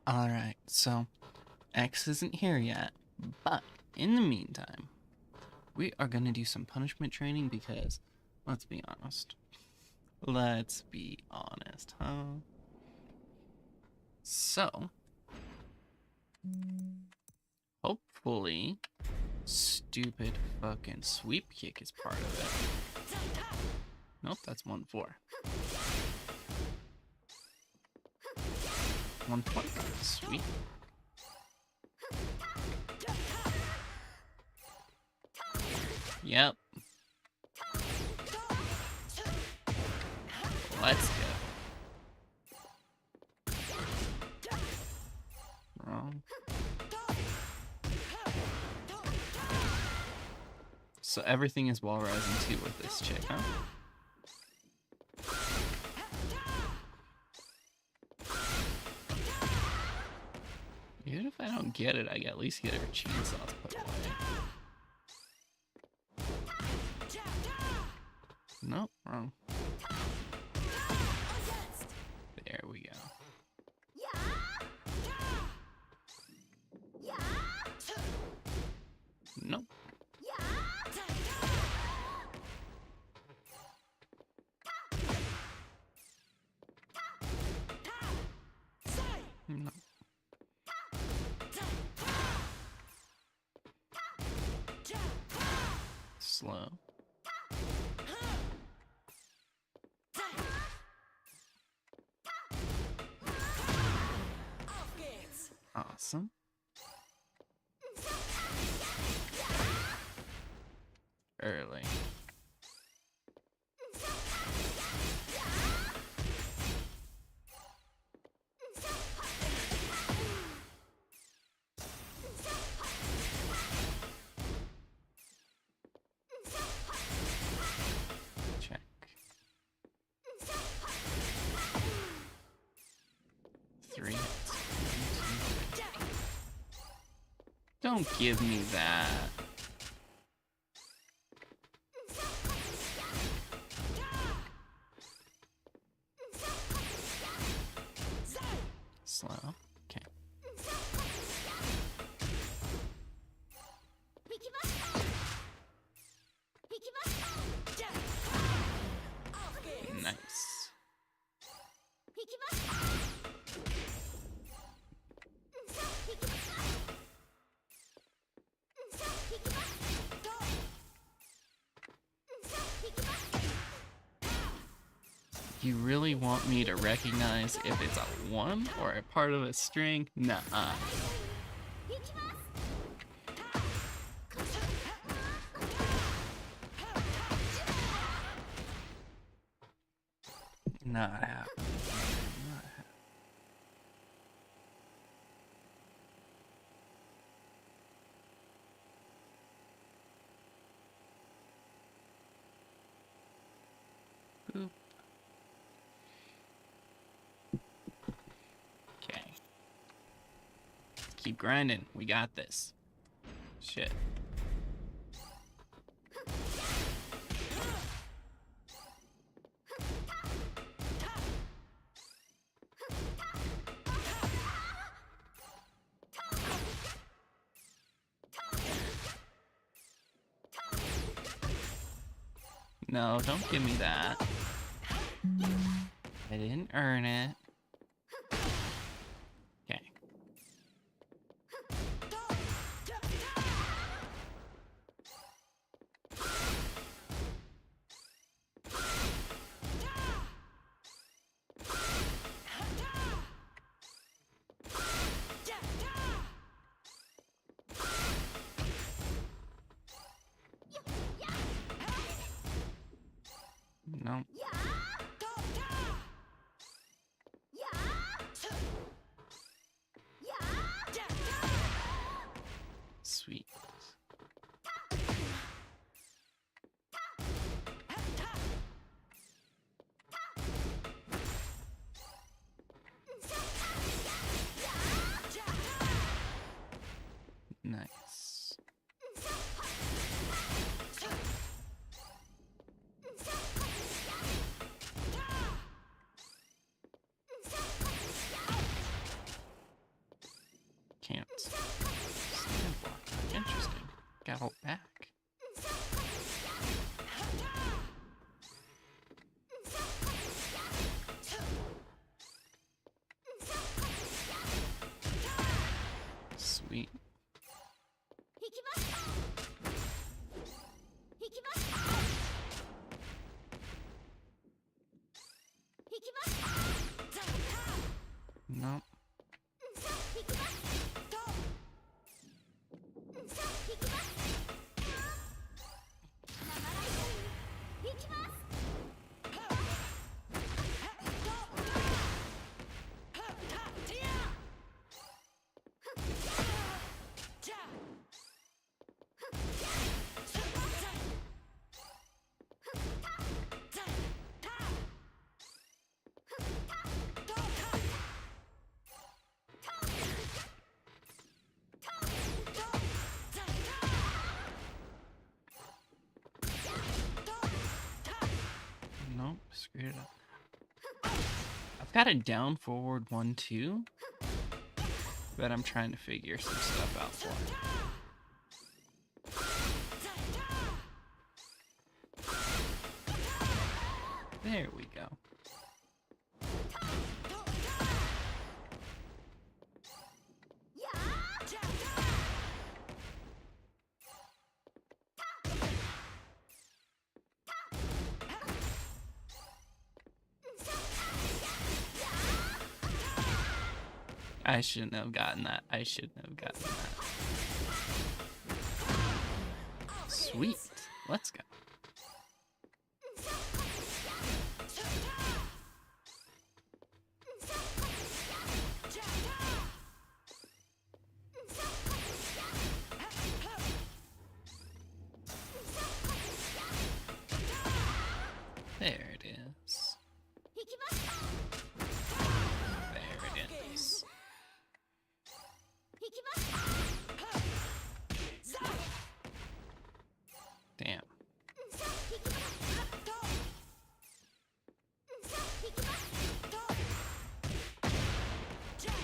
Alright, so X isn't here yet, but in the meantime, we are gonna do some punishment training because, let's be honest. Let's be honest, huh? So, hopefully, stupid fucking sweep kick is part of it. Nope, that's 1-4. 1-20. Sweet. Yep. Let's go. Wrong. So everything is wall rising too with this chick, huh? Even if I don't get it, I at least get her chainsaws put away. Nope, wrong. There we go. Nope. No. Slow. Awesome. Early. Check. Three hits. Don't give me that. Slow. Okay. Nice. You really want me to recognize if it's a 1 or a part of a string? Nuh-uh. Not happening. Not happening. Boop. Okay. Keep grinding. We got this. Shit. No, don't give me that. I didn't earn it. Okay. No. Sweet. Nice. cattle back. Sweet. Nope. Nope, screwed it up. I've got it down, forward, 1, 2. But I'm trying to figure some stuff out for it. There we go. I shouldn't have gotten that. I shouldn't have gotten that. Sweet. Let's go. There it is. There it is. Damn.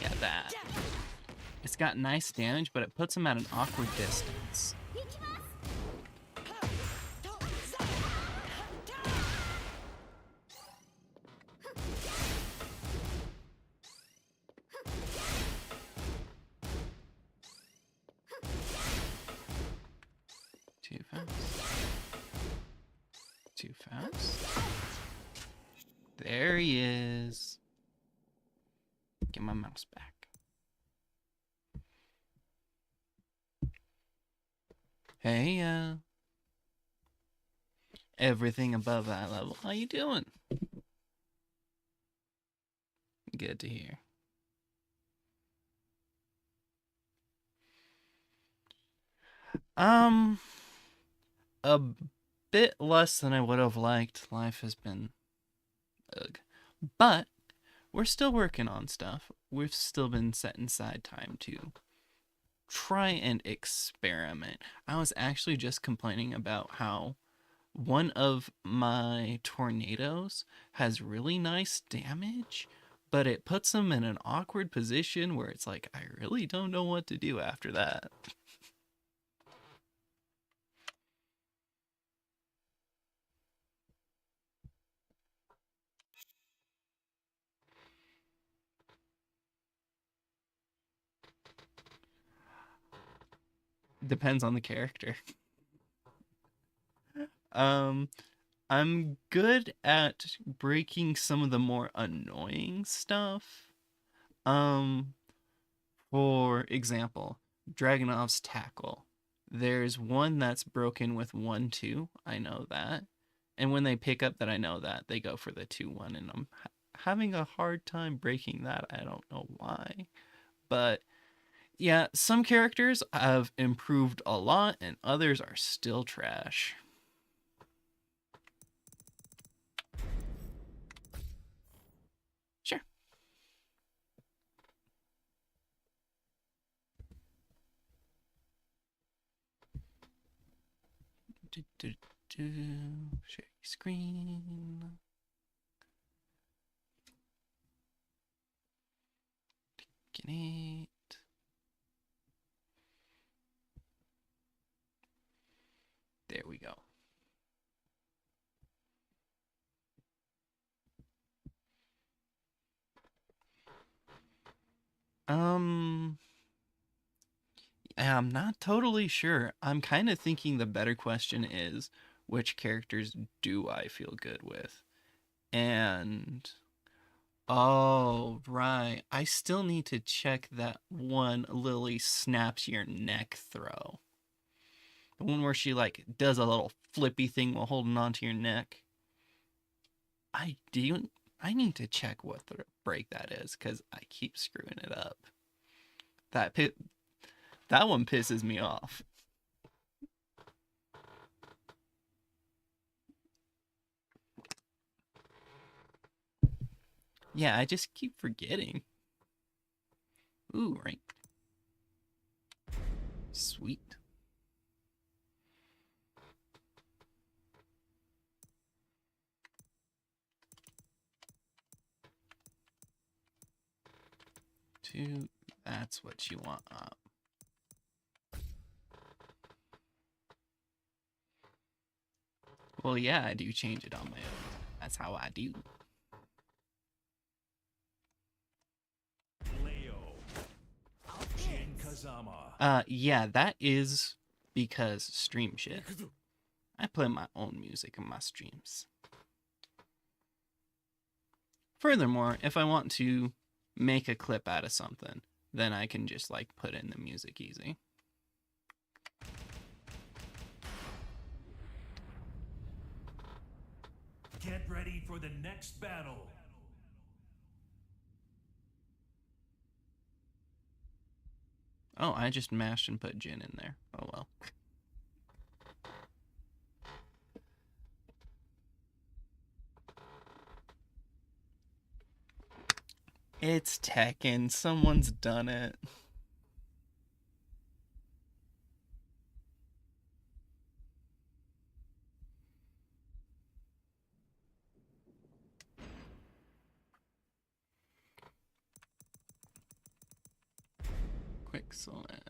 Yeah, that. It's got nice damage, but it puts him at an awkward distance. Too fast. Too fast. There he is. Get my mouse back. Hey, everything above that level. How you doing? Good to hear. A bit less than I would have liked. Life has been ugh. But we're still working on stuff. We've still been setting aside time to try and experiment. I was actually just complaining about how one of my tornadoes has really nice damage, but it puts them in an awkward position where it's like, I really don't know what to do after that. Depends on the character. I'm good at breaking some of the more annoying stuff. Um, for example, Dragonov's tackle. There's one that's broken with 1 2. I know that. And when they pick up that I know that, they go for the 2 1. And I'm having a hard time breaking that. I don't know why. But yeah, some characters have improved a lot, and others are still trash. Sure. Share screen. Get it. we go. Um, I'm not totally sure. I'm kind of thinking the better question is which characters do I feel good with? And oh, right. I still need to check that one Lily snaps your neck throw. The one where she like does a little flippy thing while holding onto your neck. I do. I need to check what the break that is because I keep screwing it up. That that one pisses me off. Yeah, I just keep forgetting. Ooh, right. Sweet. Two. That's what you want up. Well, yeah, I do change it on my own. That's how I do. Yeah, that is because stream shit. I play my own music in my streams. Furthermore, if I want to make a clip out of something, then I can just like put in the music easy. Get ready for the next battle. Oh, I just mashed and put Jin in there. Oh well. It's Tekken. Someone's done it. Quick select.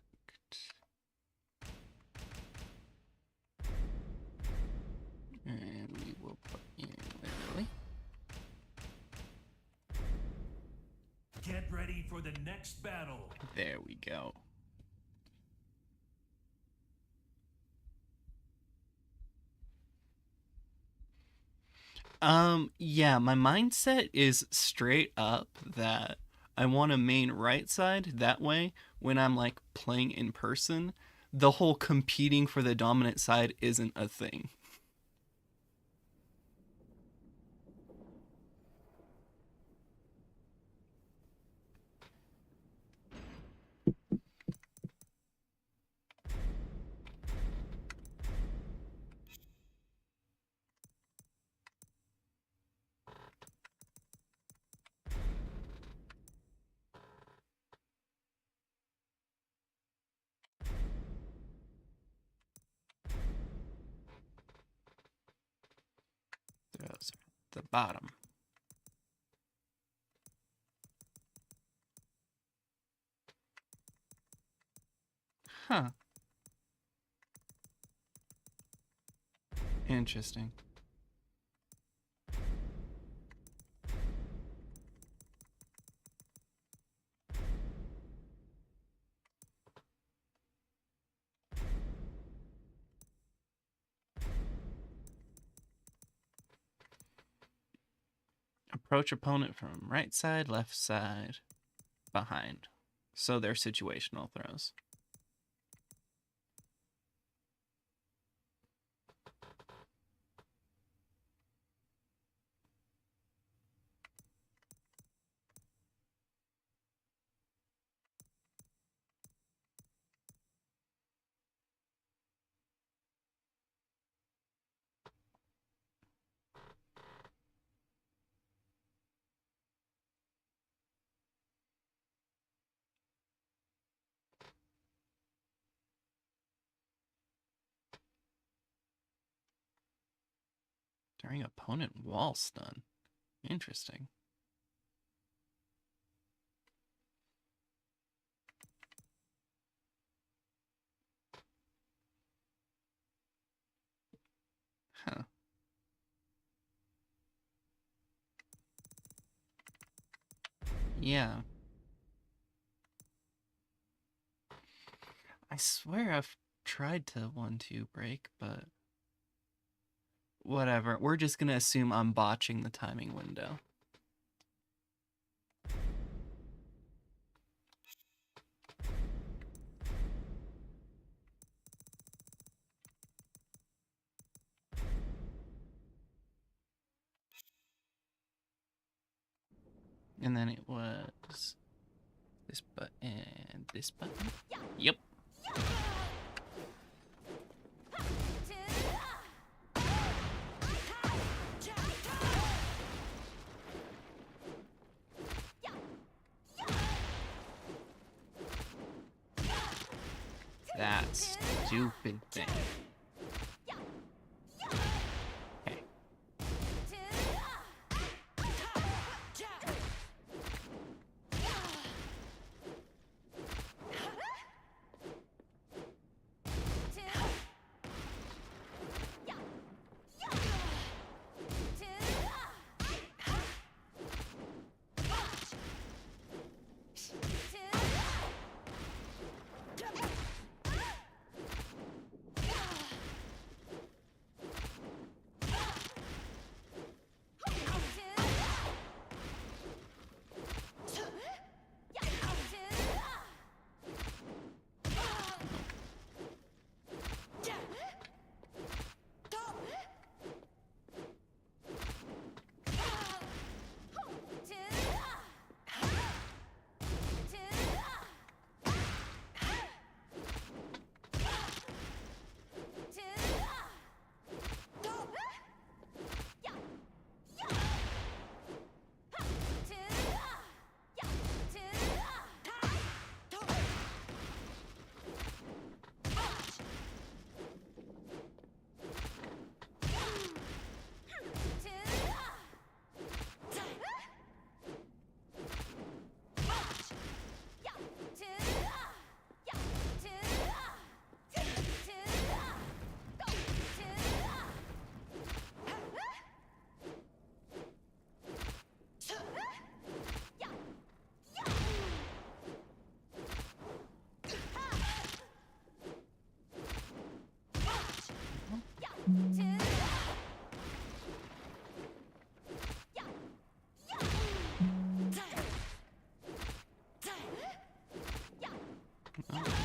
And we will put in Lily. Get ready for the next battle. There we go. Yeah, my mindset is straight up that I want a main right side. That way, when I'm like playing in person, the whole competing for the dominant side isn't a thing. Throws at the bottom. Huh. Interesting. Approach opponent from right side, left side, behind. So they're situational throws. During opponent wall stun. Interesting. Yeah. I swear I've tried to 1-2 break, but whatever. We're just gonna assume I'm botching the timing window. And then it was this button and this button. Yep. That stupid thing. Okay.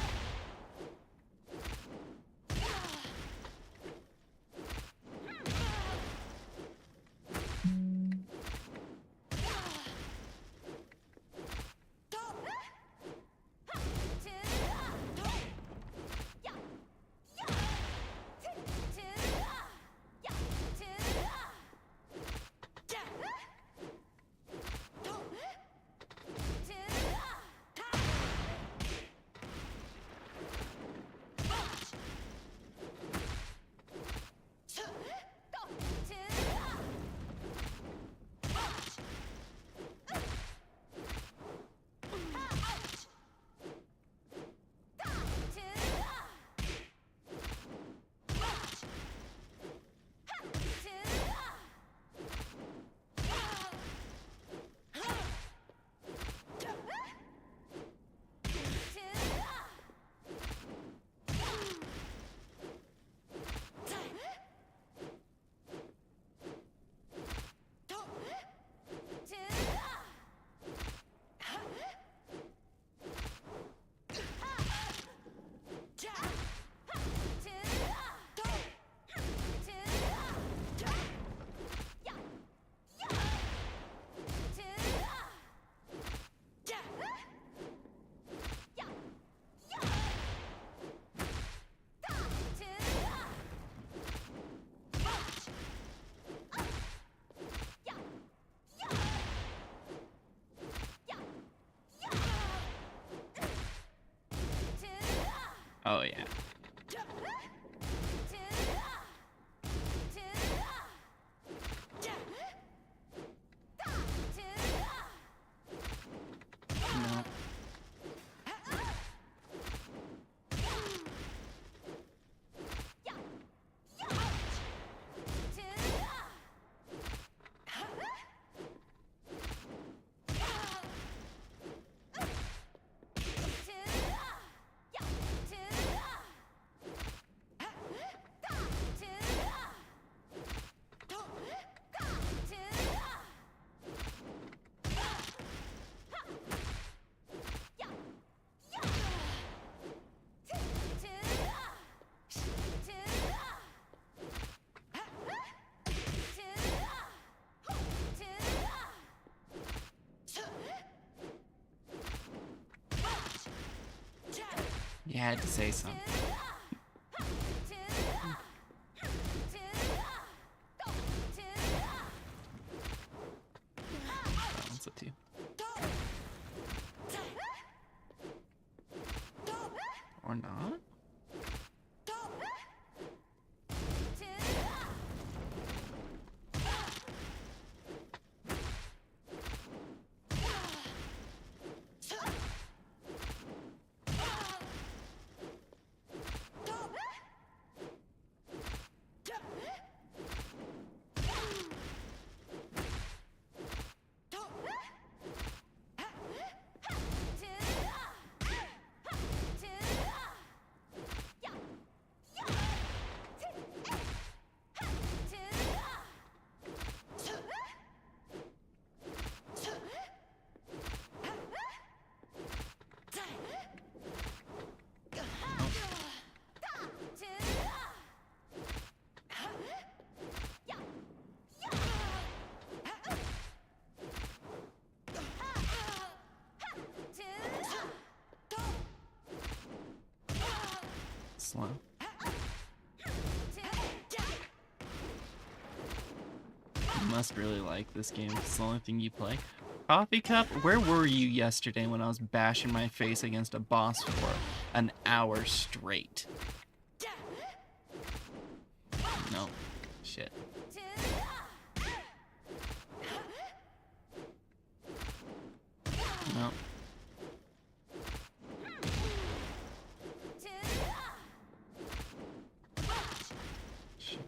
Oh, yeah. No. You had to say something. Balance it too. Or not? Slow. You must really like this game. It's the only thing you play. Coffee Cup, where were you yesterday when I was bashing my face against a boss for an hour straight? No. Shit. No. Shit.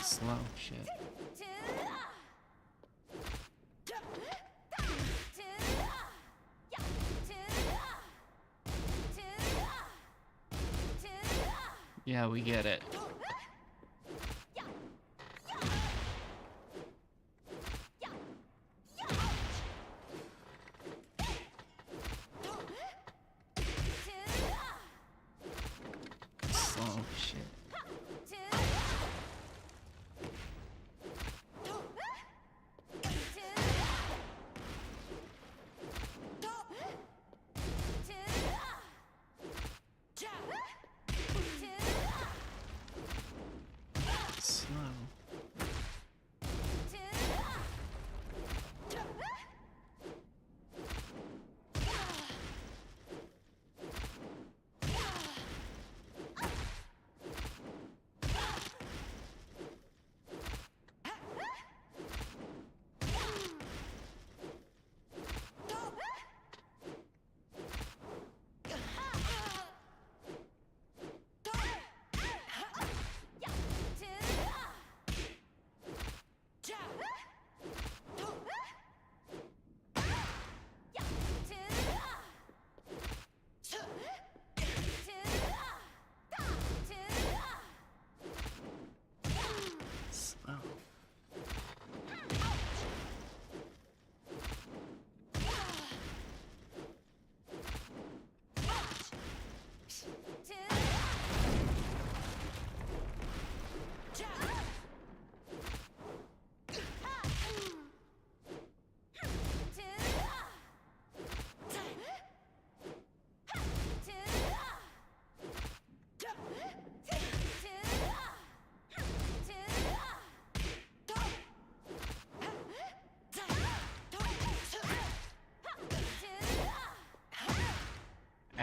Slow. Shit. Yeah, we get it. Slow. Shit. Slow. Slow.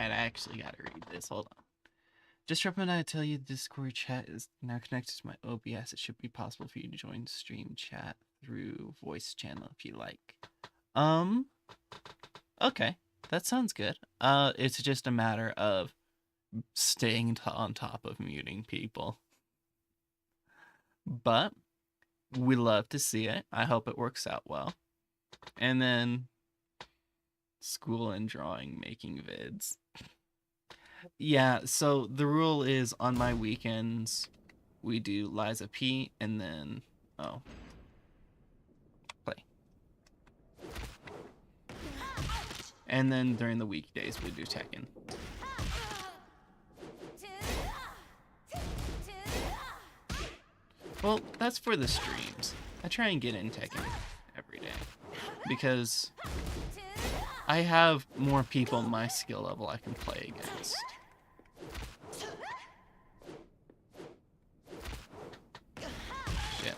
I actually gotta read this. Hold on. Just remember I tell you the Discord chat is now connected to my OBS. It should be possible for you to join stream chat through voice channel if you like. Okay. That sounds good. It's just a matter of staying on top of muting people. But we love to see it. I hope it works out well. And then school and drawing making vids. Yeah, so the rule is on my weekends we do Liza P and then play. And then during the weekdays we do Tekken. Well, that's for the streams. I try and get in Tekken every day because I have more people my skill level I can play against. Shit.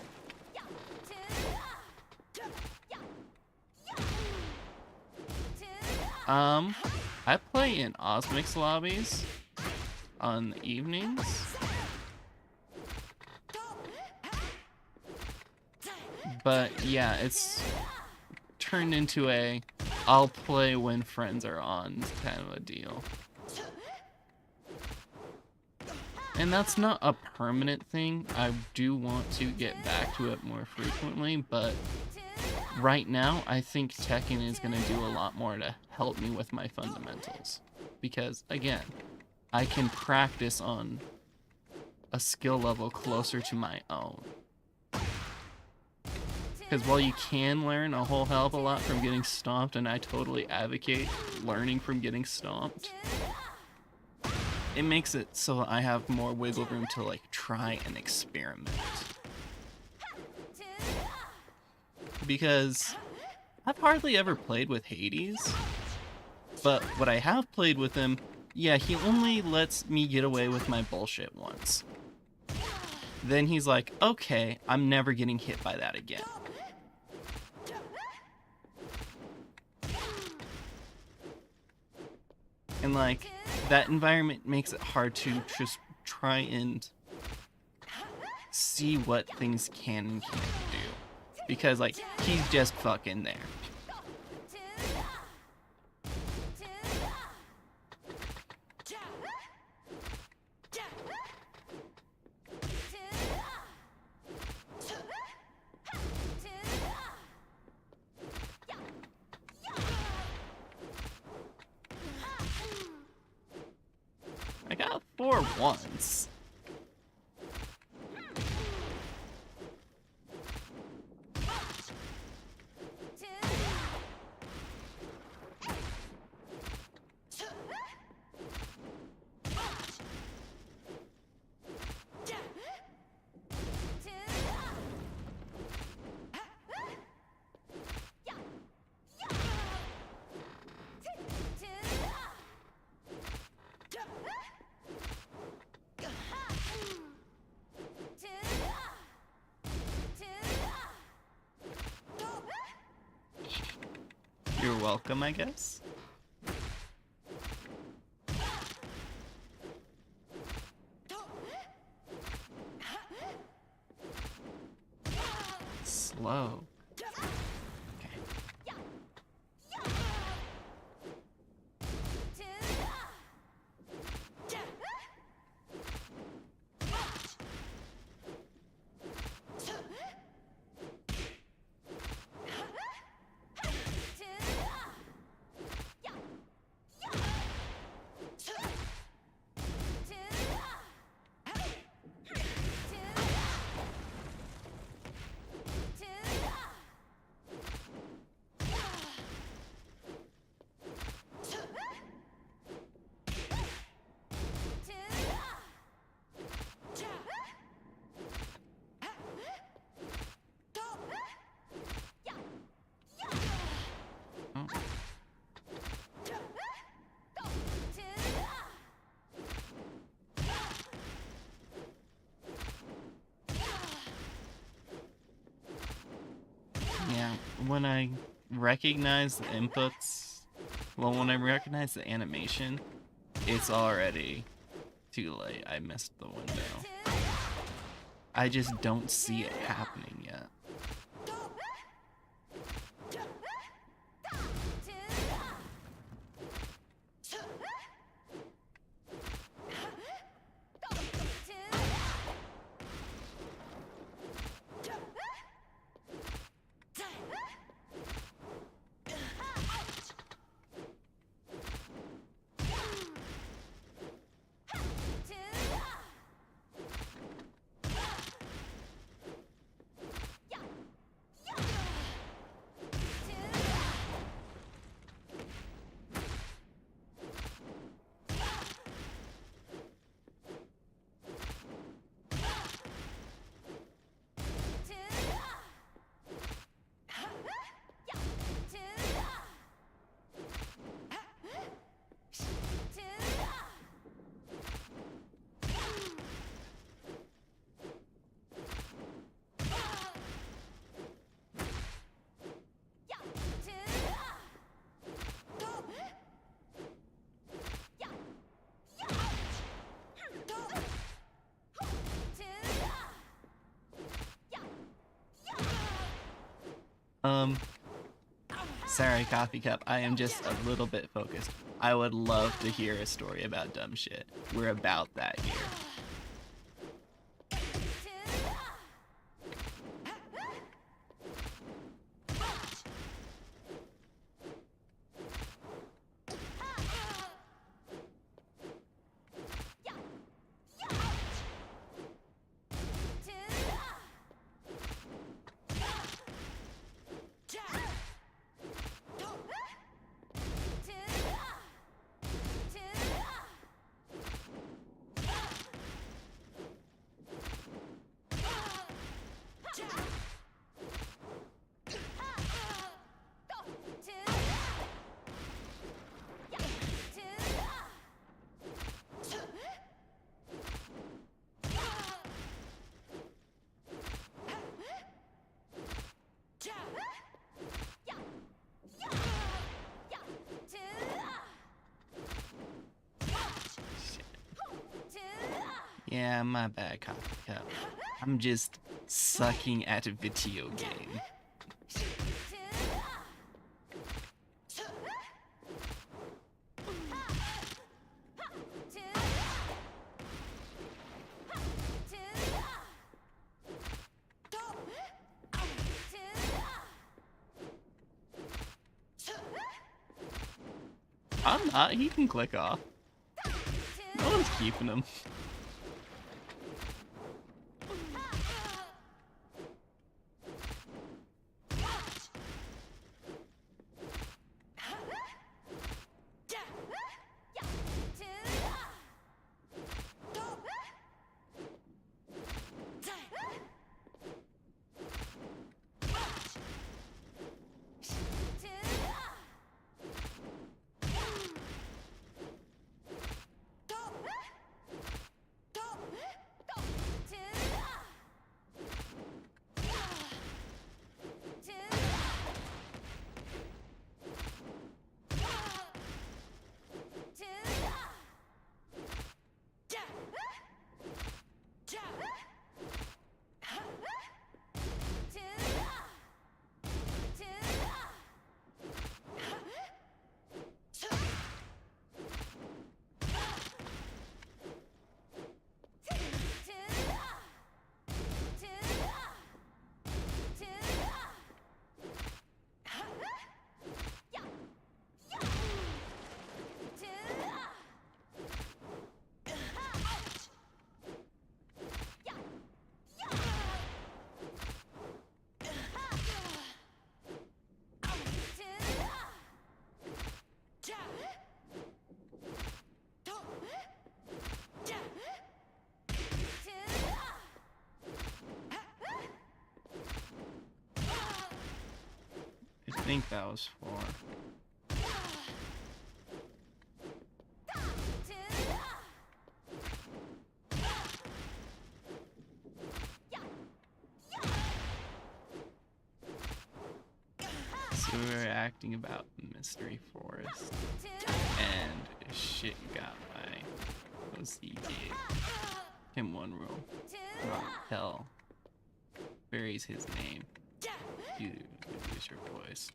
I play in Osmix lobbies on the evenings. But yeah, it's turned into a I'll play when friends are on kind of a deal. And that's not a permanent thing. I do want to get back to it more frequently, but right now I think Tekken is going to do a lot more to help me with my fundamentals. Because again, I can practice on a skill level closer to my own. Because while you can learn a whole hell of a lot from getting stomped, and I totally advocate learning from getting stomped, it makes it so I have more wiggle room to like try and experiment. Because I've hardly ever played with Hades, but what I have played with him, yeah, he only lets me get away with my bullshit once. Then he's like, okay, I'm never getting hit by that again. And like, that environment makes it hard to just try and see what things can and can't do. Because like, he's just fucking there. I got 4 once. You're welcome, I guess. Slow. Okay. Oh. Yeah, when I recognize the inputs, well, when I recognize the animation, it's already too late. I missed the window. I just don't see it happening yet. Um, sorry, Coffee Cup. I am just a little bit focused. I would love to hear a story about dumb shit. We're about that here. Yeah, my bad, Coffee Cup. I'm just sucking at a video game. I'm not. He can click off. No one's keeping him. I think that was for. So we were acting about Mystery Forest, and shit got my OCD. Him one rule. Not tell. Buries his name. You lose your voice.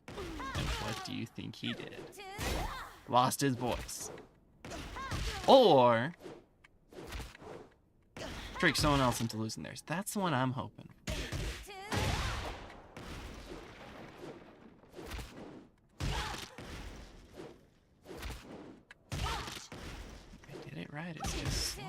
And what do you think he did? Lost his voice. Or trick someone else into losing theirs. That's the one I'm hoping. I did it right, it's just slow.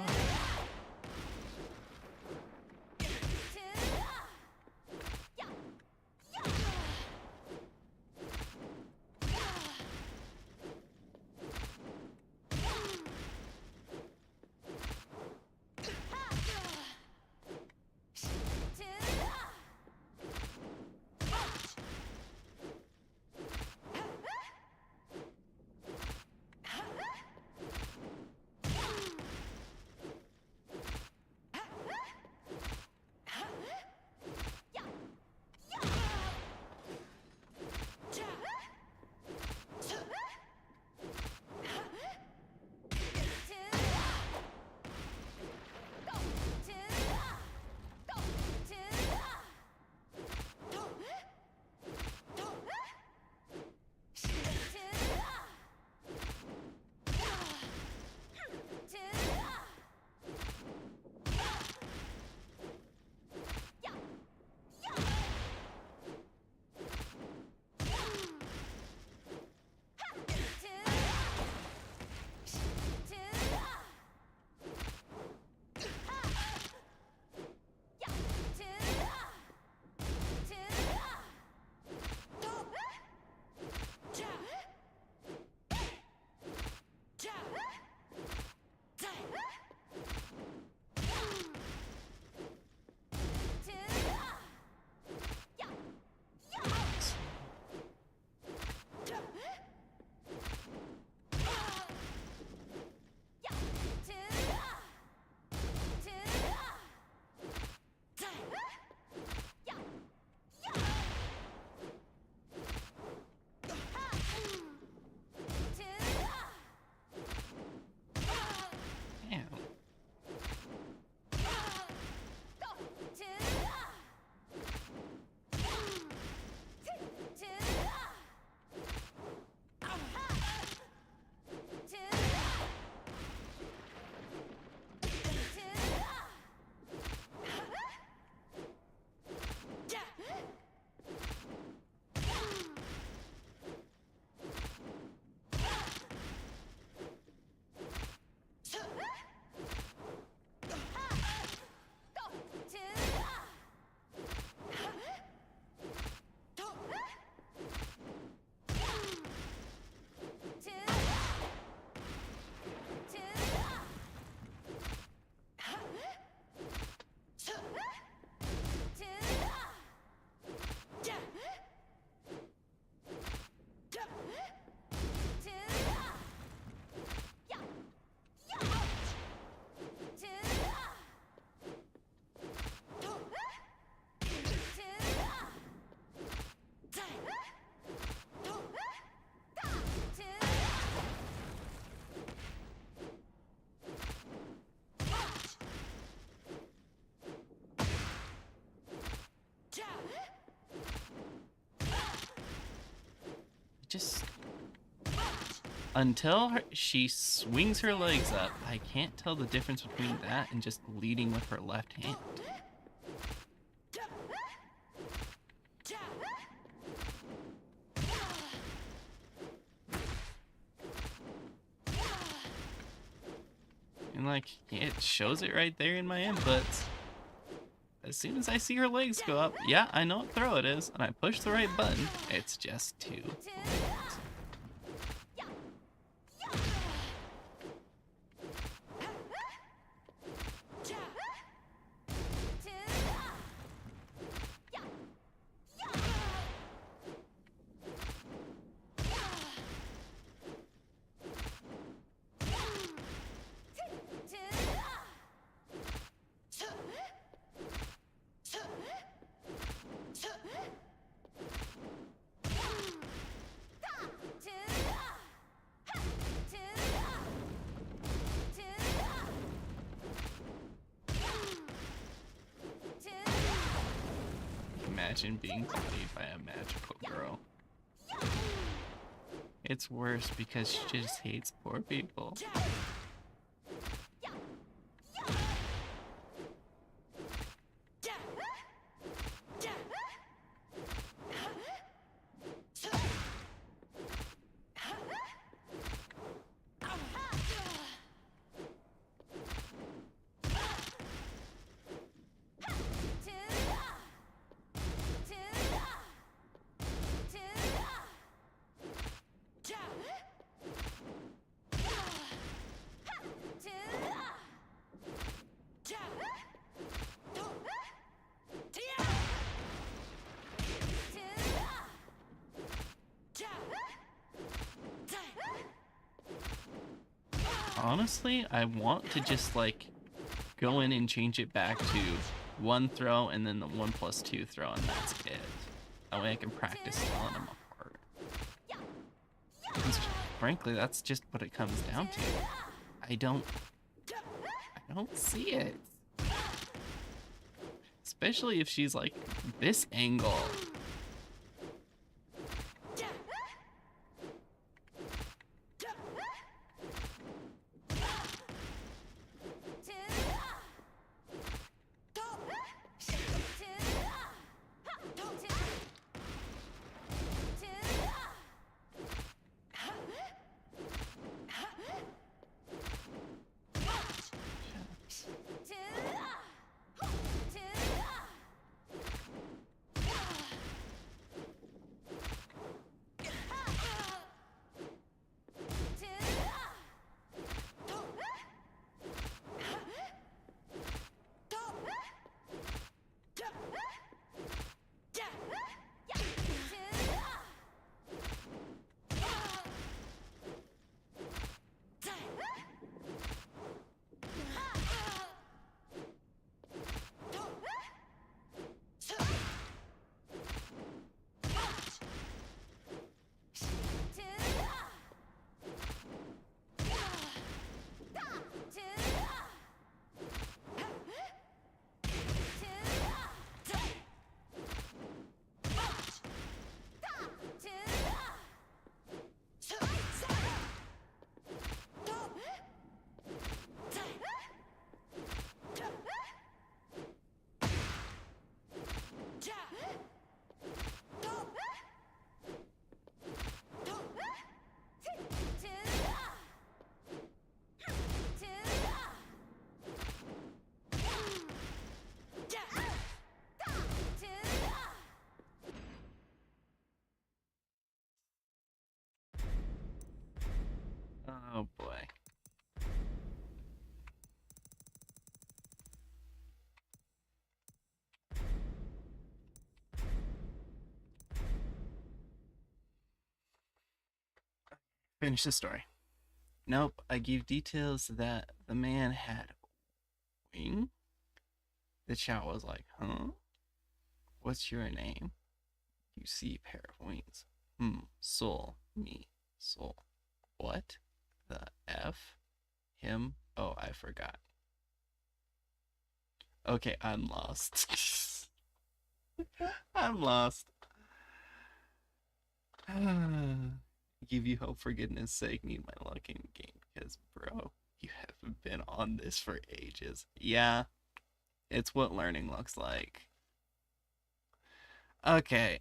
just until she swings her legs up, I can't tell the difference between that and just leading with her left hand. And like, it shows it right there in my inputs. As soon as I see her legs go up, yeah, I know what throw it is, and I push the right button. It's just too late. Imagine being played by a magical girl. It's worse because she just hates poor people. Honestly, I want to just like go in and change it back to one throw and then the 1+2 throw, and that's it. That way I can practice telling them apart. Because frankly, that's just what it comes down to. I don't see it. Especially if she's like this angle. Oh boy. Finish the story. Nope, I gave details that the man had wing. The chat was like, huh? What's your name? You see a pair of wings. Soul. Me. Soul. What? The F? Him? Oh, I forgot. Okay, I'm lost. I'm lost. give you hope for goodness sake. Need my luck in game because, bro, you haven't been on this for ages. Yeah, it's what learning looks like. Okay.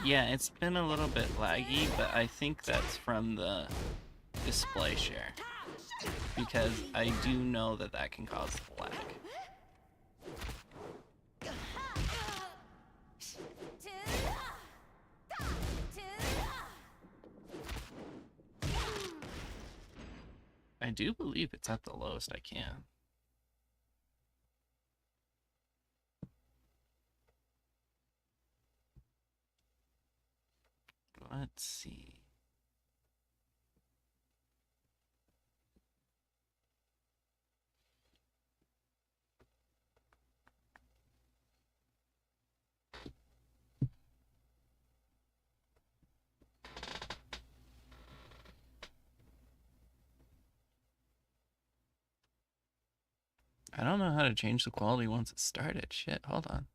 Yeah, it's been a little bit laggy, but I think that's from the display share. Because I do know that that can cause lag. I do believe it's at the lowest I can. Let's see. I don't know how to change the quality once it started. Shit, hold on.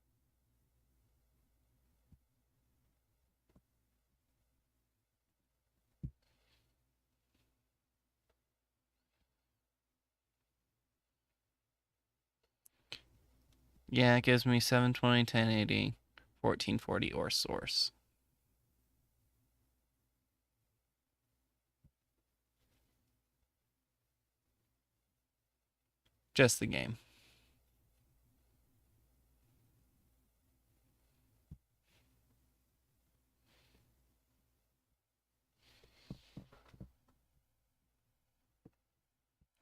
Yeah, it gives me 720, 1080, 1440, or source. Just the game.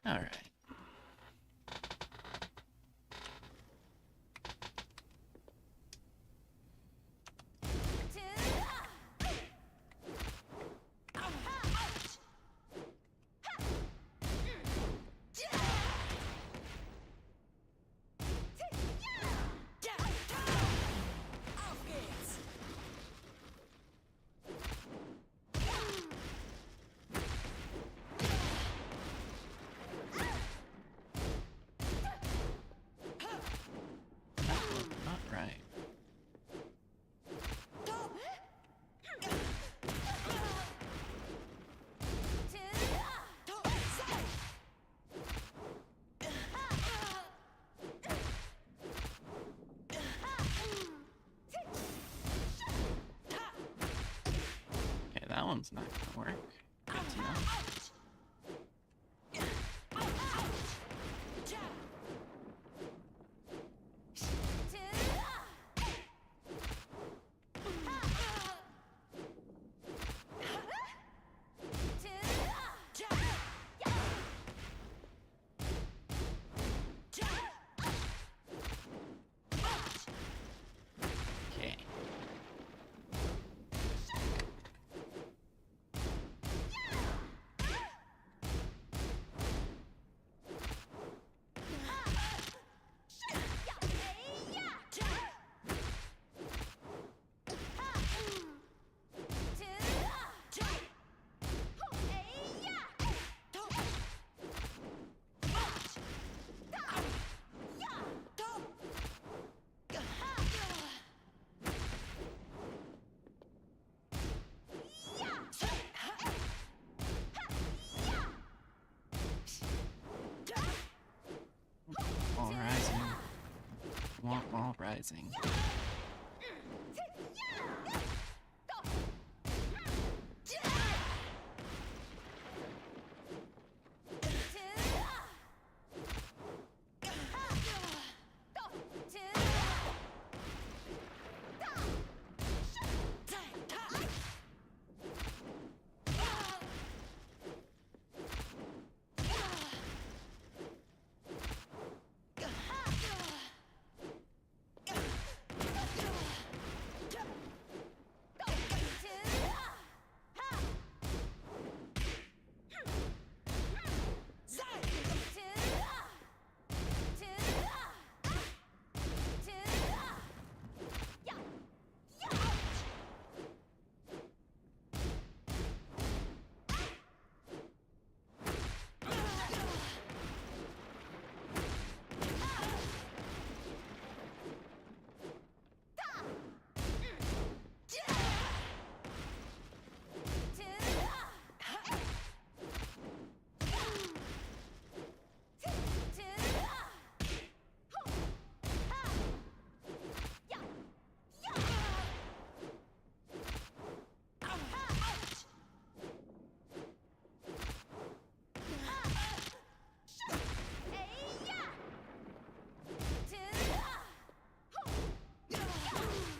All right. Not right. Okay, that one's not gonna work. Good to know. Okay. All rising. Want all rising.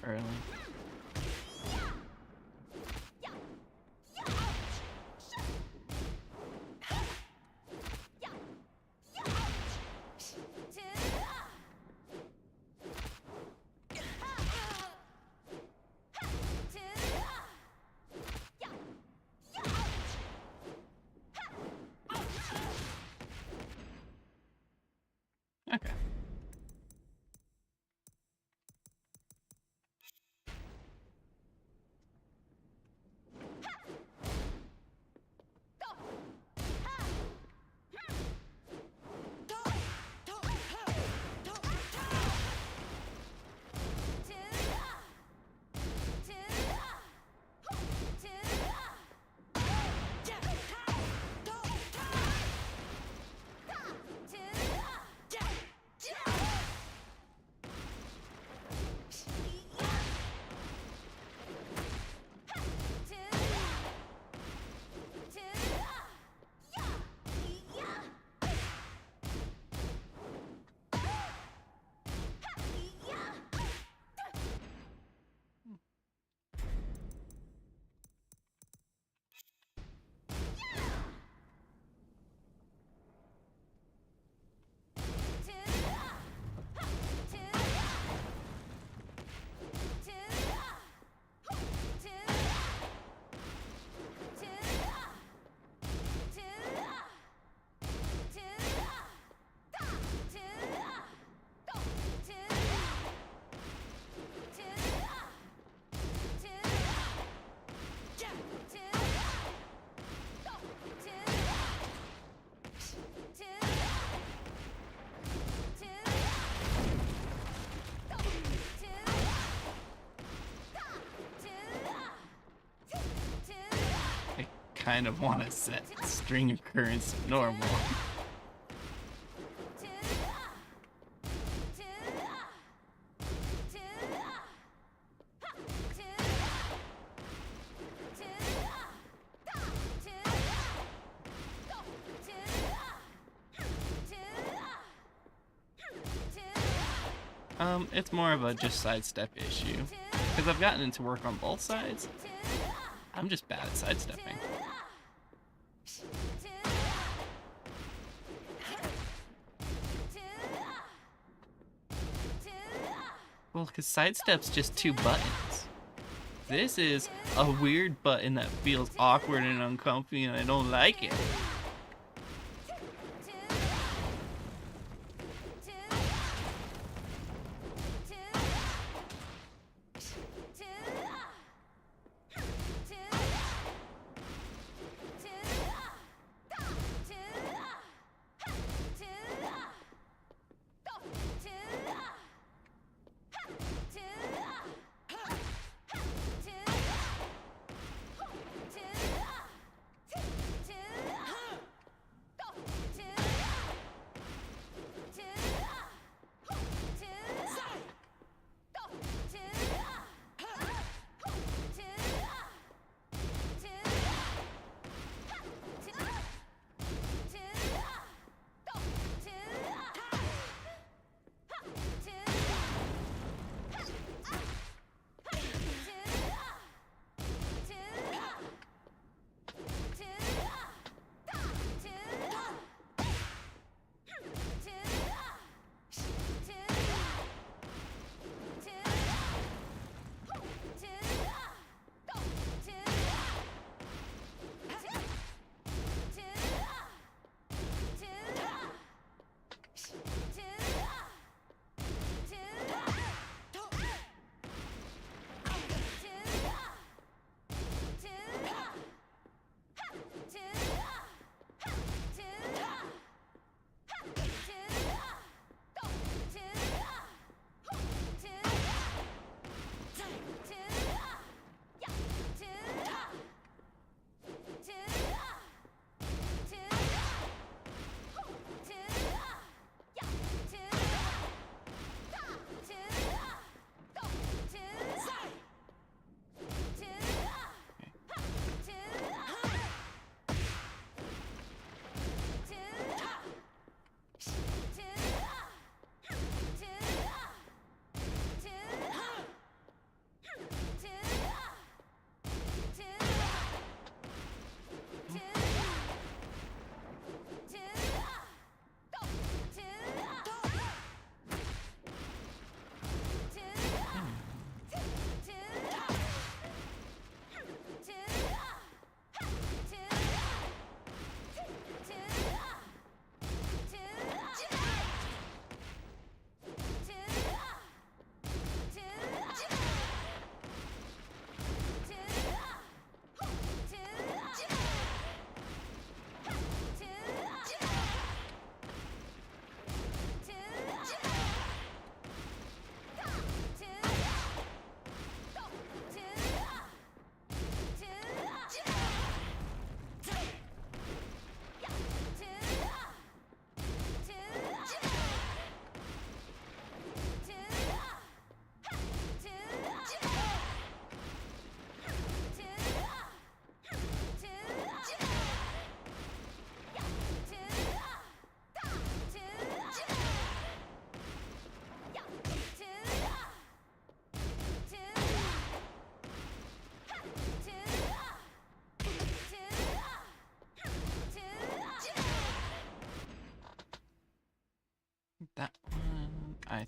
early. Okay. Kind of want to set string occurrence to normal. It's more of a just sidestep issue. Because I've gotten into work on both sides. I'm just bad at sidestepping. Well, because sidestep's just 2 buttons. This is a weird button that feels awkward and uncomfy, and I don't like it.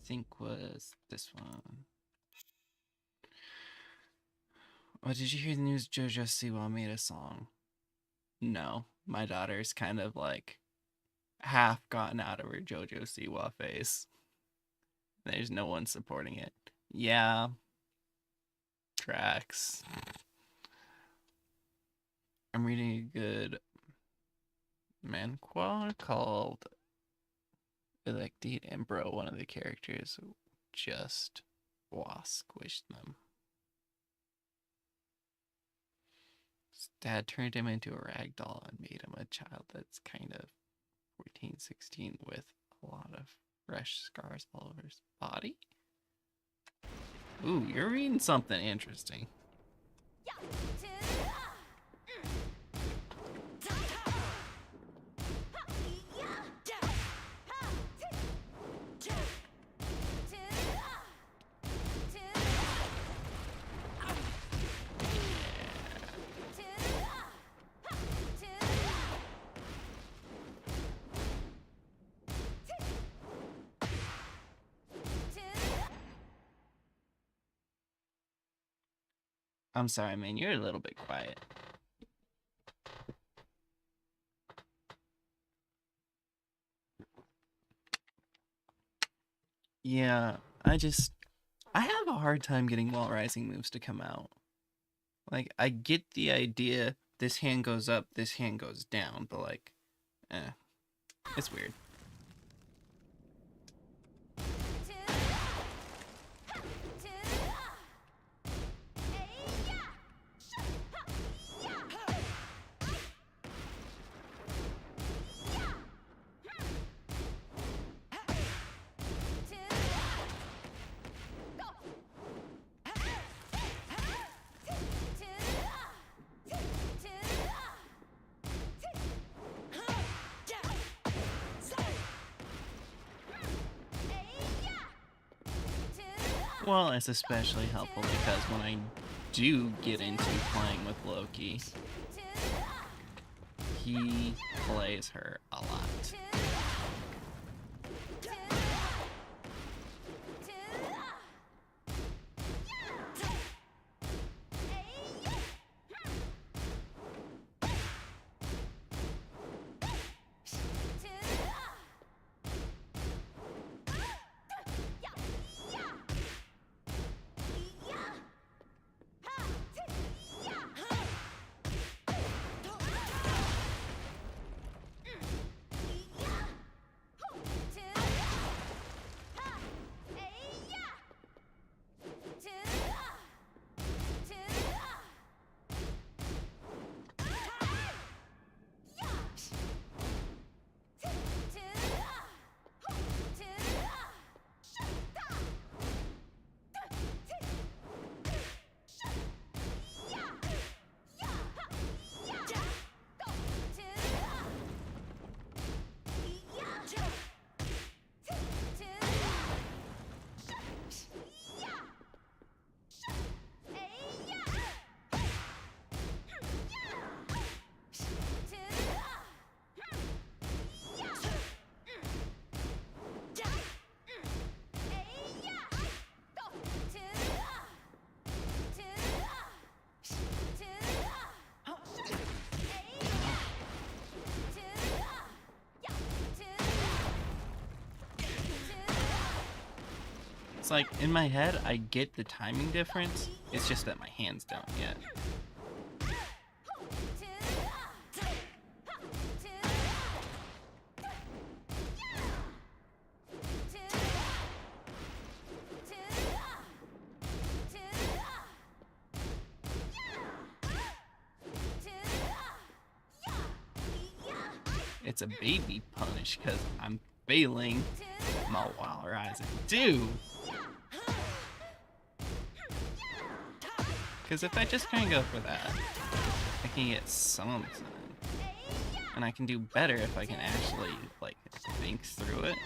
think was this one. Oh, did you hear the news? JoJo Siwa made a song. No, my daughter's kind of like half gotten out of her JoJo Siwa phase. There's no one supporting it. Yeah. Tracks. I'm reading a good manhwa called Elected and Bro, one of the characters just squished them. His dad turned him into a rag doll and made him a child that's kind of 14, 16 with a lot of fresh scars all over his body. Ooh, you're reading something interesting. I'm sorry, man, you're a little bit quiet. Yeah, I have a hard time getting wall rising moves to come out. Like, I get the idea, this hand goes up, this hand goes down, but like, it's weird. Well, it's especially helpful because when I do get into playing with Loki, he plays her a lot. It's like, in my head, I get the timing difference, it's just that my hands don't yet. It's a baby punish because I'm failing my while rising. Dude! Because if I just kind of go for that, I can get something. And I can do better if I can actually, like, think through it.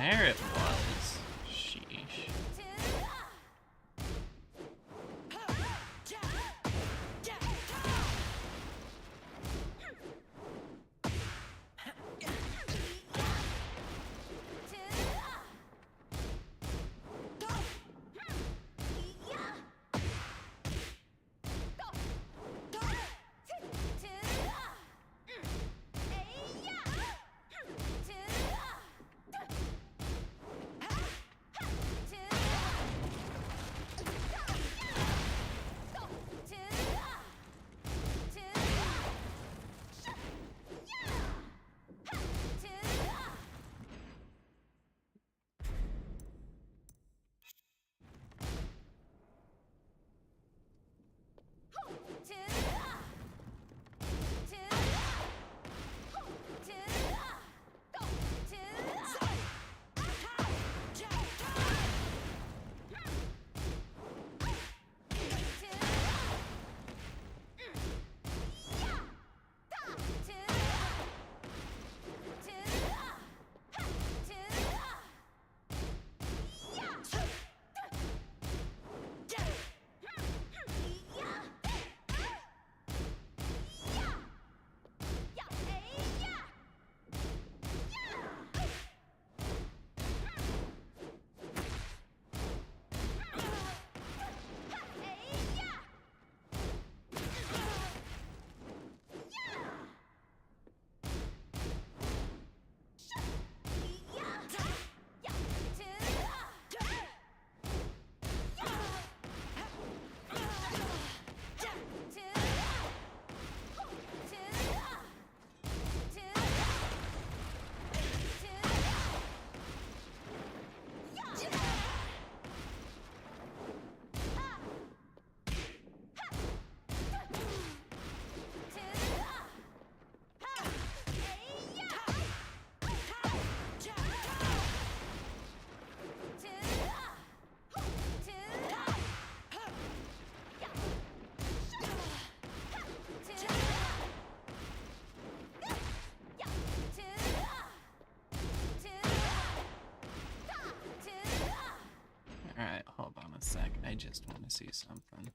There it was. Sheesh. Alright, hold on a sec. I just want to see something.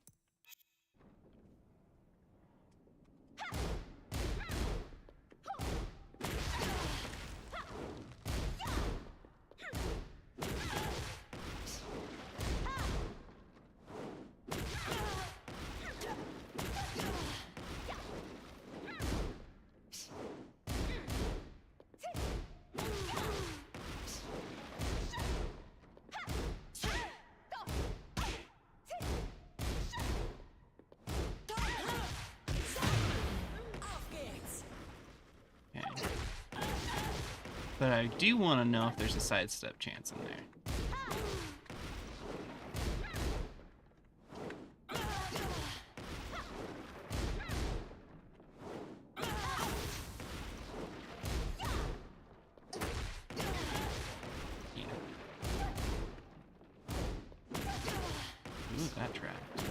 But I do want to know if there's a sidestep chance in there. Yeah. Ooh, that trapped.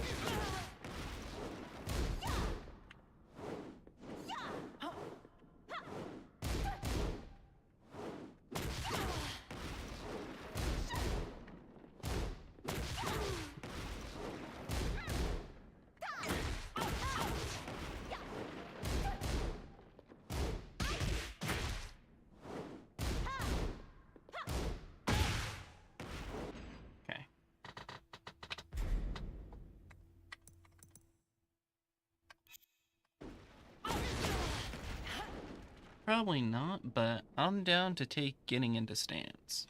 Probably not, but I'm down to take getting into stance.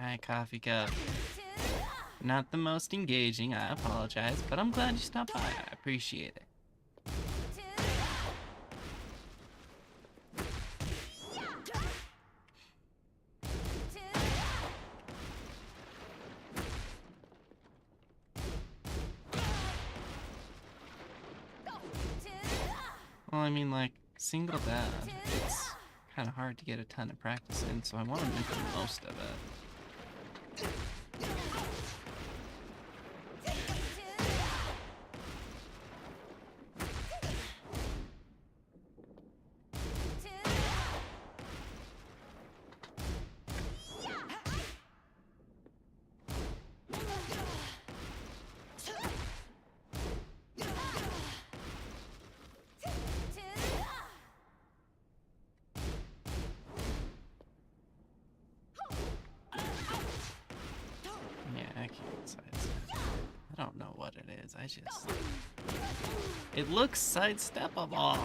Alright, coffee cup. Not the most engaging, I apologize, but I'm glad you stopped by. I appreciate it. Well, I mean, like, single dad, it's kind of hard to get a ton of practice in, so I want to make the most of it. Yeah, I can't sidestep. I don't know what it is. I just... It looks sidesteppable.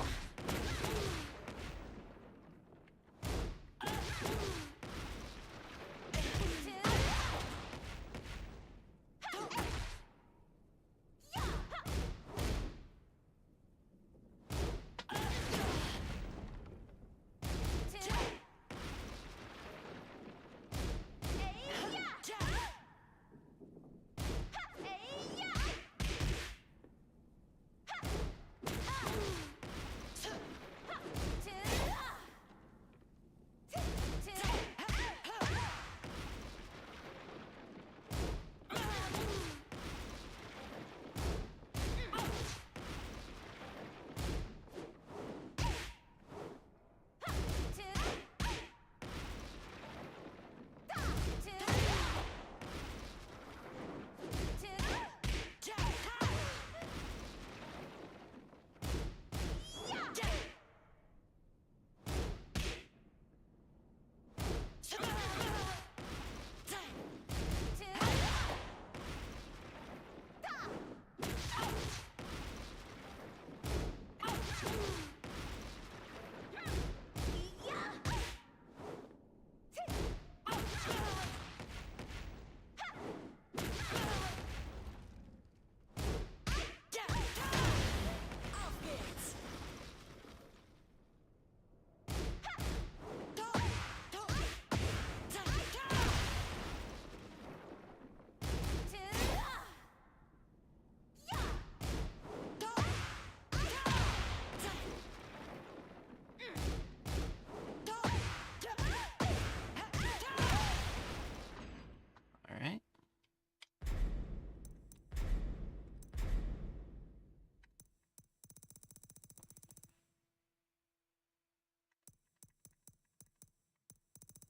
Alright.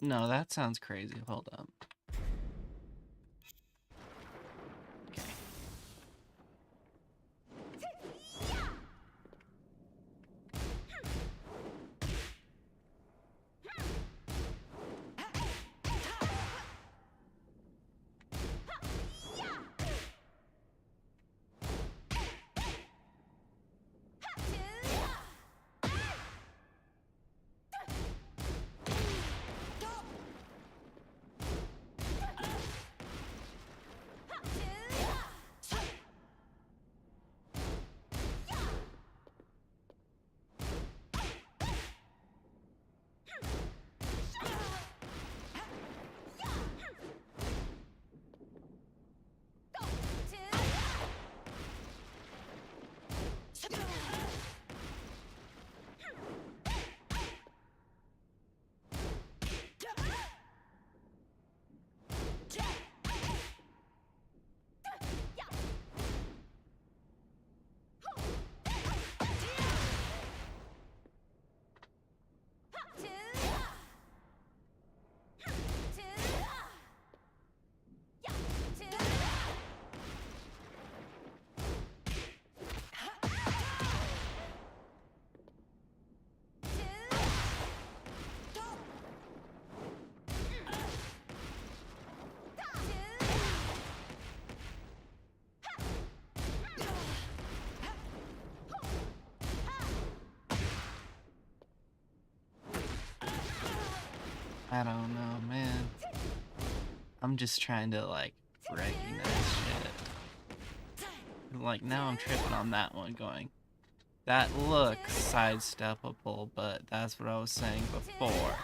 No, that sounds crazy. Hold up. Okay. I don't know, man. I'm just trying to, like, recognize shit. Like, now I'm tripping on that one going, that looks sidesteppable, but that's what I was saying before.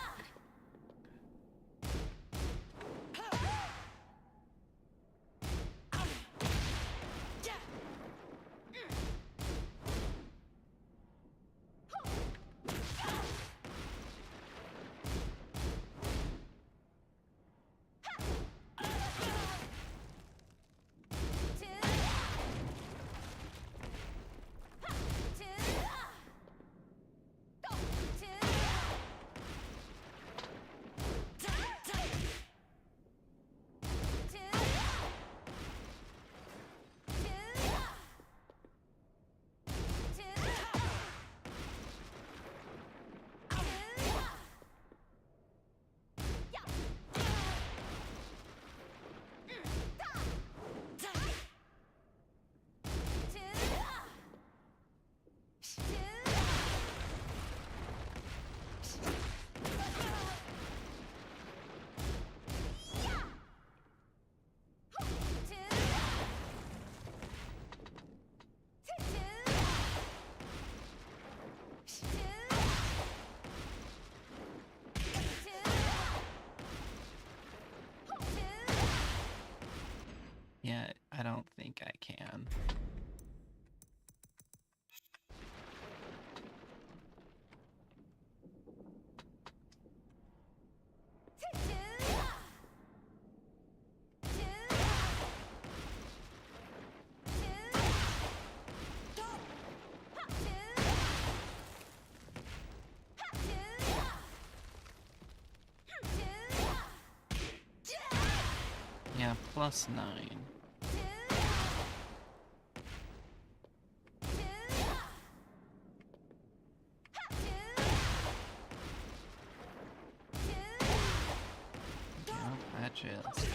Yeah, I don't think I can. Yeah, +9. Yeah, that chills.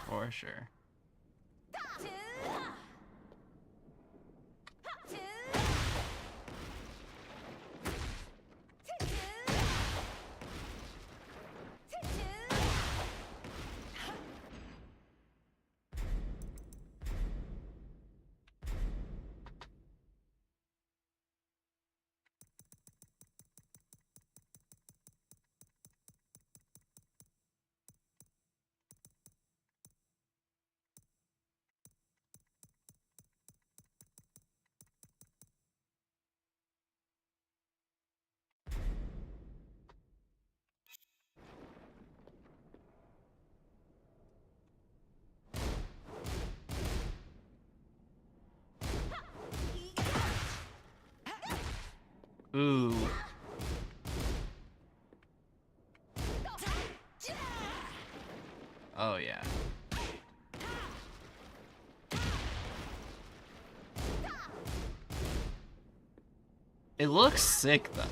For sure. Ooh. Oh, yeah. It looks sick, though.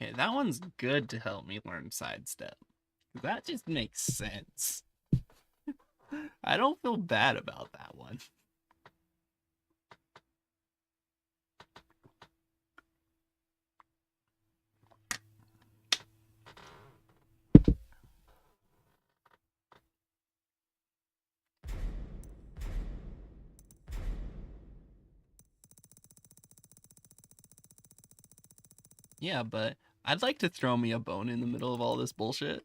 Okay, that one's good to help me learn sidestep. That just makes sense. I don't feel bad about that one. Yeah, but I'd like to throw me a bone in the middle of all this bullshit.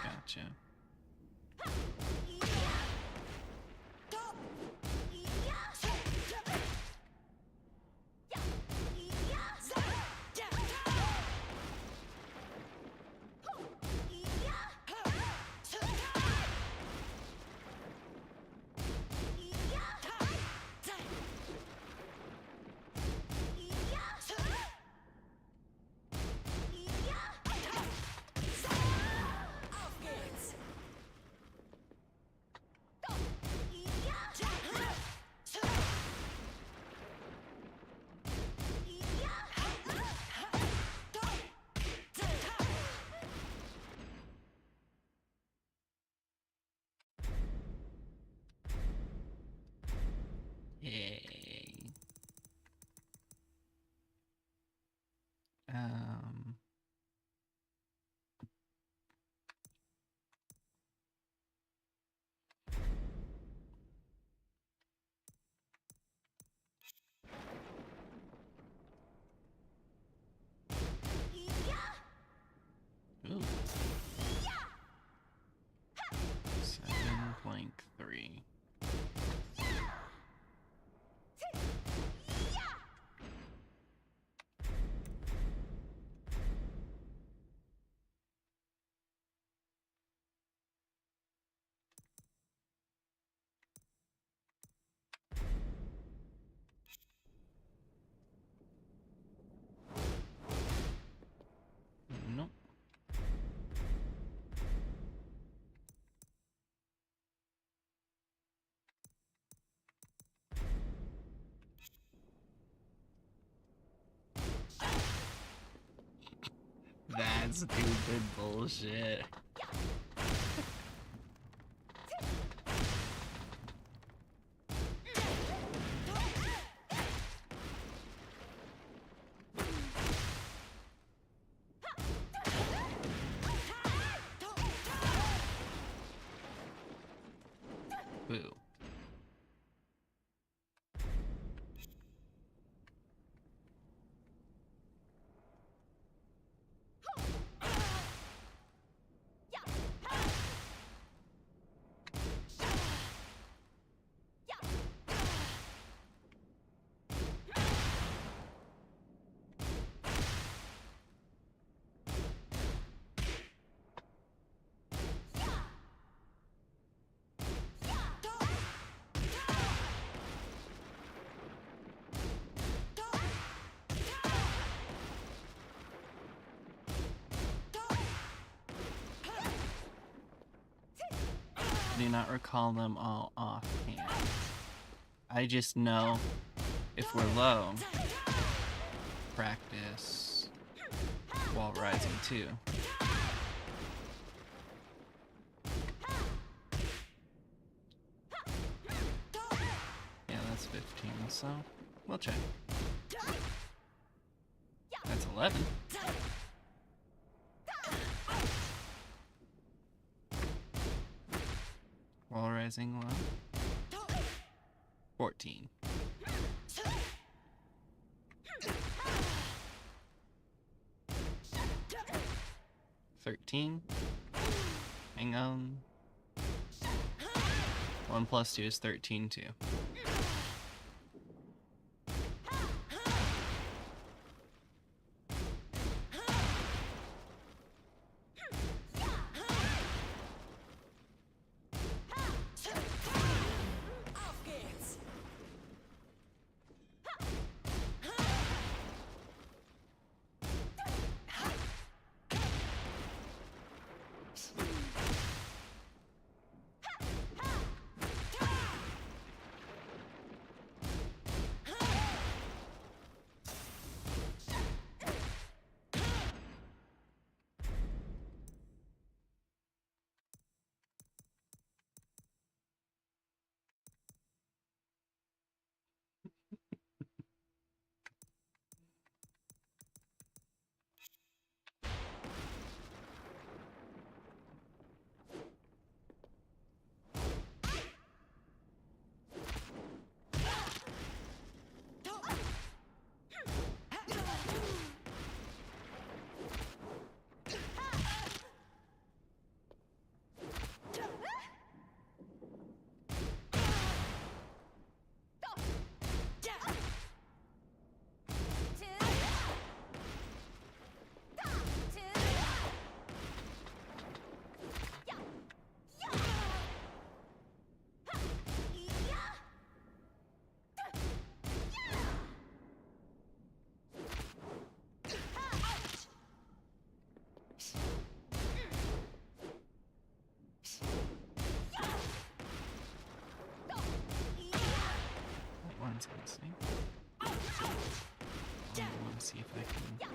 Gotcha. Yay. Um. Ooh. 7.3. Nope. That's stupid bullshit. Boo. I do not recall them all offhand. I just know if we're low, practice while rising too. Yeah, that's 15, so we'll check. That's 11. While rising 1. 14. 13. Hang on. 1 plus 2 is 13 too. Let's see. I want to see if I can.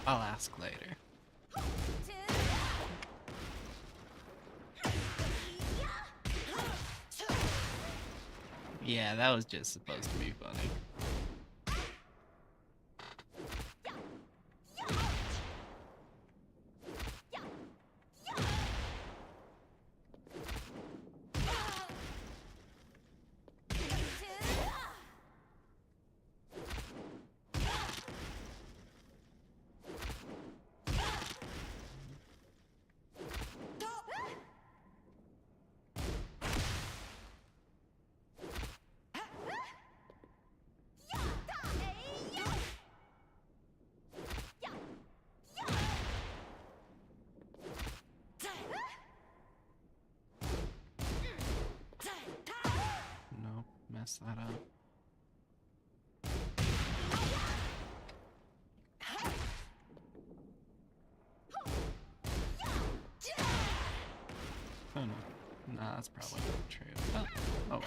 I'll ask later. Yeah, that was just supposed to be funny. Nope, mess that up. Oh no. Nah, that's probably not true. Oh well.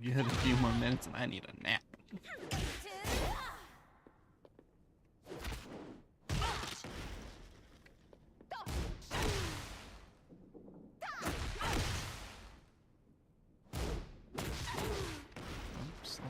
You had a few more minutes and I need a nap. Oops.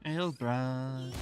Ill bruh.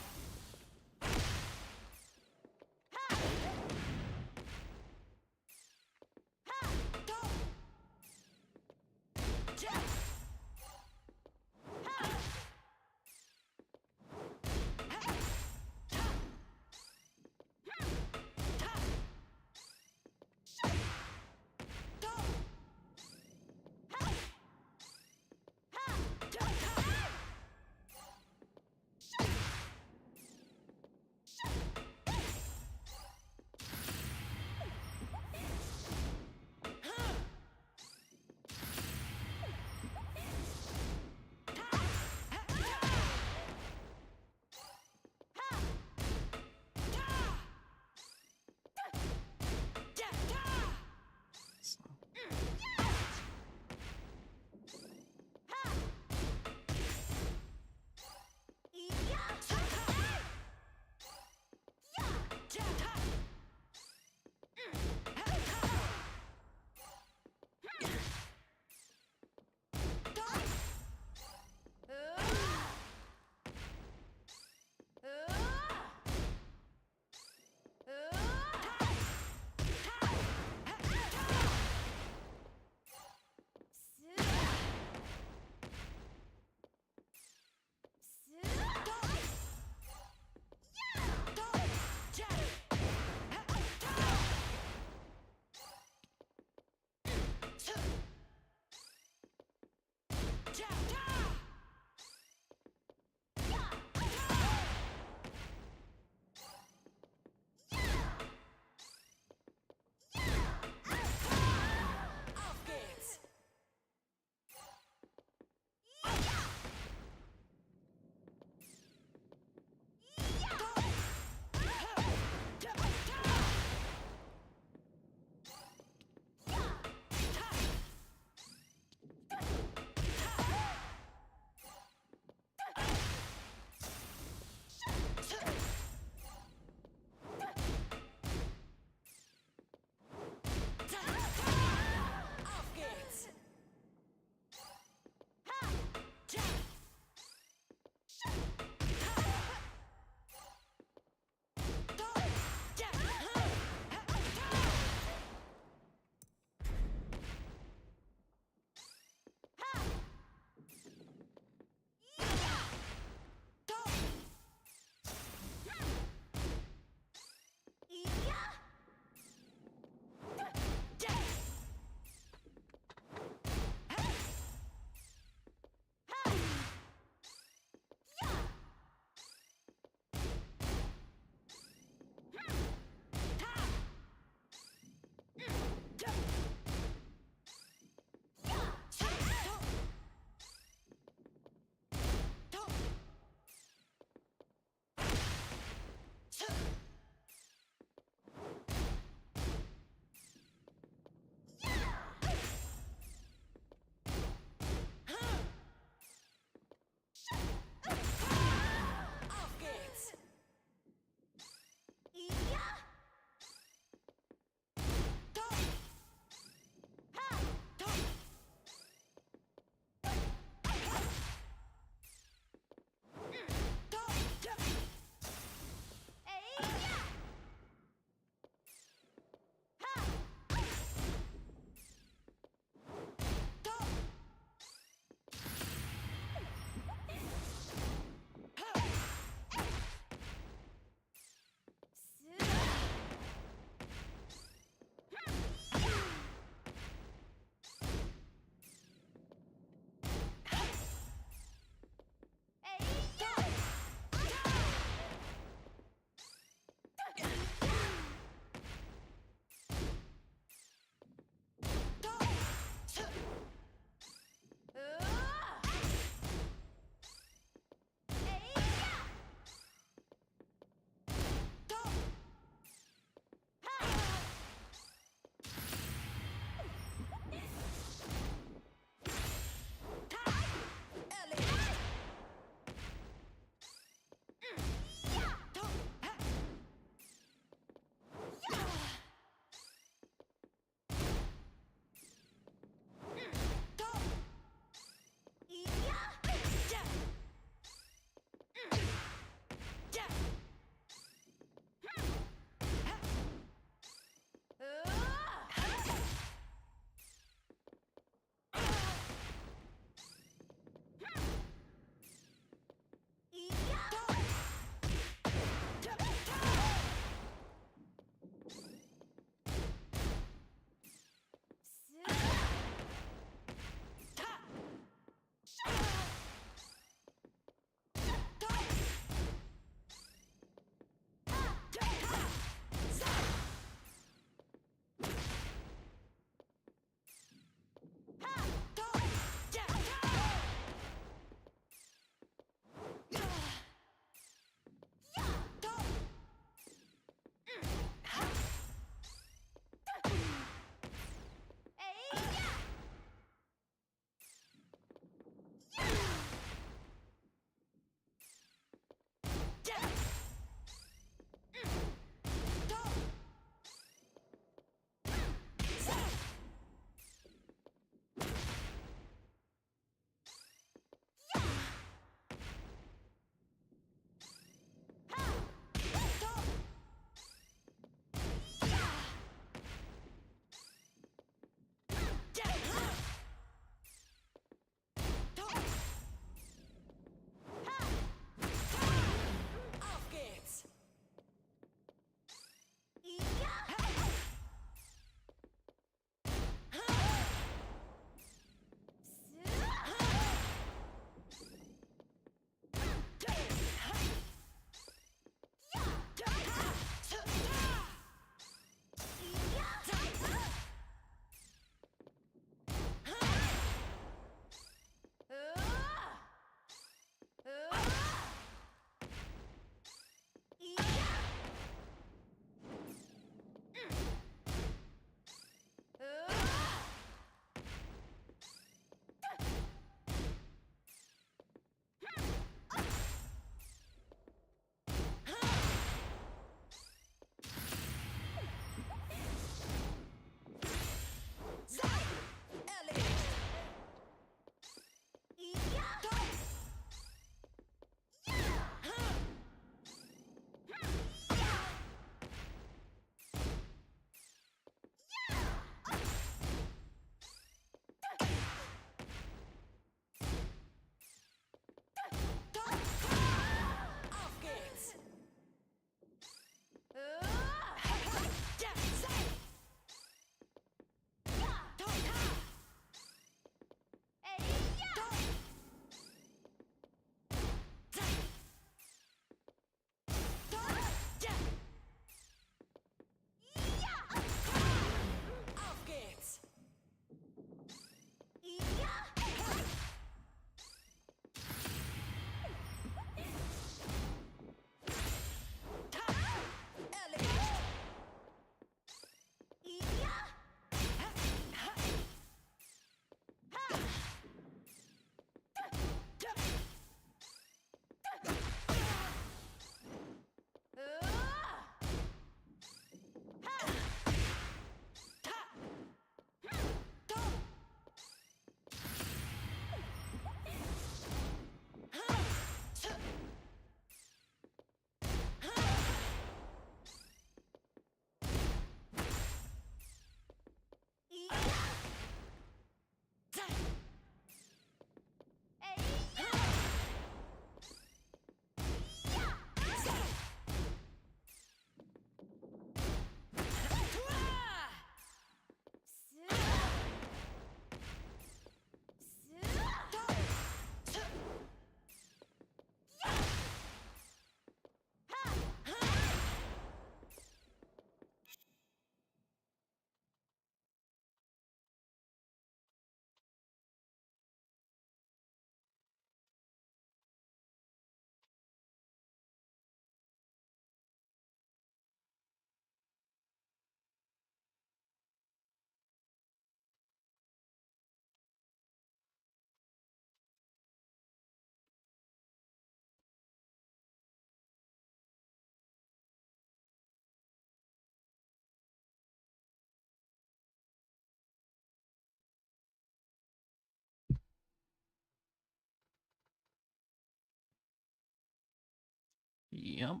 Yep.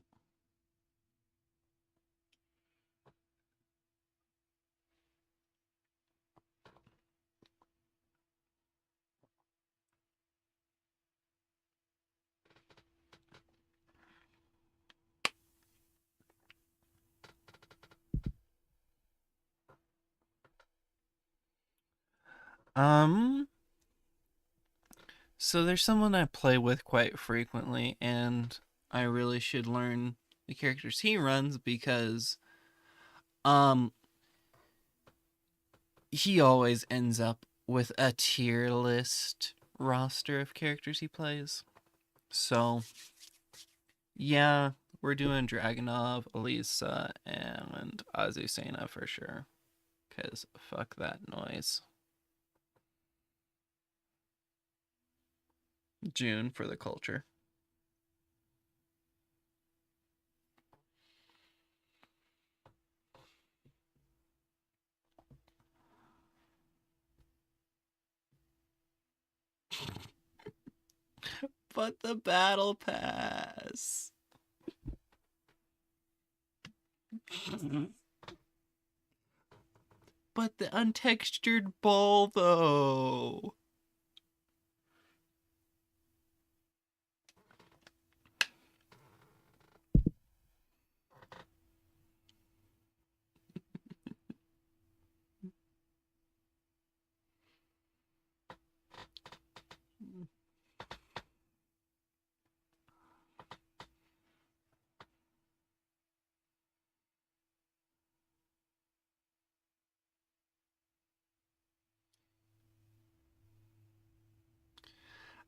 Um, so there's someone I play with quite frequently, and I really should learn the characters he runs because um he always ends up with a tier list roster of characters he plays. So yeah, we're doing Dragonov, Elisa, and Azucena for sure. Cause fuck that noise. June for the culture. But the battle pass. But the untextured ball though.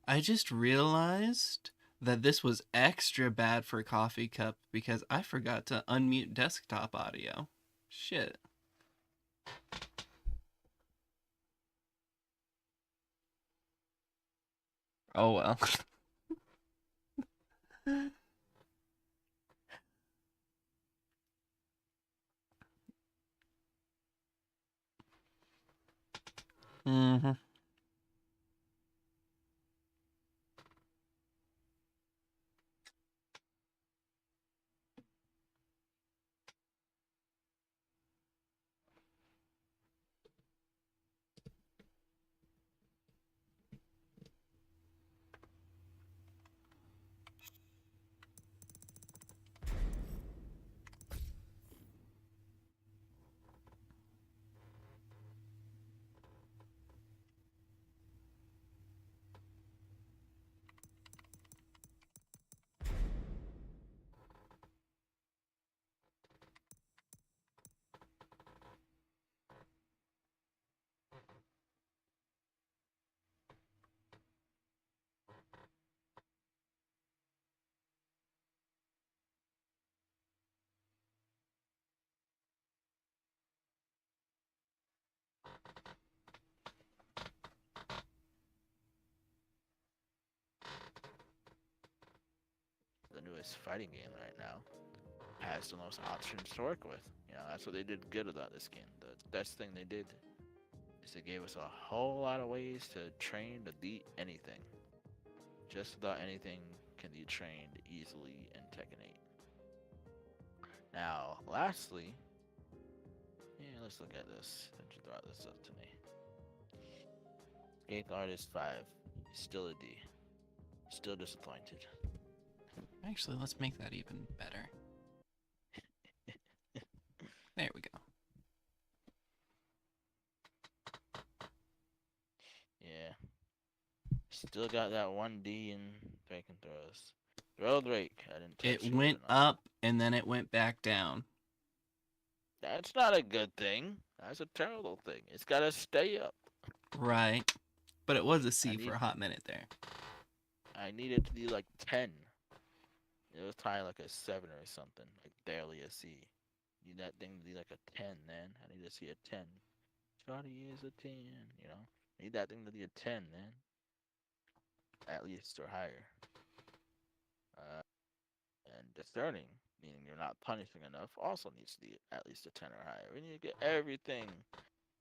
I just realized that this was extra bad for Coffee Cup because I forgot to unmute desktop audio. Shit. Oh well. hmm The newest fighting game right now has the most options to work with. You know, that's what they did good about this game. The best thing they did is they gave us a whole lot of ways to train to beat anything. Just about anything can be trained easily in Tekken 8. Now, lastly, yeah, let's look at this. Don't you throw this up to me. Eighth Artist 5, still a D. Still disappointed. Actually, let's make that even better. There we go. Yeah. Still got that 1D in bacon throws. Throw Drake. I didn't It touch it went enough. up and then it went back down. That's not a good thing. That's a terrible thing. It's gotta stay up. Right. But it was a I C for need a hot minute there. I need it to be like 10. It was probably like a 7 or something. Like barely a C. Need that thing to be like a 10, man. I need to see a 10. Shawty is a 10, you know? I need that thing to be a 10, man. At least or higher. Uh, and discerning, meaning you're not punishing enough, also needs to be at least a 10 or higher. We need to get everything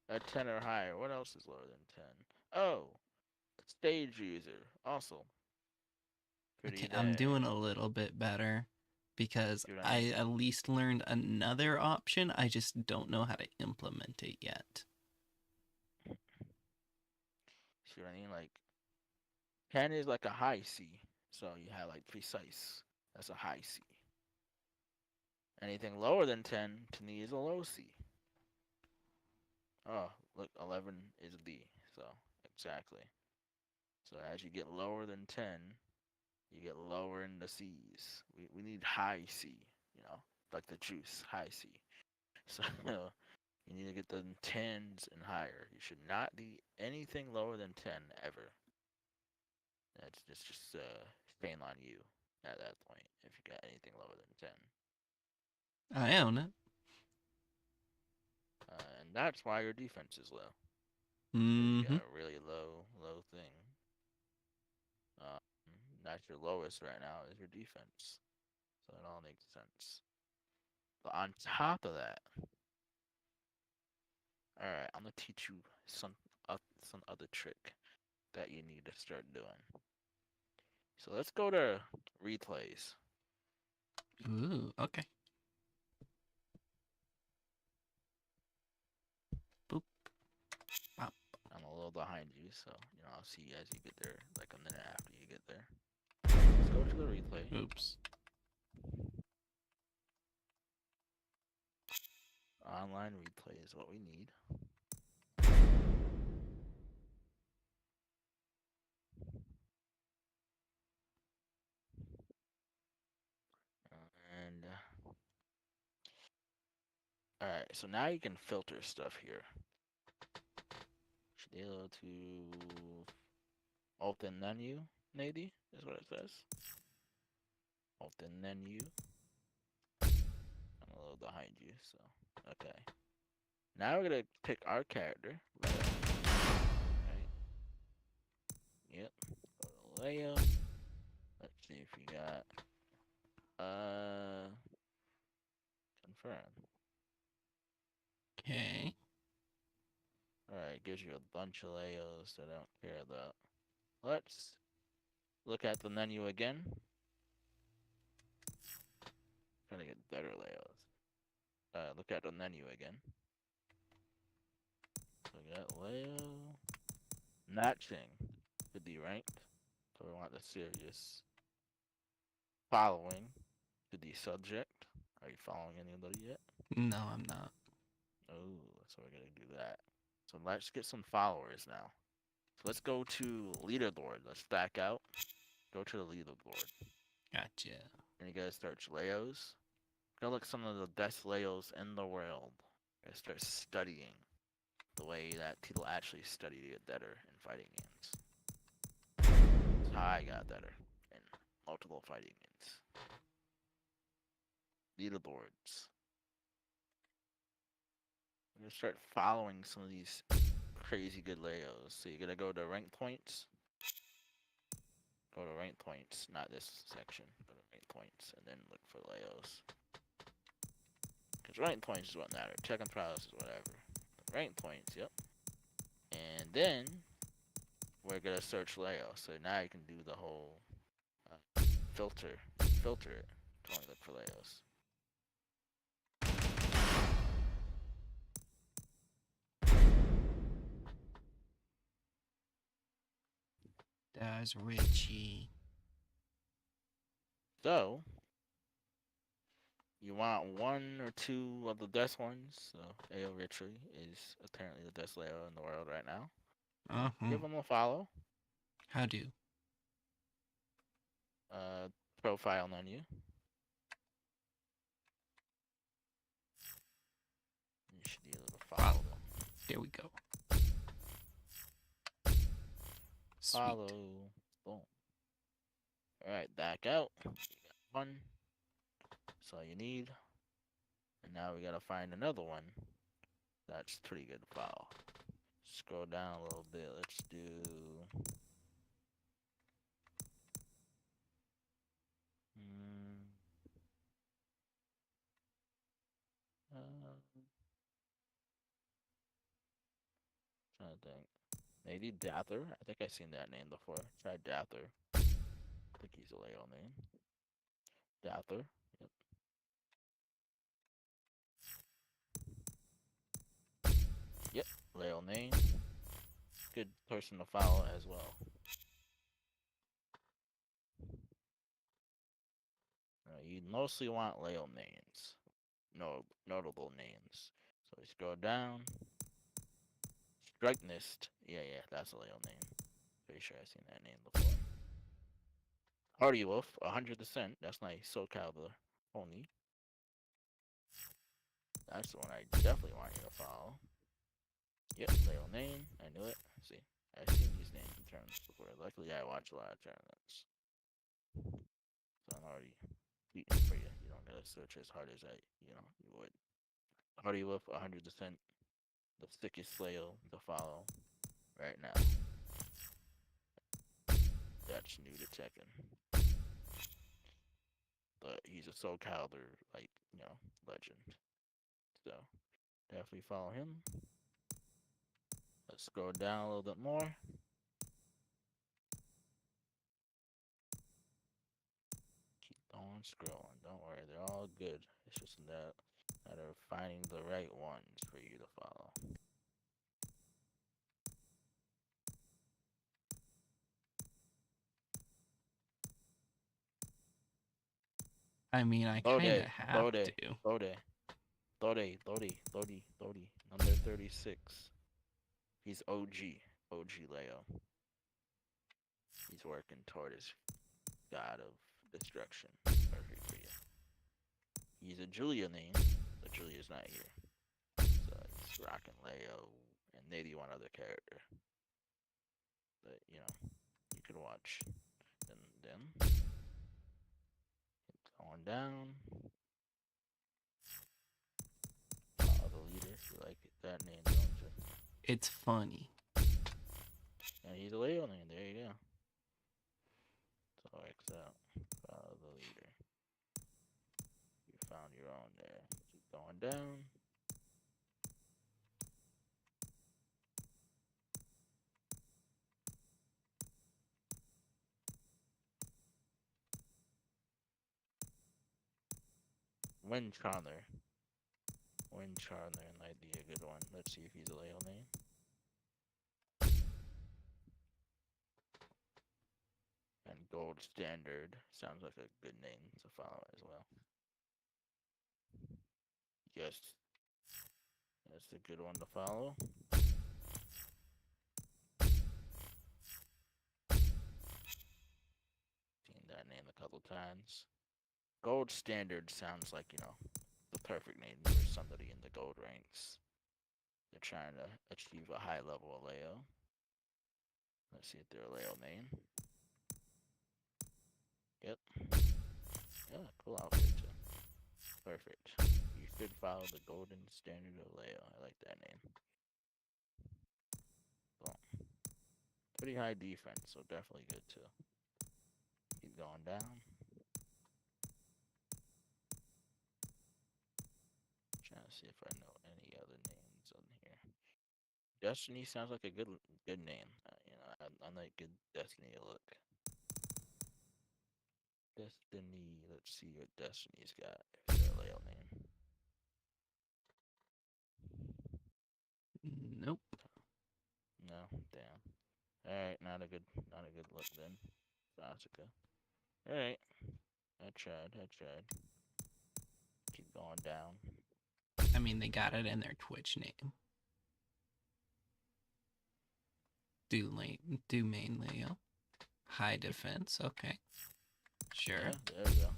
a 10 or higher. What else is lower than 10? Oh, stage user. Also, pretty Okay, I'm there. doing a little bit better. because See what I I mean? at least learned another option. I just don't know how to implement it yet. See what I mean? Like 10 is like a high C. So you have like precise. That's a high C. Anything lower than 10 to me is a low C. Oh, look, 11 is D. So exactly. So as you get lower than 10, you get lower in the C's. We need high C, you know, like the juice, high C. So you need to get the tens and higher. You should not be anything lower than 10 ever. That's just shame on you at that point if you got anything lower than 10. I own it. And that's why your defense is low. Because you Mm-hmm. got a really low thing. Um, that's your lowest right now is your defense. So it all makes sense. But on top of that, all right, I'm gonna teach you some other trick that you need to start doing. So let's go to replays. Ooh, okay. Boop. Pop. I'm a little behind you, so I'll see you as you get there, like a minute after you get there. Let's go to the replay. Oops. Online replay is what we need. And all right, so now you can filter stuff here. Should be able to open menu, maybe is what it says. Open menu. I'm a little behind you, so okay. Now we're gonna pick our character. Right. Yep. Go to layout. Let's see if you got confirm. Okay. Alright, gives you a bunch of layouts that I don't care about. Let's look at the menu again. Trying to get better layouts. Look at the menu again. So we got layout. Matching could be ranked. So we want the serious. Following could be subject. Are you following anybody yet? No, I'm not. Oh, so we're gonna do that. So let's get some followers now. So let's go to leaderboard. Let's back out. Go to the leaderboard. Gotcha. And you guys search Leos. Go look some of the best Leos in the world. You guys start studying the way that people actually study to get better in fighting games. That's how I got better in multiple fighting games. Leaderboards. I'm gonna start following some of these crazy good Leos. So you're gonna go to rank points. Go to rank points, not this section. Go to rank points and then look for Leos. Because rank points is what matter. Check and prowess is whatever. But rank points, yep. And then we're gonna search Leo. So now you can do the whole filter. Filter it to only look for Leos. That's Richie. So you want one or two of the best ones. So AO Richie is apparently the best Leo in the world right now. Uh-huh. Give him a follow. How do? Profile menu. You should be able to follow Follow. them. There we go. Sweet. Follow. Boom. Alright, back out. You got one. That's all you need. And now we gotta find another one. That's pretty good to follow. Scroll down a little bit. Let's do. Hmm. Trying to think. Maybe Dather. I think I've seen that name before. Try Dather. I think he's a Leo name. Dather. Yep. Leo Name. Good person to follow as well. You mostly want Leo names. No notable names. So we scroll down. Strugnist. Yeah, that's a Leo name. Pretty sure I've seen that name before. Hardy Wolf, 100%. That's nice. Soul Calibur only. That's the one I definitely want you to follow. Yep, Leo name. I knew it. See, I've seen these names in tournaments before. Luckily, I watch a lot of tournaments. So I'm already beating for you. You don't gotta search as hard as you would. Hardy Wolf, 100%. The sickest Leo to follow right now. That's new to Tekken. But he's a Soul Calibur, legend. So definitely follow him. Let's scroll down a little bit more. Keep on scrolling. Don't worry, they're all good. It's just that matter of finding the right ones for you to follow. I mean, I kind of Lode, have Lode, to. Lode, Lode, number 36. He's OG Leo. He's working toward his god of destruction. Perfect for you. He's a Julia name, but Julia's not here. So he's rocking Leo and maybe one other character. But you could watch them. Going down. The leader. You like that name, don't you? It's funny. And he's a Leo name. There you go. So X out. Follow the leader. You found your own there. Keep going down. Wind Charmer. Wind Charmer might be a good one. Let's see if he's a Leo name. And Gold Standard sounds like a good name to follow as well. Yes, that's a good one to follow. Seen that name a couple times. Gold Standard sounds like, the perfect name for somebody in the gold ranks. They're trying to achieve a high level of Leo. Let's see if they're a Leo name. Yep. Yeah, cool outfit too. Perfect. You should follow the golden standard of Leo. I like that name. Boom. Pretty high defense, so definitely good too. Keep going down. Trying to see if I know any other names on here. Destiny sounds like a good name. I like good Destiny look. Destiny. Let's see what Destiny's got. If they're a Leo name. Nope. No, damn. All right, not a good look then. Asuka. All right, I tried. Keep going down. I mean, they got it in their Twitch name. Do main Leo. High defense. Okay. Sure. Yeah, there we go.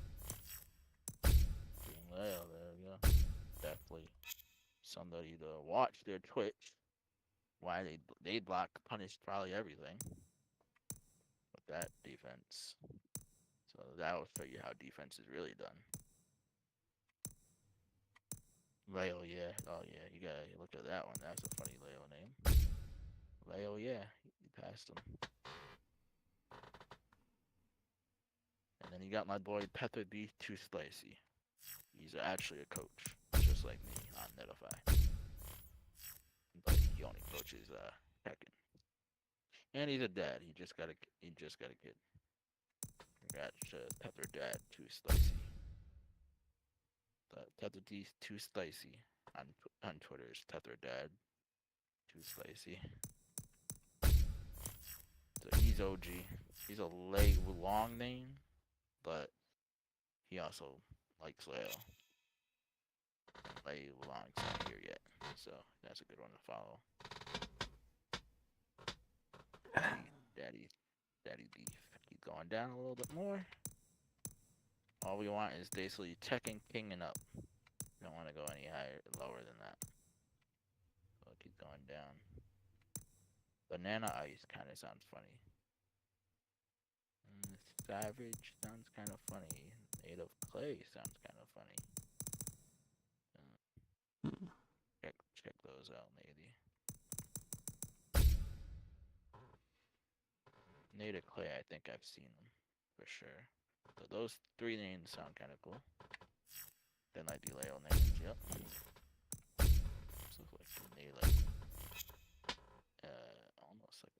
Being Leo, there we go. Definitely somebody to watch their Twitch. Why they block, punish probably everything with that defense. So that will show you how defense is really done. Leo, yeah. Oh yeah, you gotta look at that one. That's a funny Leo name. Leo, yeah. You passed him. And then you got my boy Pepper B Too Spicy. He's actually a coach, just like me on Netify. But he only coaches Tekken. And he's a dad. He just got a kid. Congrats to Pepper Dad Too Spicy. Pepper D Too Spicy on Twitter is Pepper Dad too spicy. So he's OG. He's a leg long name, but he also likes Leo. Leg long's not here yet, so that's a good one to follow. Daddy beef. Keep going down a little bit more. All we want is basically Tekken King and up. We don't want to go any higher, lower than that. So I'll keep going down. Banana Ice kind of sounds funny. Savage sounds kind of funny. Native Clay sounds kind of funny. Check those out, maybe. Native Clay, I think I've seen them for sure. So those three names sound kind of cool. Then like the Leo names, yep. This looks like they like almost like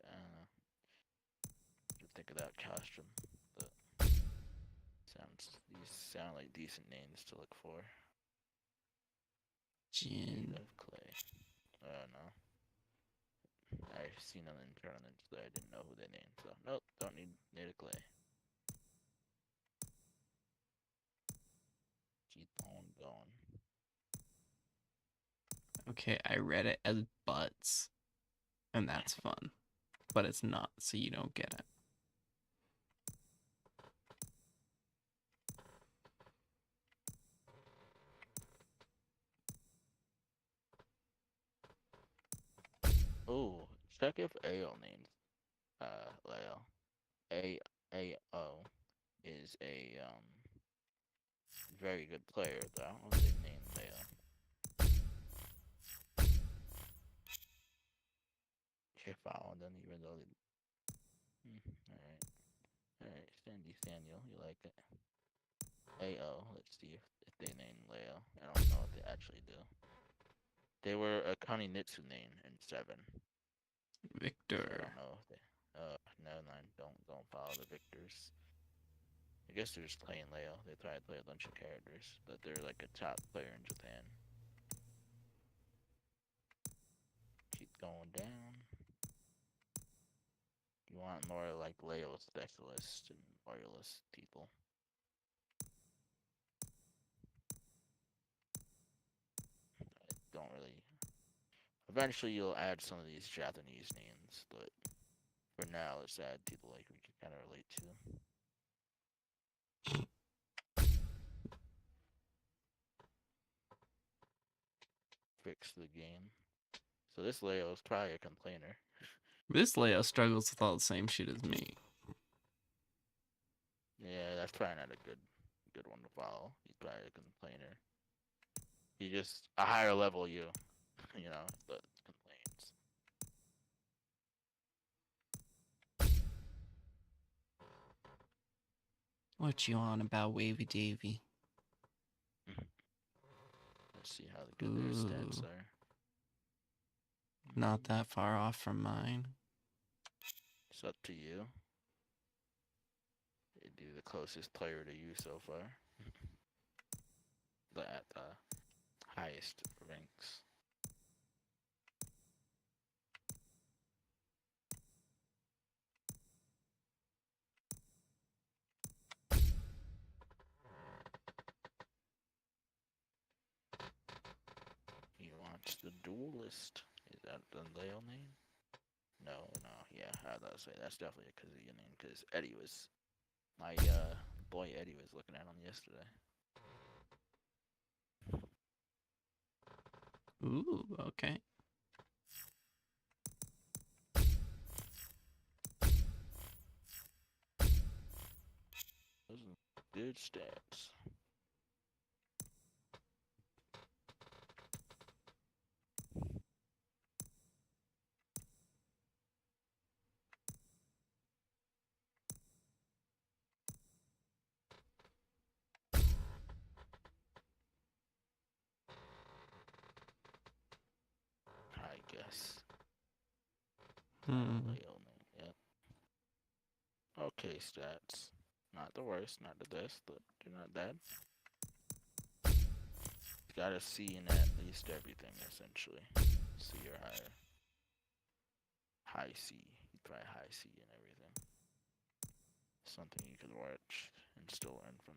think of that costume. But these sound like decent names to look for. Jin. Of Clay. I don't know. I've seen them in tournaments, but I didn't know who they named. So nope, don't need Native Clay. Keep on going. Okay, I read it as butts, and that's fun, but it's not, so you don't get it. Ooh, check if AO names Leo. AO is a very good player, though. I don't know if they named Leo. If following them, even though they. Alright, Sandy Daniel, you like it? AO, let's see if they name Leo. I don't know if they actually do. They were a Kaninitsu name in 7. Victor. So I don't know if they. No, don't follow the Victors. I guess they're just playing Leo. They try to play a bunch of characters, but they're like a top player in Japan. Keep going down. You want more like Leo specialists and loyalist people. I don't really. Eventually, you'll add some of these Japanese names, but for now, let's add people like we can kind of relate to. Fix the game. So this Leo is probably a complainer. This Leo struggles with all the same shit as me. Yeah, that's probably not a good one to follow. He's probably a complainer. He just a higher level you, you know, but complains. What you on about, Wavy Davy? Let's see how good their stats Ooh. are. Not that far off from mine. It's up to you. You'd be the closest player to you so far. But at the highest ranks. He wants the duelist. Is that the Leo name? No, yeah, I was about to say that's definitely a Kazuya name because Eddie was my boy Eddie was looking at him yesterday. Ooh, okay. Those are good stats. I guess. Hmm. Leo name, yep. Okay, stats. Not the worst, not the best, but they're not bad. You gotta see in at least everything, essentially. C or higher. high C. He'd try high C and everything. Something you could watch and still learn from.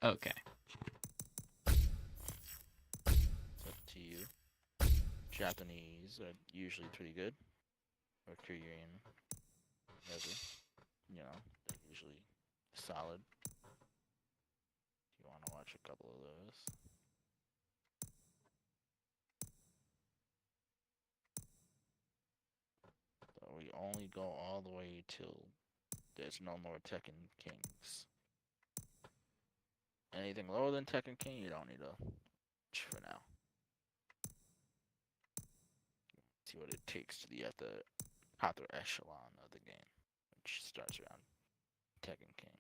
Okay. It's up to you. Japanese are usually pretty good. Or Korean, whatever. You know, they're usually solid. You want to watch a couple of those. So we only go all the way till there's no more Tekken Kings. Anything lower than Tekken King, you don't need to watch for now. See what it takes to be at the upper echelon of the game, which starts around Tekken King.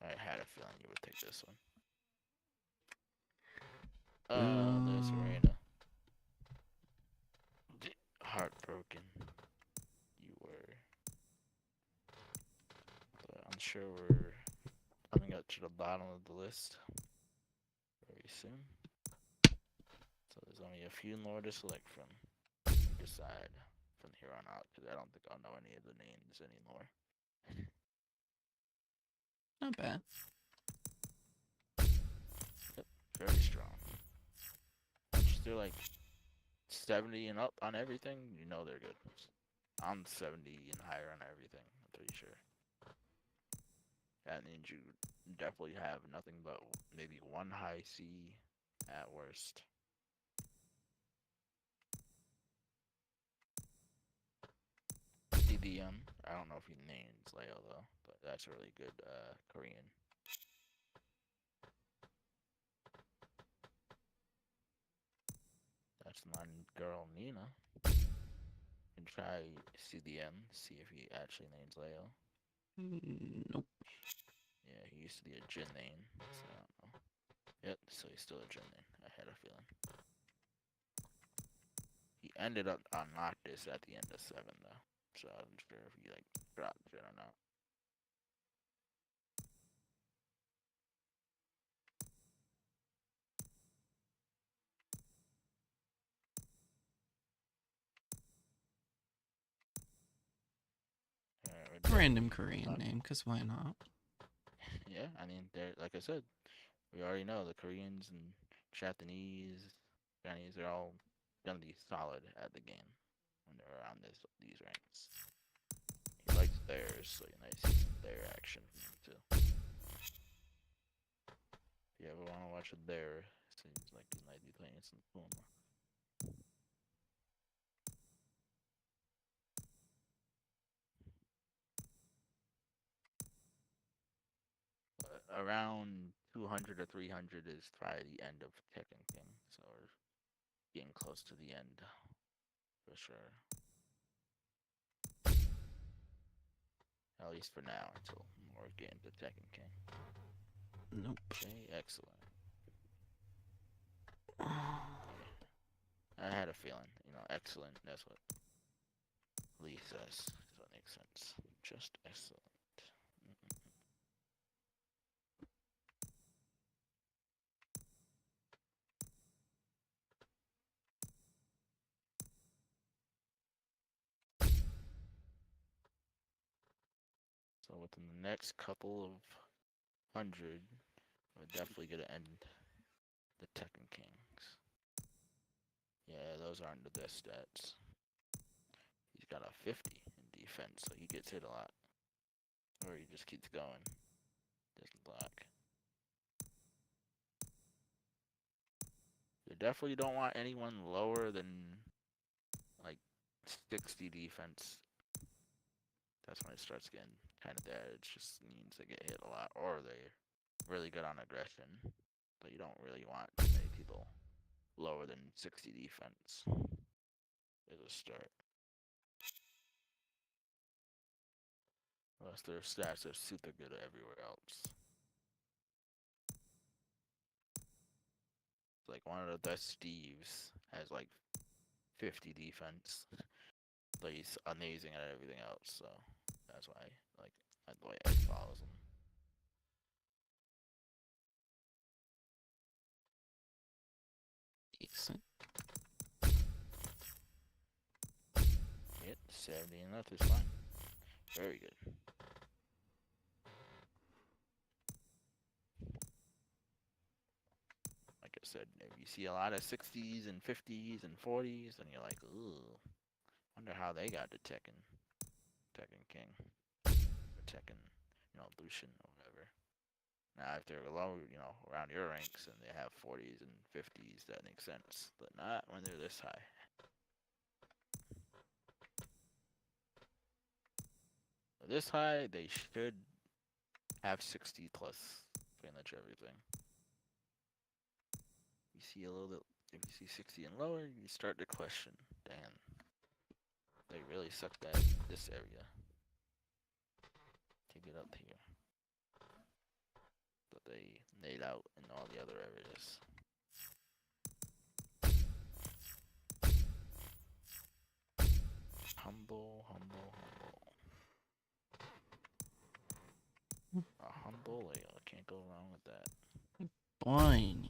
I had a feeling you would take this one. Oh, there's Marina. Heartbroken. You were. But I'm sure we're coming up to the bottom of the list very soon. So there's only a few more to select from. You decide from here on out, because I don't think I'll know any of the names anymore. Not bad. Yep, very strong. Once they're like 70 and up on everything, you know they're good. I'm 70 and higher on everything, I'm pretty sure. That means you definitely have nothing but maybe one high C at worst. DDM, I don't know if he names Leo though, but that's a really good Korean. That's my girl Nina. Can try CDM, see if he actually names Leo. Nope. Yeah, he used to be a Jin name, so I don't know. Yep, so he's still a Jin name. I had a feeling. He ended up on Noctis at the end of 7 though, so I'm not sure if he like dropped Jin or not. Random Korean name, because why not? Yeah, I mean, they're like I said, we already know the Koreans and Japanese, Chinese are all gonna be solid at the game when they're around these ranks. He likes theirs, so you might see some their action from him too. If you ever want to watch a their, seems like he might be playing some Puma. Around 200 or 300 is probably the end of Tekken King, so we're getting close to the end for sure. At least for now, until more get into Tekken King. Nope. Okay, excellent. I had a feeling, excellent. That's what Lee says. Does that make sense? Just excellent. So within the next couple of hundred, we're definitely gonna end the Tekken Kings. Yeah, those aren't the best stats. He's got a 50 in defense, so he gets hit a lot. Or he just keeps going. Doesn't block. You definitely don't want anyone lower than like 60 defense. That's when it starts getting kind of bad. It just means they get hit a lot, or they're really good on aggression. But you don't really want many people lower than 60 defense as a start. Plus their stats are super good everywhere else. It's like one of the best Steves has like 50 defense, but he's amazing at everything else. So that's why like the way Ed follows him. Decent. Yep, 70 and left is fine. Very good. Like I said, if you see a lot of 60s and 50s and 40s, and you're like, ooh, wonder how they got to Tekken King, or Tekken, Lucian or whatever. Now, if they're low, around your ranks and they have 40s and 50s, that makes sense. But not when they're this high. This high, they should have 60 plus pretty much everything. You see a little bit, if you see 60 and lower, you start to question, damn, they really sucked at this area to get up here. But they made out in all the other areas. Humble, humble, humble. A humble Leo. Can't go wrong with that. Boing.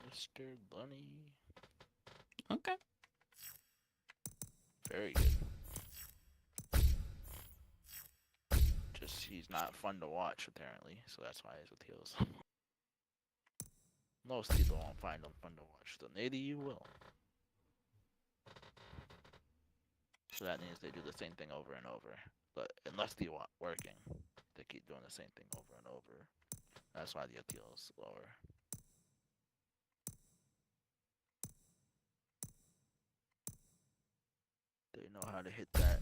Mr. Bunny. Okay. Very good. Just he's not fun to watch apparently, so that's why he's with heals. Most people won't find him fun to watch, so maybe you will. So that means they do the same thing over and over. But unless they're working, they keep doing the same thing over and over. That's why the appeal is lower. They know how to hit that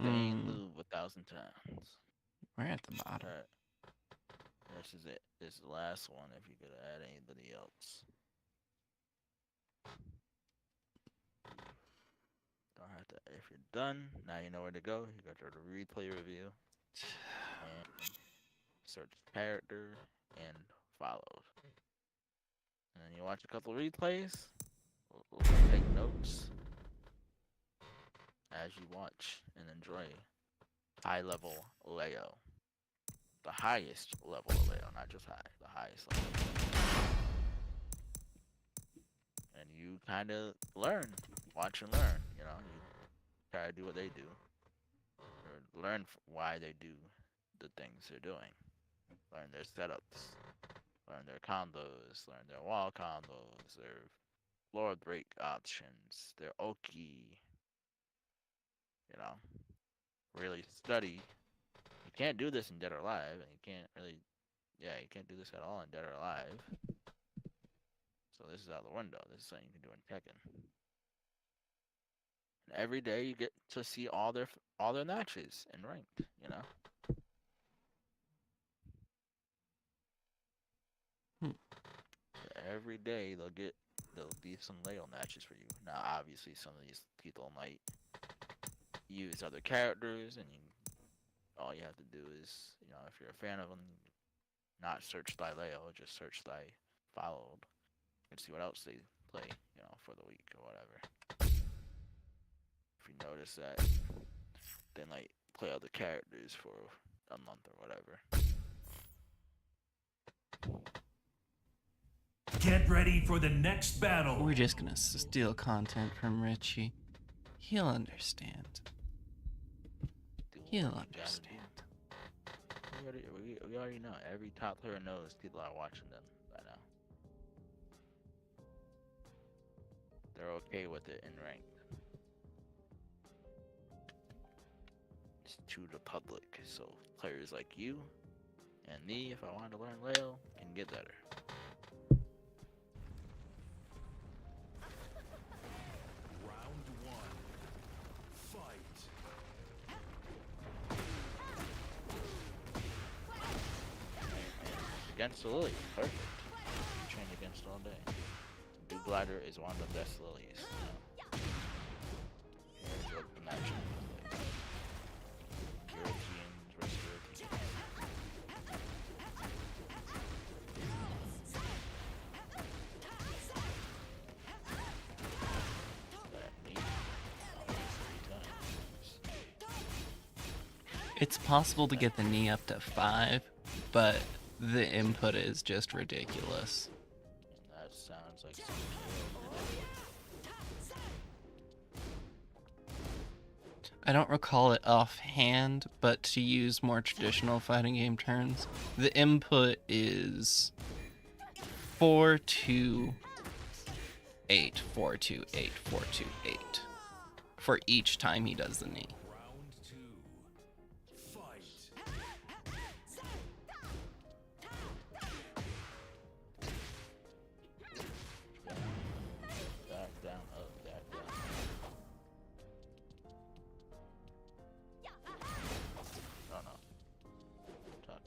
same move 1,000 times. We're at the bottom. Alright. This is it. This is the last one if you could add anybody else. Don't have to. If you're done, now you know where to go. You go to the replay review and search character and followed. And then you watch a couple replays. Take notes as you watch and enjoy high level Leo. The highest level of Leo, not just high, the highest level. And you kind of learn, watch and learn, you try to do what they do, or learn why they do the things they're doing, learn their setups, learn their combos, learn their wall combos, their floor break options, their Oki, really study. You can't do this in Dead or Alive, and you can't do this at all in Dead or Alive. So this is out the window. This is something you can do in Tekken. And every day you get to see all their matches in ranked, Every day there'll be some Leo matches for you. Now obviously some of these people might use other characters, and all you have to do is, if you're a fan of them, not search thy Leo, just search thy followed, and see what else they play, for the week or whatever. If you notice that they might play other characters for a month or whatever. Get ready for the next battle. We're just gonna steal content from Richie. He'll understand. He'll understand. We already know. Every top player knows people are watching them by now. They're okay with it in rank. It's to the public. So players like you and me, if I wanted to learn Leo, can get better. Round one. Fight. Against the Lily, perfect. Trained against all day. Blue Glider is one of the best Lilies. It's possible to get the knee up to 5, but the input is just ridiculous. And that sounds like some I don't recall it offhand, but to use more traditional fighting game terms, the input is 428, 428, 428 for each time he does the knee. Round 2. Fight. back down, up, back down. Oh no. Talk.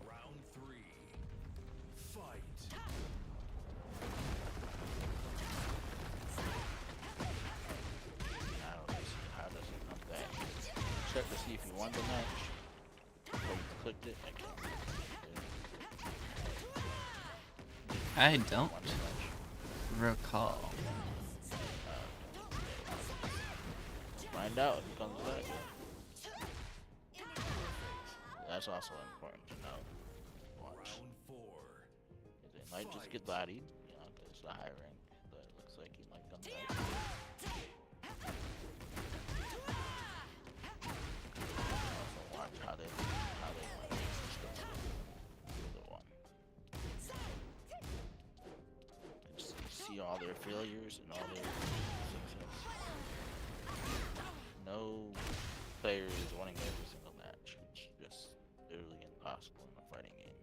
Round 3. Fight. How does it come back? Check to see if you won the match. Oh, you clicked it. I can't. I don't Won the match. recall. Find out if he comes back. That's also important to know. Watch. Round 4. They might just get bodied, you know, 'cause it's a high rank, but it looks like he might come back. Also watch how they might discuss the one. Just see all their failures and all their success. No player is winning every single match. It's just literally impossible in a fighting game.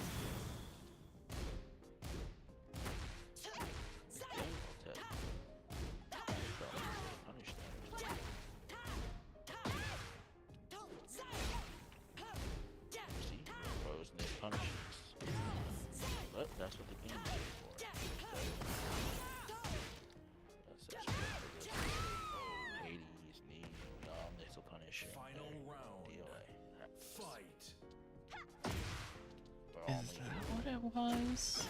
But that's what the game is for. That's what Hades, knee, missile punish. Final round. DOA. Fight. We're Is only that what it was?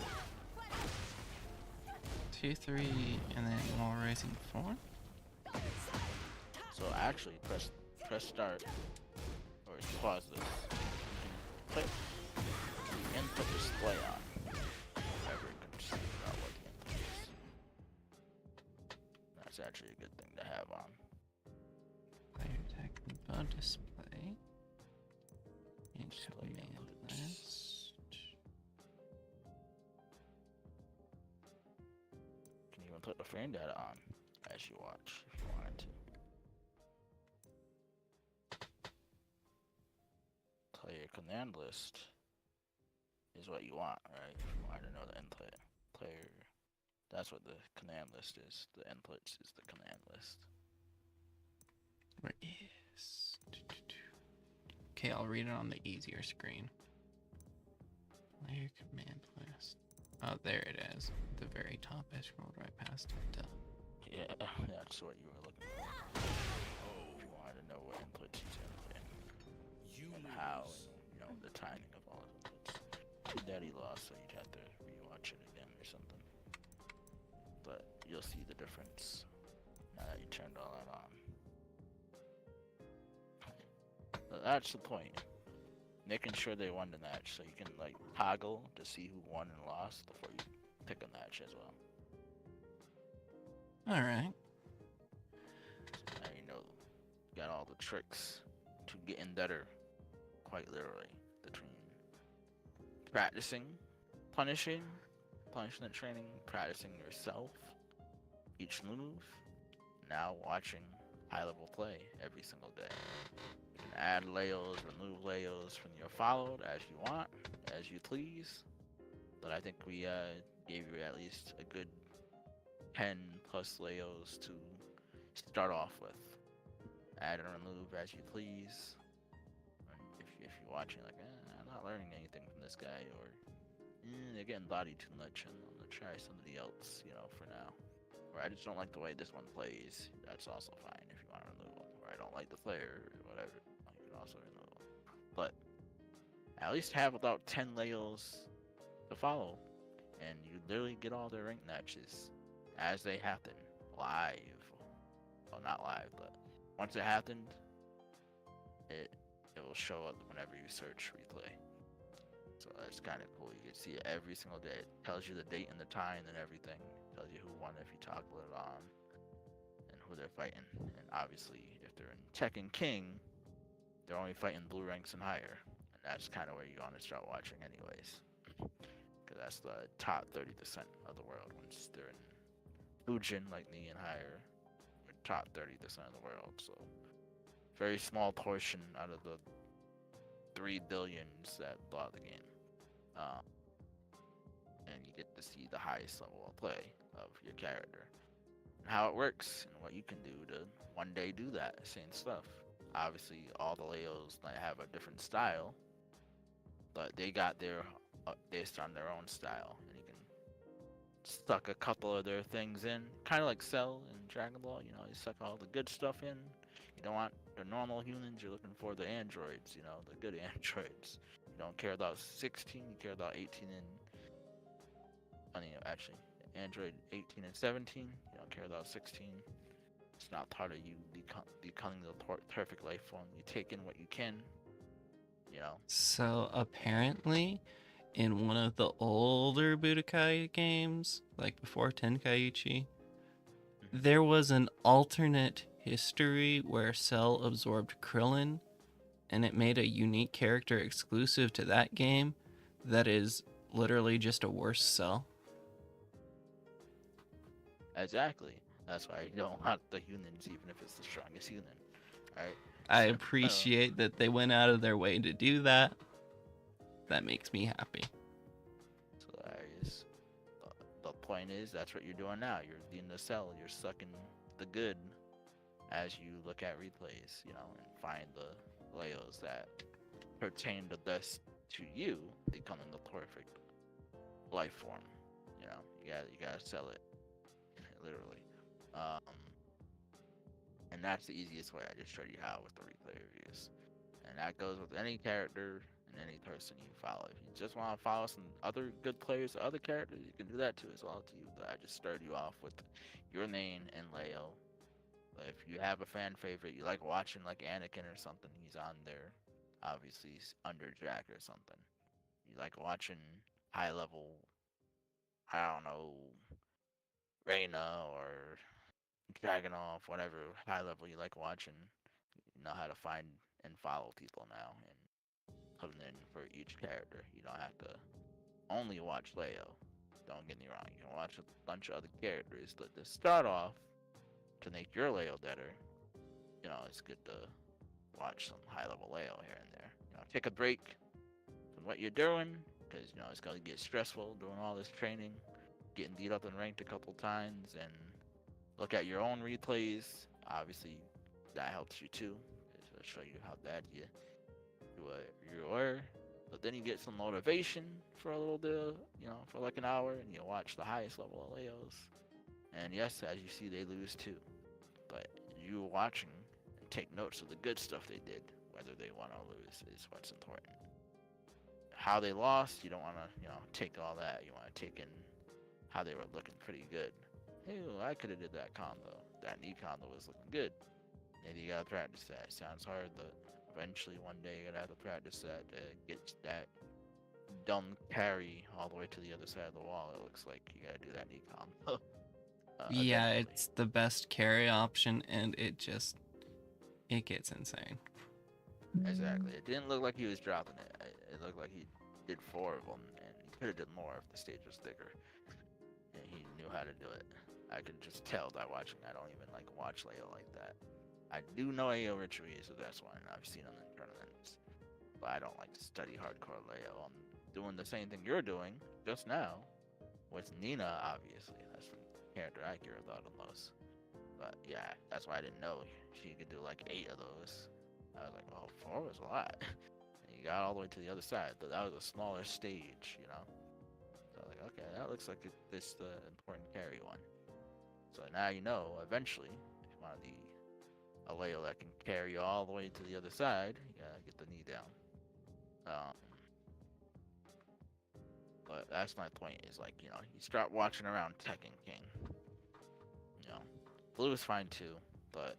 2, 3, and then wall raising 4? So actually, press start, or pause this. You can put the input display on. Whenever it can see out what the input is. That's actually a good thing to have on. Player tech info display. And Display command inputs. list. You can even put the frame data on as you watch if you wanted to. Player command list is what you want, right? If you want to know the input. Player, that's what the command list is. The inputs is the command list. Where is? Okay, I'll read it on the easier screen. Player command list. Oh, there it is. At the very top. I scrolled right past it. Duh. Yeah, that's what you were looking for. If you wanted to know what inputs he's inputting You and lose. how, and, you know, the timing of all his inputs. Too daddy lost, so you'd have to rewatch it again or something. But you'll see the difference now that you turned all that on. But that's the point. Making sure they won the match, so you can like toggle to see who won and lost before you pick a match as well. Alright. And you know, got all the tricks to getting better, quite literally, between practicing, punishment training, practicing yourself, each move, now watching high level play every single day. You can add layers, remove layers from your followed as you want, as you please. But I think we gave you at least a good 10 plus layers to start off with. Add and remove as you please. If you're watching like, I'm not learning anything from this guy, or they're getting bodied too much and I'm gonna try somebody else, you know, for now. Or I just don't like the way this one plays. That's also fine if you want to remove them. or I don't like the player, or whatever. You can also but at least have about 10 Leos to follow, and you literally get all their rank matches as they happen live. Well, not live, but once it happened, it will show up whenever you search replay. So that's kind of cool. You can see it every single day. It tells you the date and the time and everything. It tells you who won if you toggle it on and who they're fighting. And obviously, if they're in Tekken King, they're only fighting blue ranks and higher. And that's kind of where you want to start watching anyways. Because that's the top 30% of the world. Once they're in Fujin, like me and higher, we're top 30% of the world. So very small portion out of the 3 billions that bought the game. And you get to see the highest level of play of your character and how it works and what you can do to one day do that same stuff. Obviously, all the Leos might have a different style, but they got their based on their own style, and you can suck a couple of their things in, kind of like Cell in Dragon Ball. You know, you suck all the good stuff in. You don't want the normal humans. You're looking for the androids. You know, the good androids. You don't care about 16. You care about 18 and actually, Android 18 and 17. You don't care about 16. It's not part of you becoming the perfect life form. You take in what you can. You know. So apparently, in one of the older Budokai games, like before Tenkaichi, there was an alternate history where Cell absorbed Krillin, and it made a unique character exclusive to that game that is literally just a worse Cell. Exactly. That's why you don't want the humans, even if it's the strongest human. Right? I appreciate that they went out of their way to do that. That makes me happy. So the point is, that's what you're doing now. You're in the Cell. You're sucking the good as you look at replays, you know, and find the Leos that pertain the best to you, becoming the perfect life form. You know, you gotta sell it, literally. And that's the easiest way. I just showed you how with the replay reviews, and that goes with any character and any person you follow. If you just want to follow some other good players, other characters, you can do that too as well. To you, but I just started you off with your main and Leo. But if you have a fan favorite you like watching, like Anakin or something, he's on there. Obviously, he's under Jack or something. You like watching high level, I don't know, Reyna or Dragonoff, whatever high level you like watching. You know how to find and follow people now and put them in for each character. You don't have to only watch Leo. Don't get me wrong, you can watch a bunch of other characters, but to start off, to make your Leo better, you know, it's good to watch some high level Leo here and there. You know, take a break from what you're doing, because, you know, it's going to get stressful doing all this training, getting beat up and ranked a couple times, and look at your own replays. Obviously, that helps you too. It'll show you how bad you were. But then you get some motivation for a little bit, you know, for like an hour, and you watch the highest level of Leos. And yes, as you see, they lose too. But you watching and take notes of the good stuff they did, whether they won or lose, is what's important. How they lost, you don't want to, you know, take all that. You want to take in how they were looking pretty good. Hey, I could have did that combo. That knee combo was looking good. Maybe you gotta practice that. It sounds hard, but eventually one day you're gonna have to practice that to get that dumb carry all the way to the other side of the wall. It looks like you gotta do that knee combo. Yeah, eventually. it's the best carry option, and it gets insane. Exactly. It didn't look like he was dropping it. It looked like he did 4 of them, and he could have did more if the stage was thicker. And he knew how to do it. I could just tell by watching. I don't even like watch Leo like that. I do know AO Richie is the best one. I've seen him in tournaments, but I don't like to study hardcore Leo. I'm doing the same thing you're doing just now with Nina. Obviously, that's the character I care about the most. But yeah, that's why I didn't know she could do like 8 of those. I was like, oh, 4 was a lot. And you got all the way to the other side, but that was a smaller stage, you know. So I was like, okay, that looks like it's the important carry one. So now you know, eventually, if you want to be a ladle that can carry you all the way to the other side, you gotta get the knee down. Um, but that's my point. Is like you start watching around Tekken King. You know, blue is fine too, but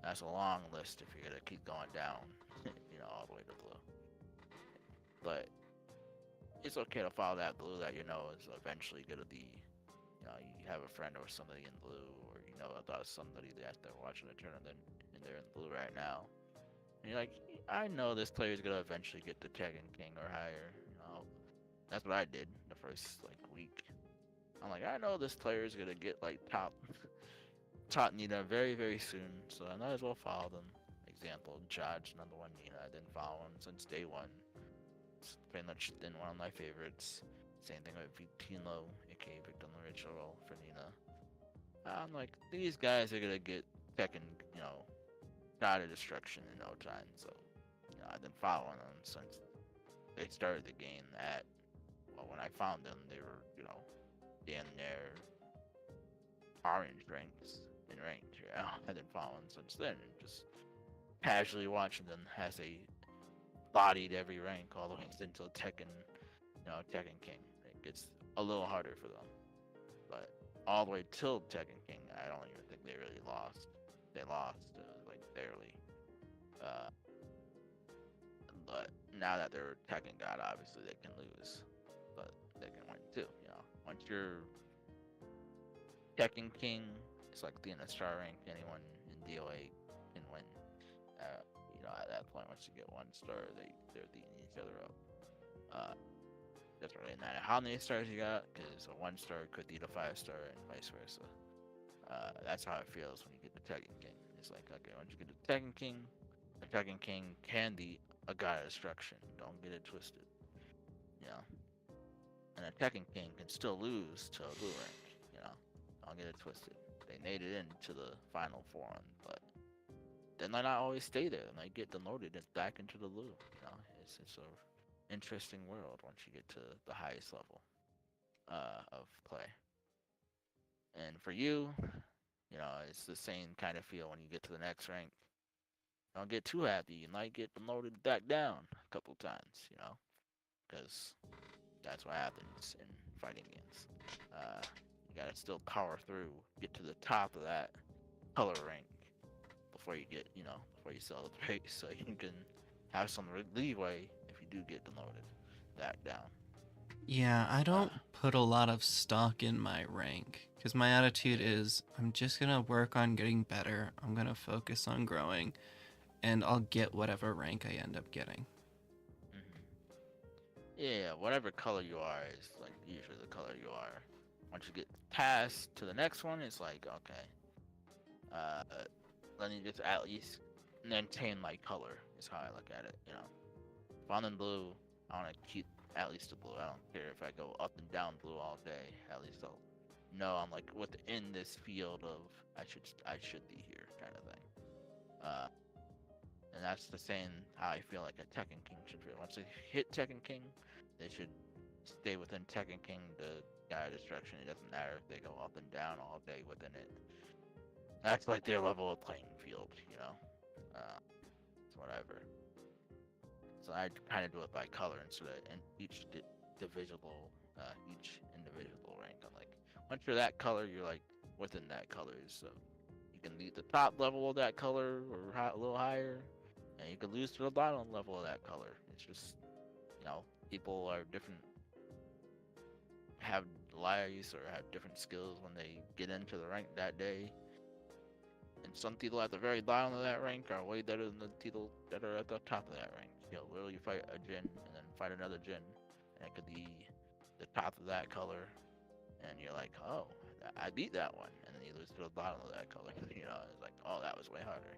that's a long list if you're gonna keep going down. All the way to blue. But it's okay to follow that blue that is eventually gonna be. You have a friend or somebody in blue, or about somebody that they're watching the tournament and they're in blue right now. And you're like, I know this player is gonna eventually get to Tekken King or higher. That's what I did the first week. I'm like, I know this player is gonna get top Nina very very soon, so I might as well follow them. Example, Judge, another one Nina. I didn't follow him since day one. It's pretty much been one of my favorites. Same thing with Vitino, aka Victim the Ritual for Nina. I'm like, these guys are gonna get Tekken, God of Destruction in no time. So, I've been following them since they started the game. When I found them, they were, damn near orange ranks in range. I've been following since then, and just casually watching them as they bodied every rank all the way until Tekken King. It gets a little harder for them, but all the way till Tekken King, I don't even think they really lost. They lost barely. But now that they're Tekken God, obviously they can lose, but they can win too. Once you're Tekken King, it's like the star rank. Anyone in DOA can win. At that point, once you get 1 star, they're beating each other up. Doesn't really matter how many stars you got, because a 1 star could beat a 5 star and vice versa. That's how it feels when you get to Tekken King. It's like, okay, once you get to Tekken King, a Tekken King can be a God of Destruction. Don't get it twisted. And a Tekken King can still lose to a blue rank. Don't get it twisted. They made it into the final form, but they might not always stay there. They might get demoted and back into the blue. It's a interesting world once you get to the highest level of play. And for you, it's the same kind of feel when you get to the next rank. Don't get too happy. You might get demoted back down a couple times, because that's what happens in fighting games. You gotta still power through, get to the top of that color rank before you celebrate, so you can have some leeway if you do get demoted back down. Yeah, I don't put a lot of stock in my rank because my attitude is I'm just gonna work on getting better. I'm gonna focus on growing, and I'll get whatever rank I end up getting. Yeah, whatever color you are is usually the color you are. Once you get past to the next one, it's like, okay, let me just at least maintain my color. Is how I look at it. If I'm in blue, I want to keep at least the blue. I don't care if I go up and down blue all day. At least I'll know I'm within this field of I should be here kind of thing. And that's the same how I feel like a Tekken King should feel. Once they hit Tekken King, they should stay within Tekken King to guide destruction. It doesn't matter if they go up and down all day within it. That's their level of playing field, it's whatever. So I kind of do it by color instead of each individual rank. I'm like, once you're that color, you're within that color. So you can be the top level of that color or a little higher, and you can lose to the bottom level of that color. It's just, people are different, have lives or have different skills when they get into the rank that day. And some people at the very bottom of that rank are way better than the people that are at the top of that rank. Literally fight a Jin and then fight another Jin, and it could be the top of that color, and you're like, oh, I beat that one, and then you lose to the bottom of that color. It's like, oh, that was way harder.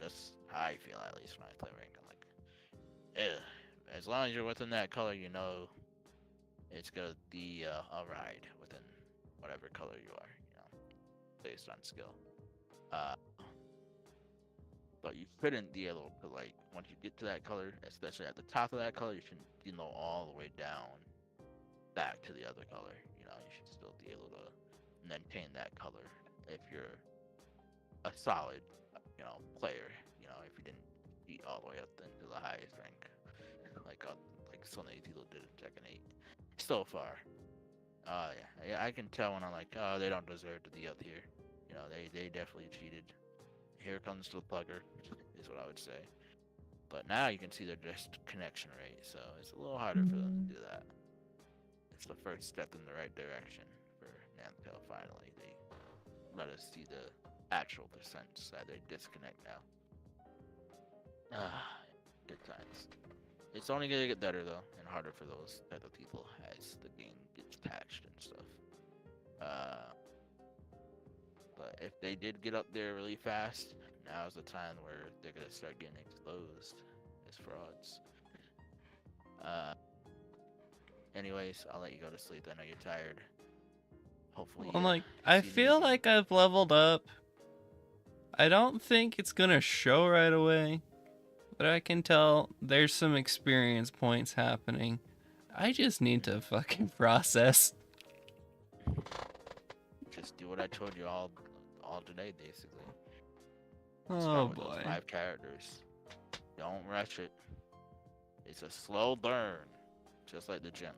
That's how I feel, at least when I play rank. I'm like, as long as you're within that color, it's gonna be a ride within whatever color you are, based on skill. But you couldn't be able to once you get to that color, especially at the top of that color, you shouldn't all the way down back to the other color. You should still be able to maintain that color if you're a solid player. If you didn't beat all the way up into the highest rank, like so many people did in Tekken 8 so far. Yeah, I can tell when I'm like, oh, they don't deserve to be up here. They definitely cheated. Here comes the plugger, is what I would say. But now you can see their just connection rate, so it's a little harder for them to do that. It's the first step in the right direction for Namco. Finally, they let us see the actual percents that they disconnect now. Good times. It's only gonna get better though, and harder for those type of people as the game gets patched and stuff. But if they did get up there really fast, now's the time where they're gonna start getting exposed as frauds. Anyways, I'll let you go to sleep. I know you're tired. Hopefully, I'm like, I see the feel game. like I've leveled up. I don't think it's gonna show right away, but I can tell there's some experience points happening. I just need to fucking process. Just do what I told you all today, basically. Oh Start with those boy. 5 characters. Don't rush it. It's a slow burn, just like the gym.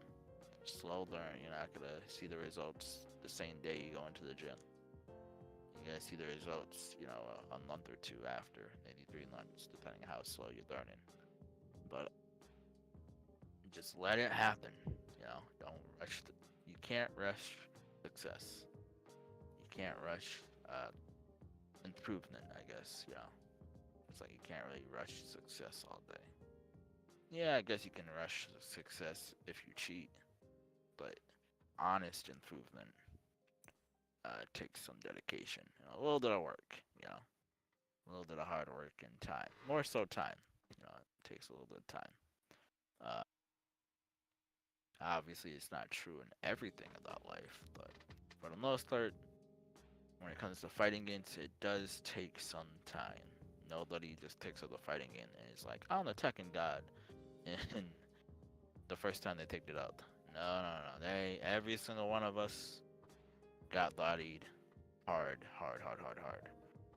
Slow burn. You're not gonna see the results the same day you go into the gym. You're gonna see the results, a month or 2 after, maybe 3 months, depending on how slow you're learning. But just let it happen. Don't rush. You can't rush success. You can't rush improvement, I guess. It's like you can't really rush success all day. Yeah, I guess you can rush success if you cheat, but honest improvement takes some dedication, a little bit of work, a little bit of hard work and time. More so time, it takes a little bit of time. Uh, Obviously, it's not true in everything about life, but for the most part, when it comes to fighting games, it does take some time. Nobody just picks up the fighting game and is like, I'm the Tekken god, and the first time they picked it up. No. Every single one of us got bodied hard.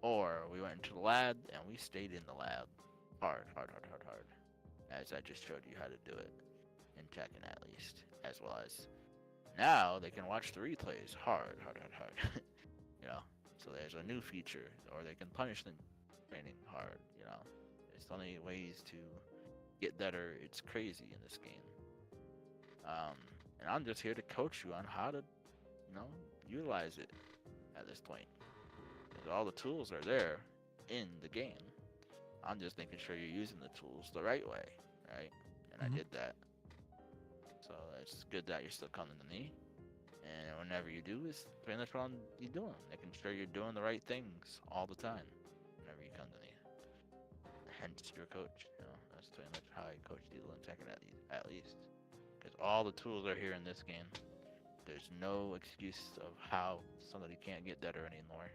Or we went into the lab and we stayed in the lab hard. As I just showed you how to do it in Tekken at least. As well as now they can watch the replays hard. So there's a new feature, or they can punish the training hard. There's so many ways to get better. It's crazy in this game. And I'm just here to coach you on how to, utilize it at this point. Because all the tools are there in the game. I'm just making sure you're using the tools the right way, right? And I did that. So it's good that you're still coming to me. And whenever you do, is finish what you're doing. Making sure you're doing the right things all the time whenever you come to me. Hence your coach. That's pretty much how I coach people in Tekken at least. Because all the tools are here in this game. There's no excuse of how somebody can't get better anymore.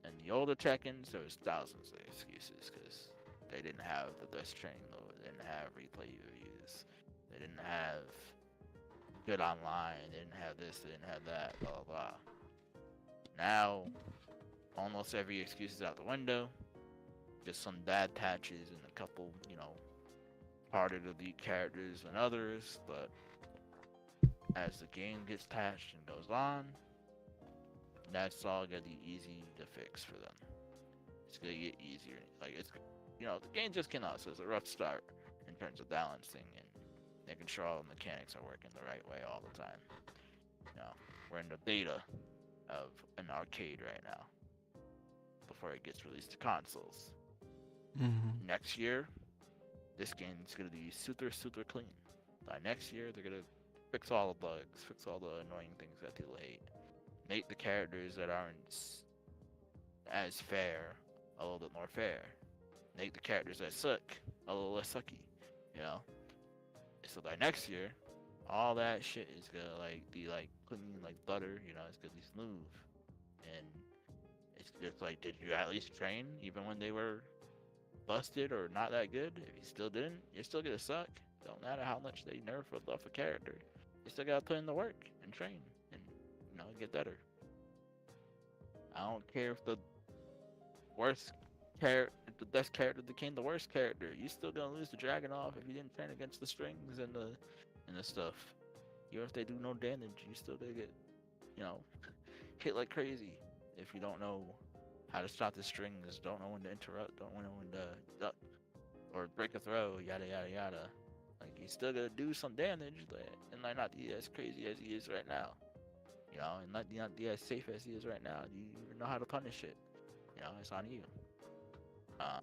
In the older Tekkens, there was thousands of excuses because they didn't have the best training mode. They didn't have replay reviews. They didn't have good online. They didn't have this. They didn't have that. Blah, blah, blah. Now, almost every excuse is out the window. Just some bad patches and a couple, harder to beat characters than others. But as the game gets patched and goes on, that's all gonna be easy to fix for them. It's gonna get easier. The game just came out, so it's a rough start in terms of balancing and making sure all the mechanics are working the right way all the time. We're in the beta of an arcade right now before it gets released to consoles. Next year, this game's gonna be super clean. By next year, they're gonna fix all the bugs, fix all the annoying things that people hate, make the characters that aren't as fair a little bit more fair, make the characters that suck a little less sucky. So by next year, all that shit is gonna be clean like butter. It's gonna be smooth, and it's just like, did you at least train even when they were busted or not that good? If you still didn't, you're still gonna suck. Don't matter how much they nerf or buff a character, you still gotta put in the work and train and get better. I don't care if the worst character, the best character became the worst character. You still gonna lose the dragon off if you didn't train against the strings and the stuff. Even if they do no damage, you still gonna get, you know, hit like crazy if you don't know how to stop the strings, don't know when to interrupt, don't know when to duck or break a throw, yada yada yada. Like he's still gonna do some damage, but it might not be as crazy as he is right now. You know, and not be as safe as he is right now. Do you even know how to punish it? You know, it's on you. Um,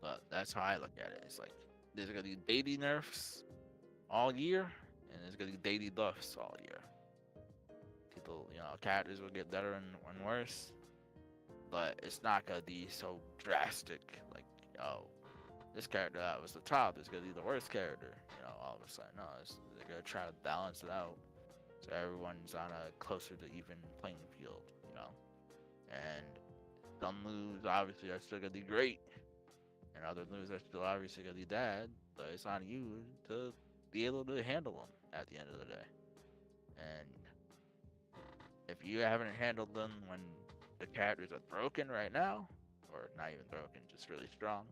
but that's how I look at it. It's like there's gonna be daily nerfs all year, and there's gonna be daily buffs all year. People, you know, characters will get better and worse, but it's not gonna be so drastic. Like, yo, this character that was the top is gonna be the worst character. You know, all of a sudden, no, they're gonna try to balance it out so everyone's on a closer to even playing field. You know, and some moves obviously are still gonna be great, and other moves are still obviously gonna be bad. But it's on you to be able to handle them at the end of the day. And if you haven't handled them when the characters are broken right now, or not even broken, just really strong,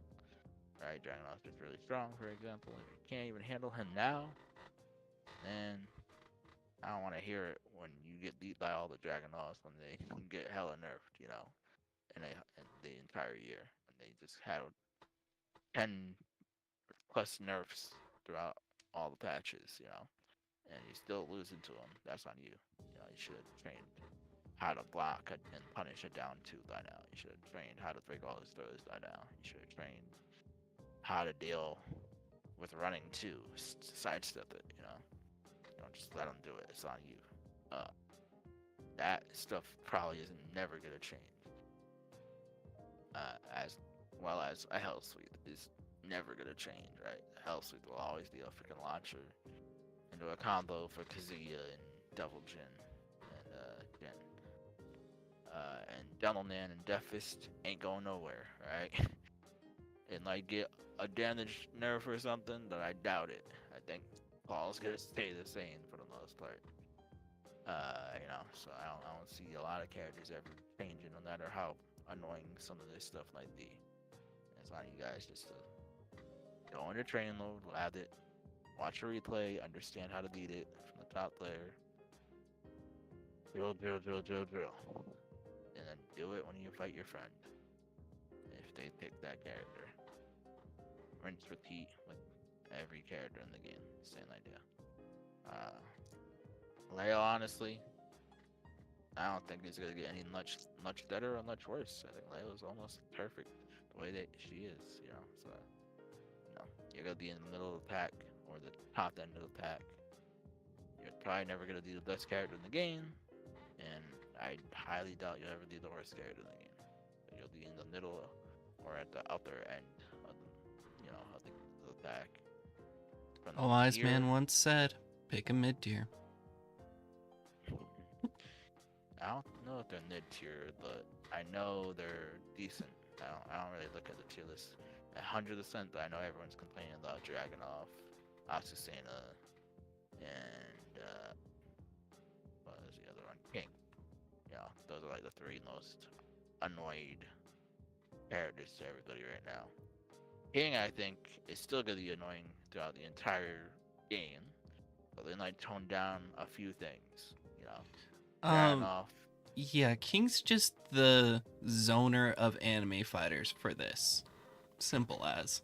right? Dragonoff's just really strong, for example. If you can't even handle him now, then I don't want to hear it when you get beat by all the Dragonoffs when they get hella nerfed, you know, in the entire year. And they just had 10 plus nerfs throughout all the patches, you know, and you're still losing to them. That's on you. You know, you should have trained how to block and punish it down two by now. You should have trained how to break all his throws by now. You should have trained how to deal with running too, sidestep it. You know, don't just let him do it. It's on you. Uh, that stuff probably is never gonna change. As well as a hell sweep is never gonna change, right? A hell sweep will always be a freaking launcher into a combo for Kazuya and Double Jin and Jin. And Devilman and Death Fist ain't going nowhere, right? It might get a damage nerf or something, but I doubt it. I think Paul's gonna stay the same for the most part. You know, so I don't see a lot of characters ever changing, no matter how annoying some of this stuff might be. It's on you guys just to go into training mode, lab it, watch a replay, understand how to beat it from the top player. Drill, drill, drill, drill, drill. And then do it when you fight your friend. If they pick that character. Rinse, repeat with every character in the game. Same idea. Leo, honestly, I don't think it's gonna get any much better or much worse. I think Leo's almost perfect the way that she is, you know. So, you know, you're gonna be in the middle of the pack or the top end of the pack. You're probably never gonna be the best character in the game, and I highly doubt you'll ever be the worst character in the game. But you'll be in the middle or at the upper end of the, you know, of the pack. From A wise here, man once said, pick a mid tier. I don't know if they're mid tier, but I know they're decent. I don't really look at the tier list 100%, but I know everyone's complaining about Dragonoff, Asusena, and what was the other one? King. You know, those are like the three most annoyed characters to everybody right now. King, I think, is still gonna be annoying throughout the entire game, but they might tone down a few things. You know, Dragonoff. Yeah, King's just the zoner of anime fighters for this. Simple as.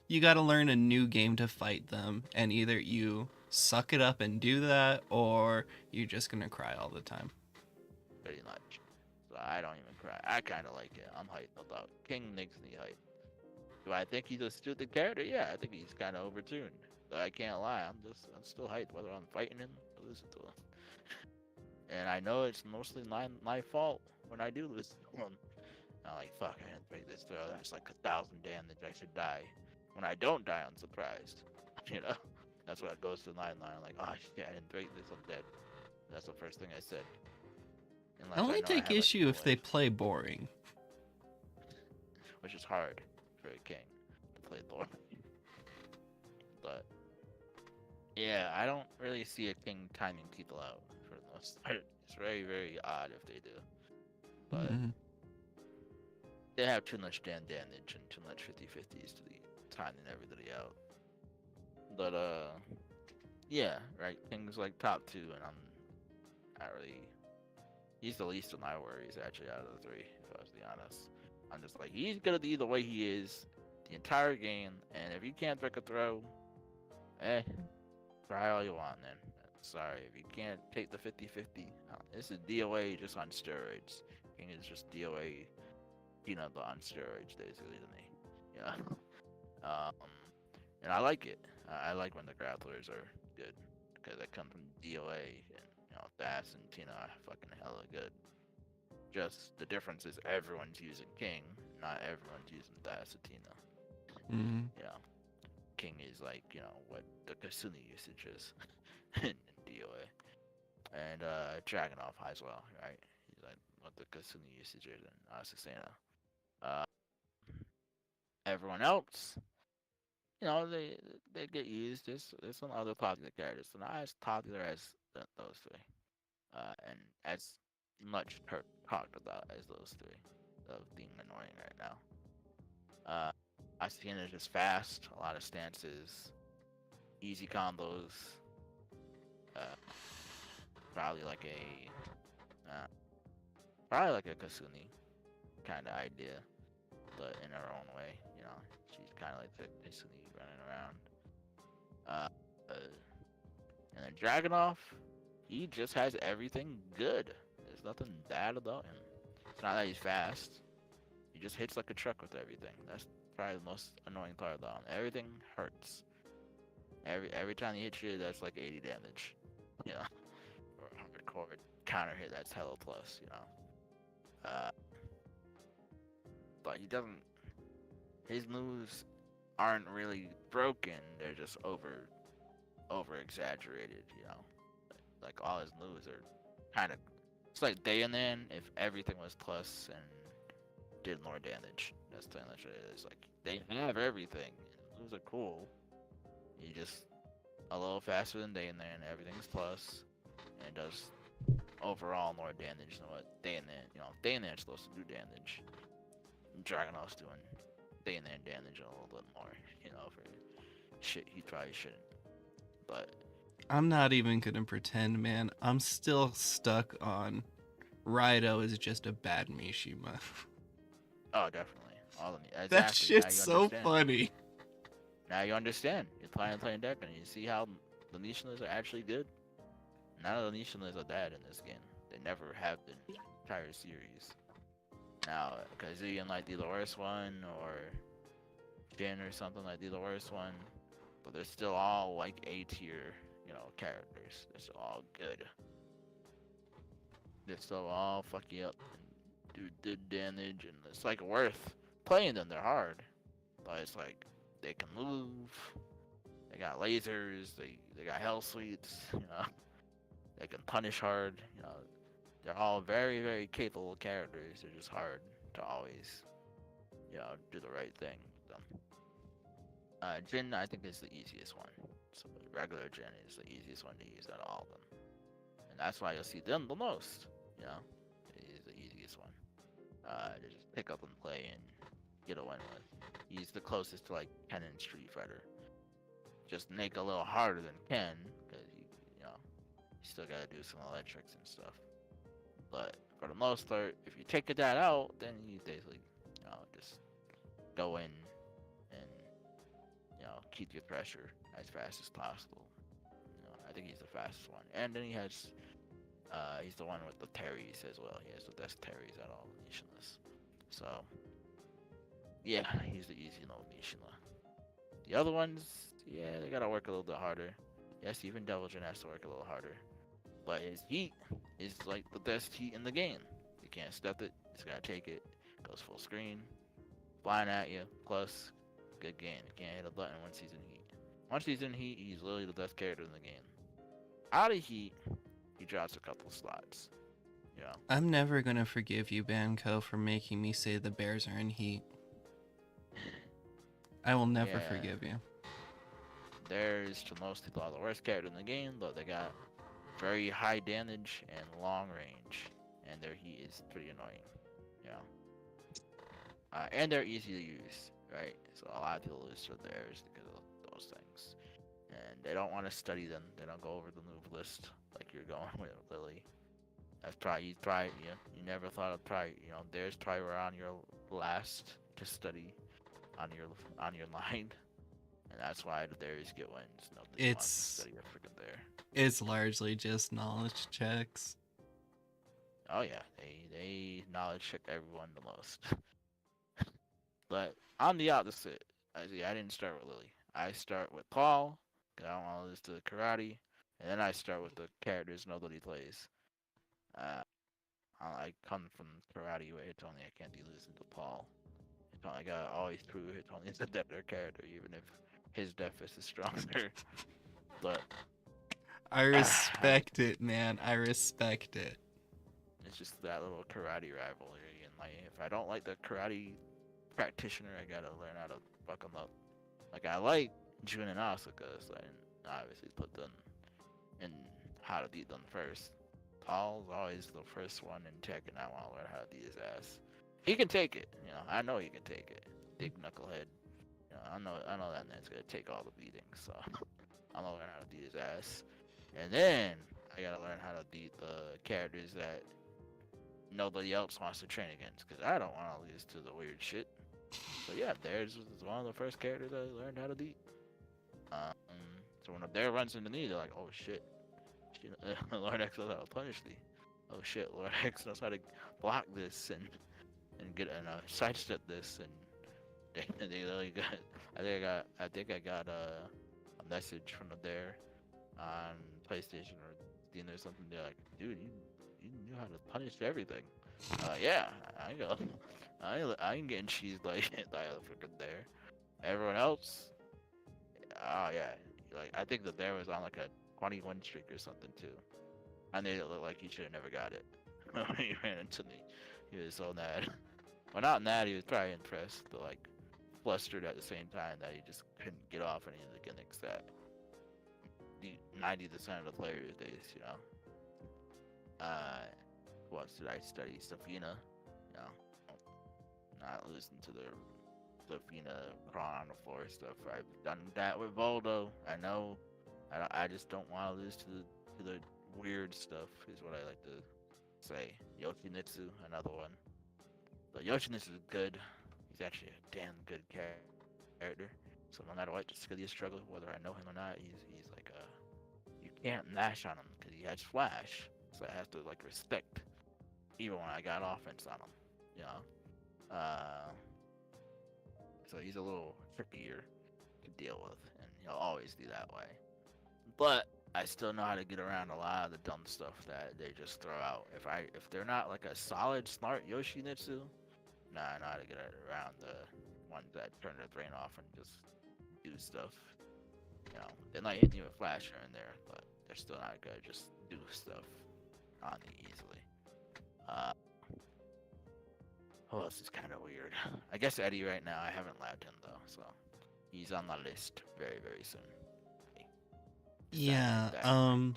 You gotta learn a new game to fight them, and either you suck it up and do that, or you're just gonna cry all the time. Pretty much. So I don't even cry. I kind of like it. I'm hyped about King. Makes me hyped. Do I think he's a stupid character? Yeah, I think he's kind of overtuned. But I can't lie. I'm still hyped whether I'm fighting him or losing to him. And I know it's mostly my fault when I do lose to him. I'm like, fuck, I didn't break this throw. That's like 1,000 damage. I should die. When I don't die, I'm surprised. You know, that's what goes to my mind. Like, oh shit, I didn't break this. I'm dead. That's the first thing I said. I only take issue if they play boring. Which is hard for a king to play boring. But yeah, I don't really see a king timing people out for the most part. It's very, very odd if they do. But they have too much damn damage and too much 50/50s to be timing everybody out. But yeah, right. King's like top 2, and I'm not really. He's the least of my worries actually out of the 3, if I was to be honest. I'm just like, he's gonna be the way he is the entire game, and if you can't pick a throw, eh, try all you want then. Sorry, if you can't take the 50/50, this is DOA just on steroids. King is just DOA peanut butter on steroids, basically, to me. Yeah. Um, and I like it. I like when the grapplers are good, because they come from DOA, and Bass and Tina are fucking hella good. Just the difference is everyone's using King, not everyone's using Bass and Tina. Mm-hmm. King is like, what the Kasumi usage is in DOA. And Dragunov as well, right? He's like what the Kasumi usage is in Asusena. Uh, everyone else, they get used. There's some other popular characters, so not as popular as those 3, and as much talked about as those 3 of being annoying right now. Asusena is just fast, a lot of stances, easy combos. Probably like a Kasumi kind of idea, but in her own way. She's kind of like the Kasumi running around. And then Dragunov, he just has everything good. There's nothing bad about him. It's not that he's fast. He just hits like a truck with everything. That's probably the most annoying part about him. Everything hurts. Every time he hits you, that's like 80 damage. Or 100 core counter hit, that's hella plus, but he doesn't. His moves aren't really broken. They're just over exaggerated. Like all his moves are kind of. It's like day and then if everything was plus and did more damage. That's the thing that it is. Like they have everything. His moves are cool. He just a little faster than day and then. Everything's plus and does overall more damage than what day and then. Day and then is supposed to do damage. Dragunov's doing day and then damage a little bit more. For shit he probably shouldn't. But I'm not even gonna pretend, man. I'm still stuck on Raido is just a bad Mishima. oh, definitely. All of me. Exactly. That shit's so funny. Now you understand. You're playing deck and you see how the Mishimas are actually good. None of the Mishimas are bad in this game. They never have been. Entire series. Now, Kazuya might be the worst one, or Jin or something might be the worst one, but they're still all like A tier, characters. They're still all good. They're still all fuck you up and do damage, and it's like worth playing them. They're hard, but it's like they can move. They got lasers. They got hell sweeps. They can punish hard. They're all very, very capable characters. They're just hard to always, do the right thing with them. Jin, I think, is the easiest one. So regular Jin is the easiest one to use out of all of them. And that's why you'll see them the most. He's the easiest one. To just pick up and play and get a win with. He's the closest to like Ken in Street Fighter. Just make a little harder than Ken, because you still gotta do some electrics and stuff. But for the most part, if you take that out, then you basically, just go in and, keep your pressure as fast as possible. I think he's the fastest one. And then he has, he's the one with the parries as well. He has the best parries out of all the Mishimas. So, yeah, he's the easy no Mishima. The other ones, yeah, they gotta work a little bit harder. Yes, even Devil Jin has to work a little harder. But his heat is like the best heat in the game. You can't step it, you just gotta take it. Goes full screen, flying at you, plus, good game. You can't hit a button once he's in heat. Once he's in heat, he's literally the best character in the game. Out of heat, he drops a couple slots. I'm never gonna forgive you, Banco, for making me say the Bears are in heat. I will never forgive you. Bears, to most people, are the worst character in the game, but they got very high damage and long range, and their heat is pretty annoying. And they're easy to use, right? So a lot of people lose to theirs because of those things, and they don't want to study them. They don't go over the move list like you're going with Lily. That's probably you never thought of probably theirs probably were on your last to study on your line, and that's why the theirs get wins. Nobody wants to It's study a freaking there. it's largely just knowledge checks. Oh yeah, they knowledge check everyone the most. But I'm the opposite. I didn't start with Lily. I start with Paul, 'cause I don't want to lose to karate, and then I start with the characters nobody plays. Uh, I come from karate where it's only I can't be losing to Paul. It's only I gotta always prove it's only a better character, even if his deficit is stronger. But I respect it, man. I respect it. it's just that little karate rivalry, and like if I don't like the karate practitioner, I gotta learn how to fuck him up. Like I like Jun and Asuka, so I didn't obviously put them in how to beat them first. Paul's always the first one in Tekken. I want to learn how to beat his ass. He can take it, I know he can take it. Big knucklehead. I know that man's gonna take all the beatings. So I'm gonna learn how to beat his ass, and then I gotta learn how to beat the characters that nobody else wants to train against, because I don't want to lose to the weird shit. So yeah, theirs was one of the first characters I learned how to beat. Um, so when a bear runs into me, they're like, "Oh shit, Lord X knows how to punish thee. Oh shit, Lord X knows how to block this and get and sidestep this." And they literally got. I think I got a message from the bear on PlayStation or Steam or something. They're like, "Dude, you knew how to punish everything." Yeah, I go. I ain't getting cheesed like by a freaking bear. Everyone else, oh yeah, like I think the bear was on like a 21 streak or something too. I made it look like he should have never got it when he ran into me. He was so mad. Well, not mad. He was probably impressed, but like flustered at the same time that he just couldn't get off any of the gimmicks that the 90% of the players days. Uh, what else did I study? Safina, you know, not listen to the Safina crawling on the floor stuff. I've done that with Voldo. I know. I just don't want to lose to the weird stuff. Is what I like to say. Yoshinitsu, another one. But Yoshinitsu is good. He's actually a damn good character. So no matter what skill you struggle, whether I know him or not, he's like you can't mash on him because he has flash. So I have to like respect even when I got offense on him. You know. So he's a little trickier to deal with, and he'll always be that way. But I still know how to get around a lot of the dumb stuff that they just throw out. If they're not like a solid smart Yoshinitsu, nah, I know how to get around the ones that turn their brain off and just do stuff. They might hit you with flash here and there, but they're still not good. Just do stuff on me easily. Uh, who else is kind of weird? I guess Eddie right now. I haven't labbed him though, so he's on my list very very soon. Yeah, That right.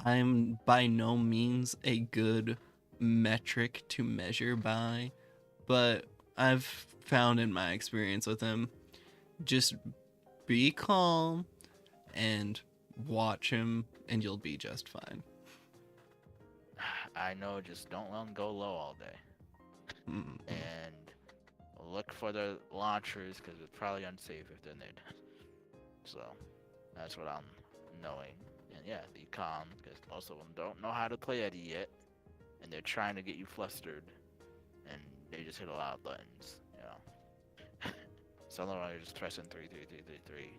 I'm by no means a good metric to measure by, but I've found in my experience with him, just be calm and watch him and you'll be just fine. I know, just don't let them go low all day. Mm. And look for the launchers because it's probably unsafe if they're mid. So that's what I'm knowing. And yeah, be calm because most of them don't know how to play Eddie yet, and they're trying to get you flustered, and they just hit a lot of buttons. Some of them are just pressing 3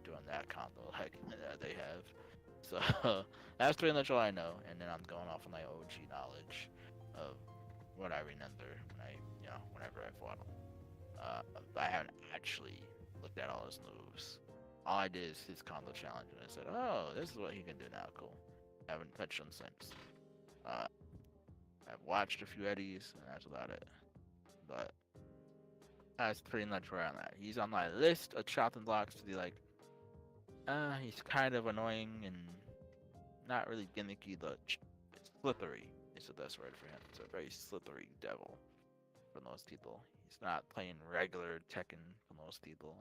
doing that combo like that they have. So that's pretty much all I know, and then I'm going off of my OG knowledge of what I remember whenever I fought him. I haven't actually looked at all his moves. All I did is his combo challenge, and I said, "Oh, this is what he can do now. Cool." I haven't touched him since. Uh, I've watched a few Eddies, and that's about it. But that's pretty much where I'm at. He's on my list of chopping blocks to be like, he's kind of annoying and not really gimmicky, but it's slippery. Is the best word for him. It's a very slippery devil for most people. He's not playing regular Tekken for most people.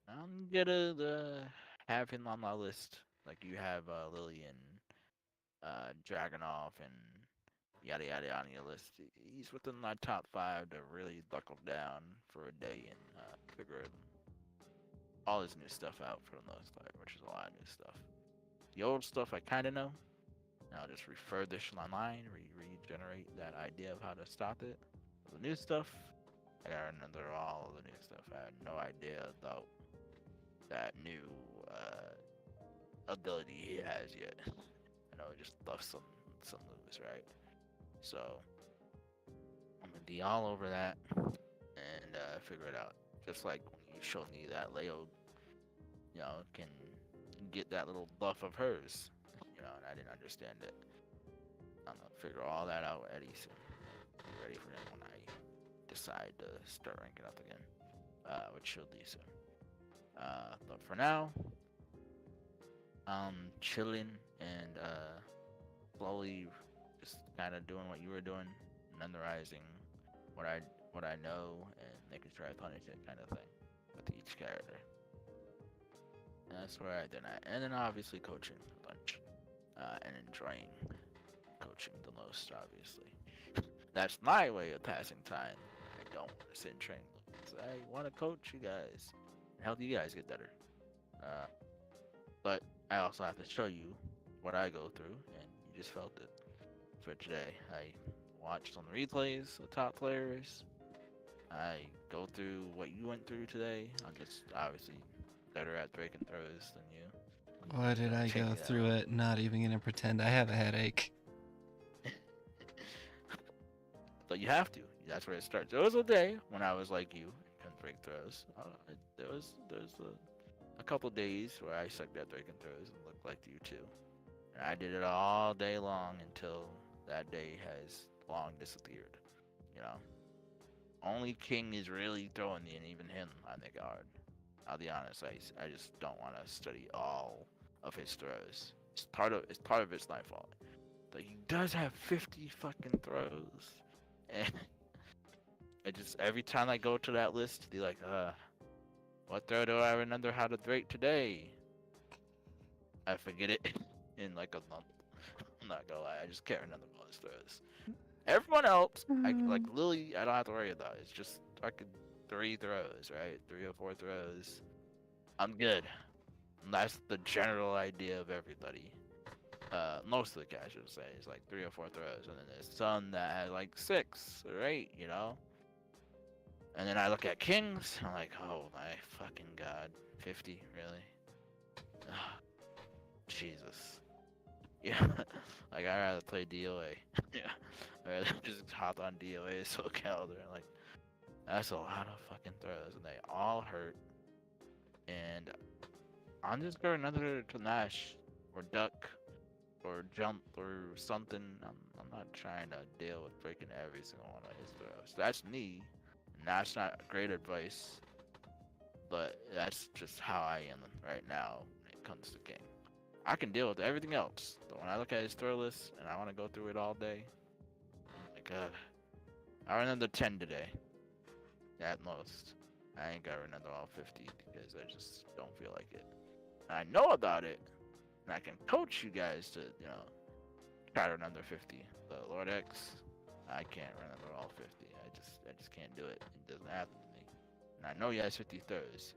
I'm gonna have him on my list. Like you have Lily and Dragonoff and yada yada yada on your list. He's within my top 5 to really buckle down for a day and figure all his new stuff out for the most part, which is a lot of new stuff. The old stuff I kind of know. I'll just refurbish my mind, regenerate that idea of how to stop it. The new stuff, I gotta remember all of the new stuff. I had no idea about that new ability he has yet. I know he just left some moves, right? So I'm gonna be all over that and figure it out. Just like when you showed me that Leo, can get that little buff of hers, and I didn't understand it. I'm gonna figure all that out at East and be ready for him when I decide to start ranking up again, which should be soon. But for now, I'm chilling and slowly just kind of doing what you were doing, memorizing what I know and making sure I punish it, kind of thing, with each character. And that's where I did that, and then obviously coaching a bunch, and enjoying coaching the most, obviously. That's my way of passing time. I don't want to sit and train. I want to coach you guys and help you guys get better. Uh, but I also have to show you what I go through, and you just felt it for today. I watched on the replays the top players. I go through what you went through today. I'm just obviously better at breaking throws than you. Why did I Take go me that through way. it? Not even gonna pretend I have a headache. But you have to. That's where it starts. There was a day when I was like you, couldn't break throws. There's a couple days where I sucked at breaking throws and looked like you too. And I did it all day long until that day has long disappeared. You know, only King is really throwing me, and even him I make it hard. I'll be honest. I just don't want to study all of his throws. It's part of it's my fault. But he does have 50 fucking throws. And I just every time I go to that list, be like, what throw do I remember how to break today? I forget it in like a month. I'm not gonna lie, I just can't remember all his throws. Everyone else, like Lily, I don't have to worry about. It's just fucking 3 throws, right? 3 or 4 throws. I'm good. And that's the general idea of everybody. Most of the cast, I should say, is like 3 or 4 throws, and then there's some that has like 6 or 8. And then I look at Kings, and I'm like, oh my fucking god, 50, really? Jesus. Yeah, like I'd rather play DOA. Yeah, I'd rather just hop on DOA so calendar. Like, that's a lot of fucking throws, and they all hurt. And I'm just going another to Nash, or Duck, or Jump, or something. I'm not trying to deal with breaking every single one of his throws. That's me. And that's not great advice, but that's just how I am right now when it comes to game. I can deal with everything else, but when I look at his throw list and I want to go through it all day, I'm like, I remember 10 today, at most. I ain't got remember all 50 because I just don't feel like it. And I know about it, and I can coach you guys to, try to remember 50. But Lord X, I can't remember all 50. I just can't do it. It doesn't happen to me. And I know he has 50 throws,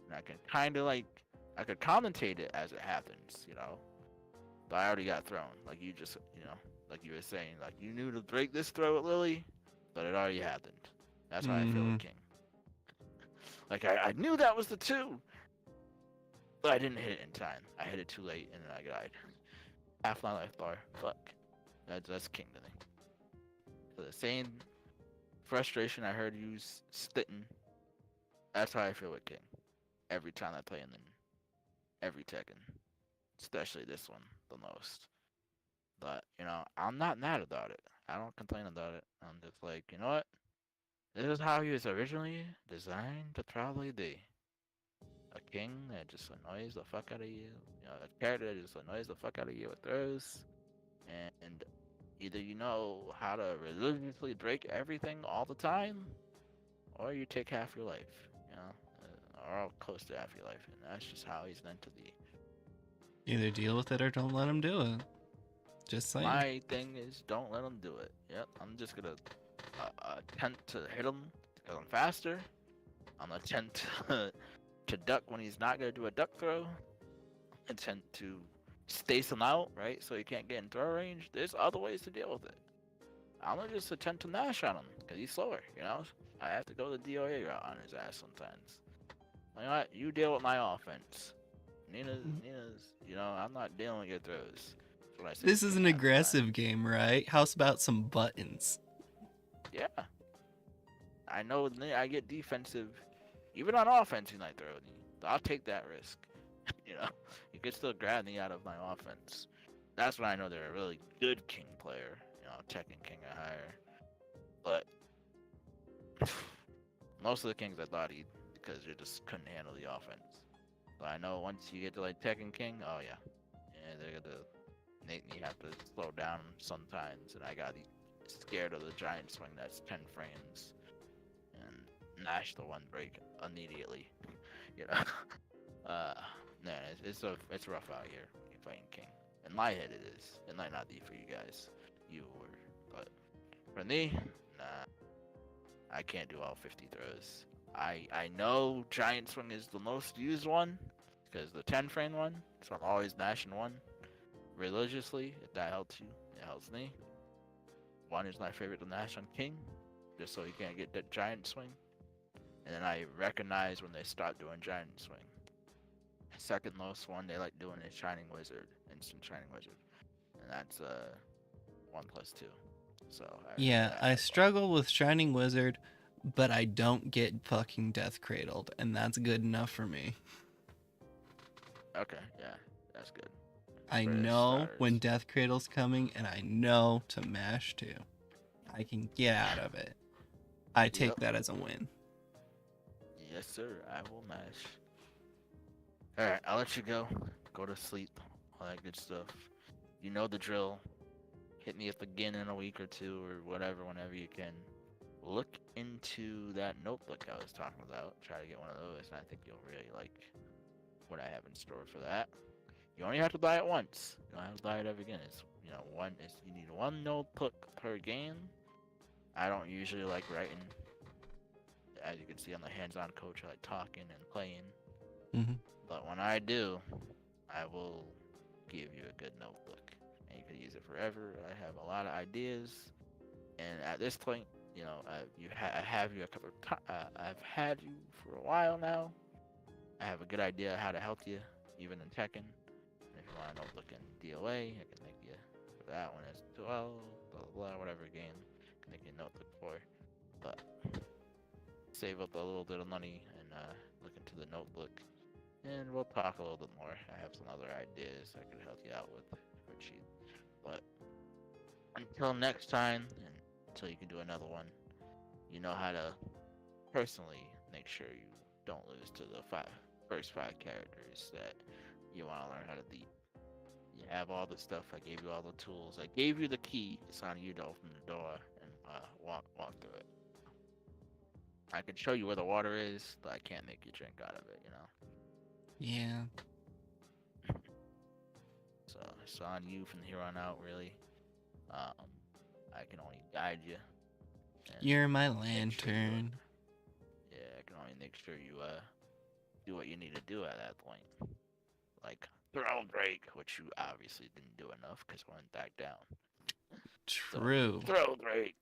and I can kind of I could commentate it as it happens. But I already got thrown. Like you just, like you were saying, like you knew to break this throw at Lily, but it already happened. That's how I feel with King. Like I knew that was the 2, but I didn't hit it in time. I hit it too late, and then I died. Half my life bar. Fuck. That's King to me. So the same frustration I heard you spitting, that's how I feel with King. Every time I play him in every Tekken. Especially this one, the most. But, I'm not mad about it. I don't complain about it. I'm just like, you know what? This is how he was originally designed to probably be. A king that just annoys the fuck out of you. A character that just annoys the fuck out of you with throws. And either you know how to religiously break everything all the time, or you take half your life, you know, or close to half your life, and that's just how he's meant to be. Either deal with it or don't let him do it. Just saying. My thing is, don't let him do it. Yep, I'm just gonna attempt to hit him because I'm faster. I'm gonna attempt to duck when he's not gonna do a duck throw. Attempt to space him out, right, so he can't get in throw range. There's other ways to deal with it. I'm gonna just attempt to mash on him because he's slower. You know, I have to go the DOA route on his ass sometimes. You know what? You deal with my offense. Nina's. You know, I'm not dealing with your throws. That's what I say This to is King an half the time. aggressive game, right? How's about some buttons? Yeah, I know. I get defensive, even on offense. He's not throwing me. I'll take that risk. You know, you can still grab me out of my offense. That's when I know they're a really good king player. You know, Tekken King or higher. But most of the kings I thought he because you just couldn't handle the offense. But I know once you get to like Tekken King, oh yeah, they're gonna make me have to slow down sometimes, and I got scared of the giant swing that's 10 frames and Nash the one break immediately. You know, uh, man, it's rough out here when you're fighting King. In my head, it is. It might not be for you guys, but for me, nah. I can't do all 50 throws. I know Giant Swing is the most used one because the 10 frame one, so I'm always mashing one religiously. If that helps you, it helps me. One is my favorite to mash on King, just so he can't get that Giant Swing. And then I recognize when they stop doing Giant Swing. Second most one they like doing is Shining Wizard, Instant Shining Wizard, and that's 1+2. So I remember Yeah, that I as well. struggle with Shining Wizard, but I don't get fucking Death Cradled, and that's good enough for me. Okay, yeah, that's good I for know when starters. Death Cradle's coming, and I know to mash too. I can get out of it. I take Yep. that as a win. Yes, sir. I will mash. All right, I'll let you go. Go to sleep. All that good stuff. You know the drill. Hit me up again in a week or two or whatever, whenever you can. Look into that notebook I was talking about. Try to get one of those, and I think you'll really like what I have in store for that. You only have to buy it once. You don't have to buy it ever again. It's one. You need one notebook per game. I don't usually like writing. As you can see, I'm a hands-on coach. I like talking and playing. Hmm. But when I do, I will give you a good notebook, and you can use it forever. I have a lot of ideas, and at this point, I have you a couple of I've had you for a while now. I have a good idea how to help you, even in Tekken. And if you want a notebook in DOA, I can make you for that one as 12, blah blah blah, whatever game. I can make you a notebook for. But save up a little bit of money and look into the notebook. And we'll talk a little bit more. I have some other ideas I could help you out with for cheap. But until next time, and until you can do another one, you know how to personally make sure you don't lose to the first five characters that you want to learn how to beat. You have all the stuff. I gave you all the tools. I gave you the key. It's on you to open the door and walk through it. I can show you where the water is, but I can't make you drink out of it. Yeah. So it's on you from here on out, really. Um, I can only guide you and You're my make sure you. lantern. Yeah, I can only make sure you do what you need to do at that point, like throw break, which you obviously didn't do enough because went back down. So True. throw break.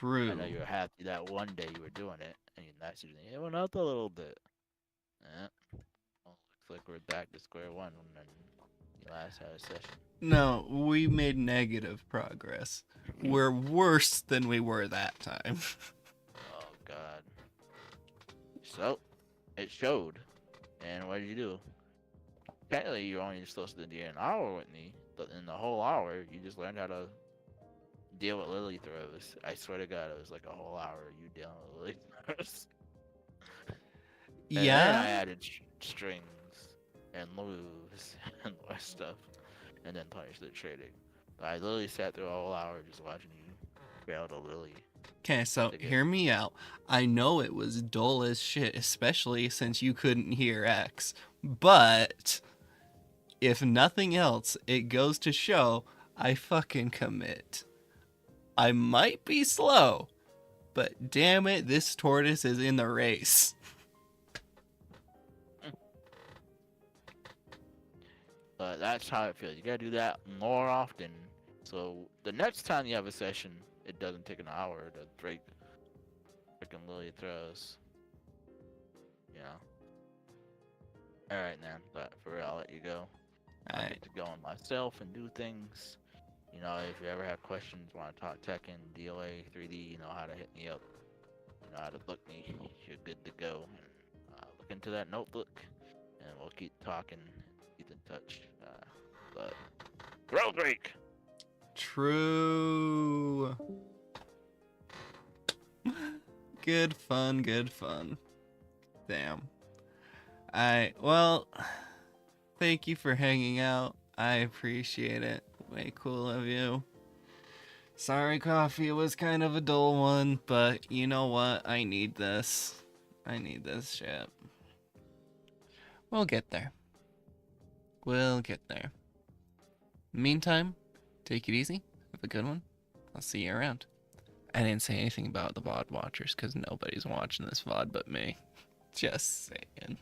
I know True. you were happy that one day you were doing it, and you messaged me. It went up a little bit. Yeah. Well, looks like we're back to square one when you last had a session. No, we made negative progress. We're worse than we were that time. Oh God. So it showed. And what did you do? Technically, you're only supposed to do an hour with me, but in the whole hour, you just learned how to deal with Lily throws. I swear to God, it was like a whole hour you dealing with Lily throws. And then I Yeah? added strings and moves and more stuff, and then punished the trading. I literally sat through a whole hour just watching you fail to Lily. Okay, so To get- hear me out. I know it was dull as shit, especially since you couldn't hear X. But if nothing else, it goes to show I fucking commit. I might be slow, but damn it, this tortoise is in the race. But that's how it feels. You gotta do that more often. So the next time you have a session, it doesn't take an hour to break freaking Lily throws. You know. All right, man. But for real, I'll let you go. I Alright, get to go on myself and do things. You know, if you ever have questions, want to talk Tekken, DOA, 3D, you know how to hit me up. You know how to book me. You're good to go. And, look into that notebook, and we'll keep talking. Keep in touch. But throw break. true. Good fun, good fun. Damn. Well, thank you for hanging out. I appreciate it. Way cool of you. Sorry, coffee was kind of a dull one, but you know what? I need this. I need this shit. We'll get there. We'll get there. Meantime, take it easy. Have a good one. I'll see you around. I didn't say anything about the VOD watchers because nobody's watching this VOD but me. Just saying.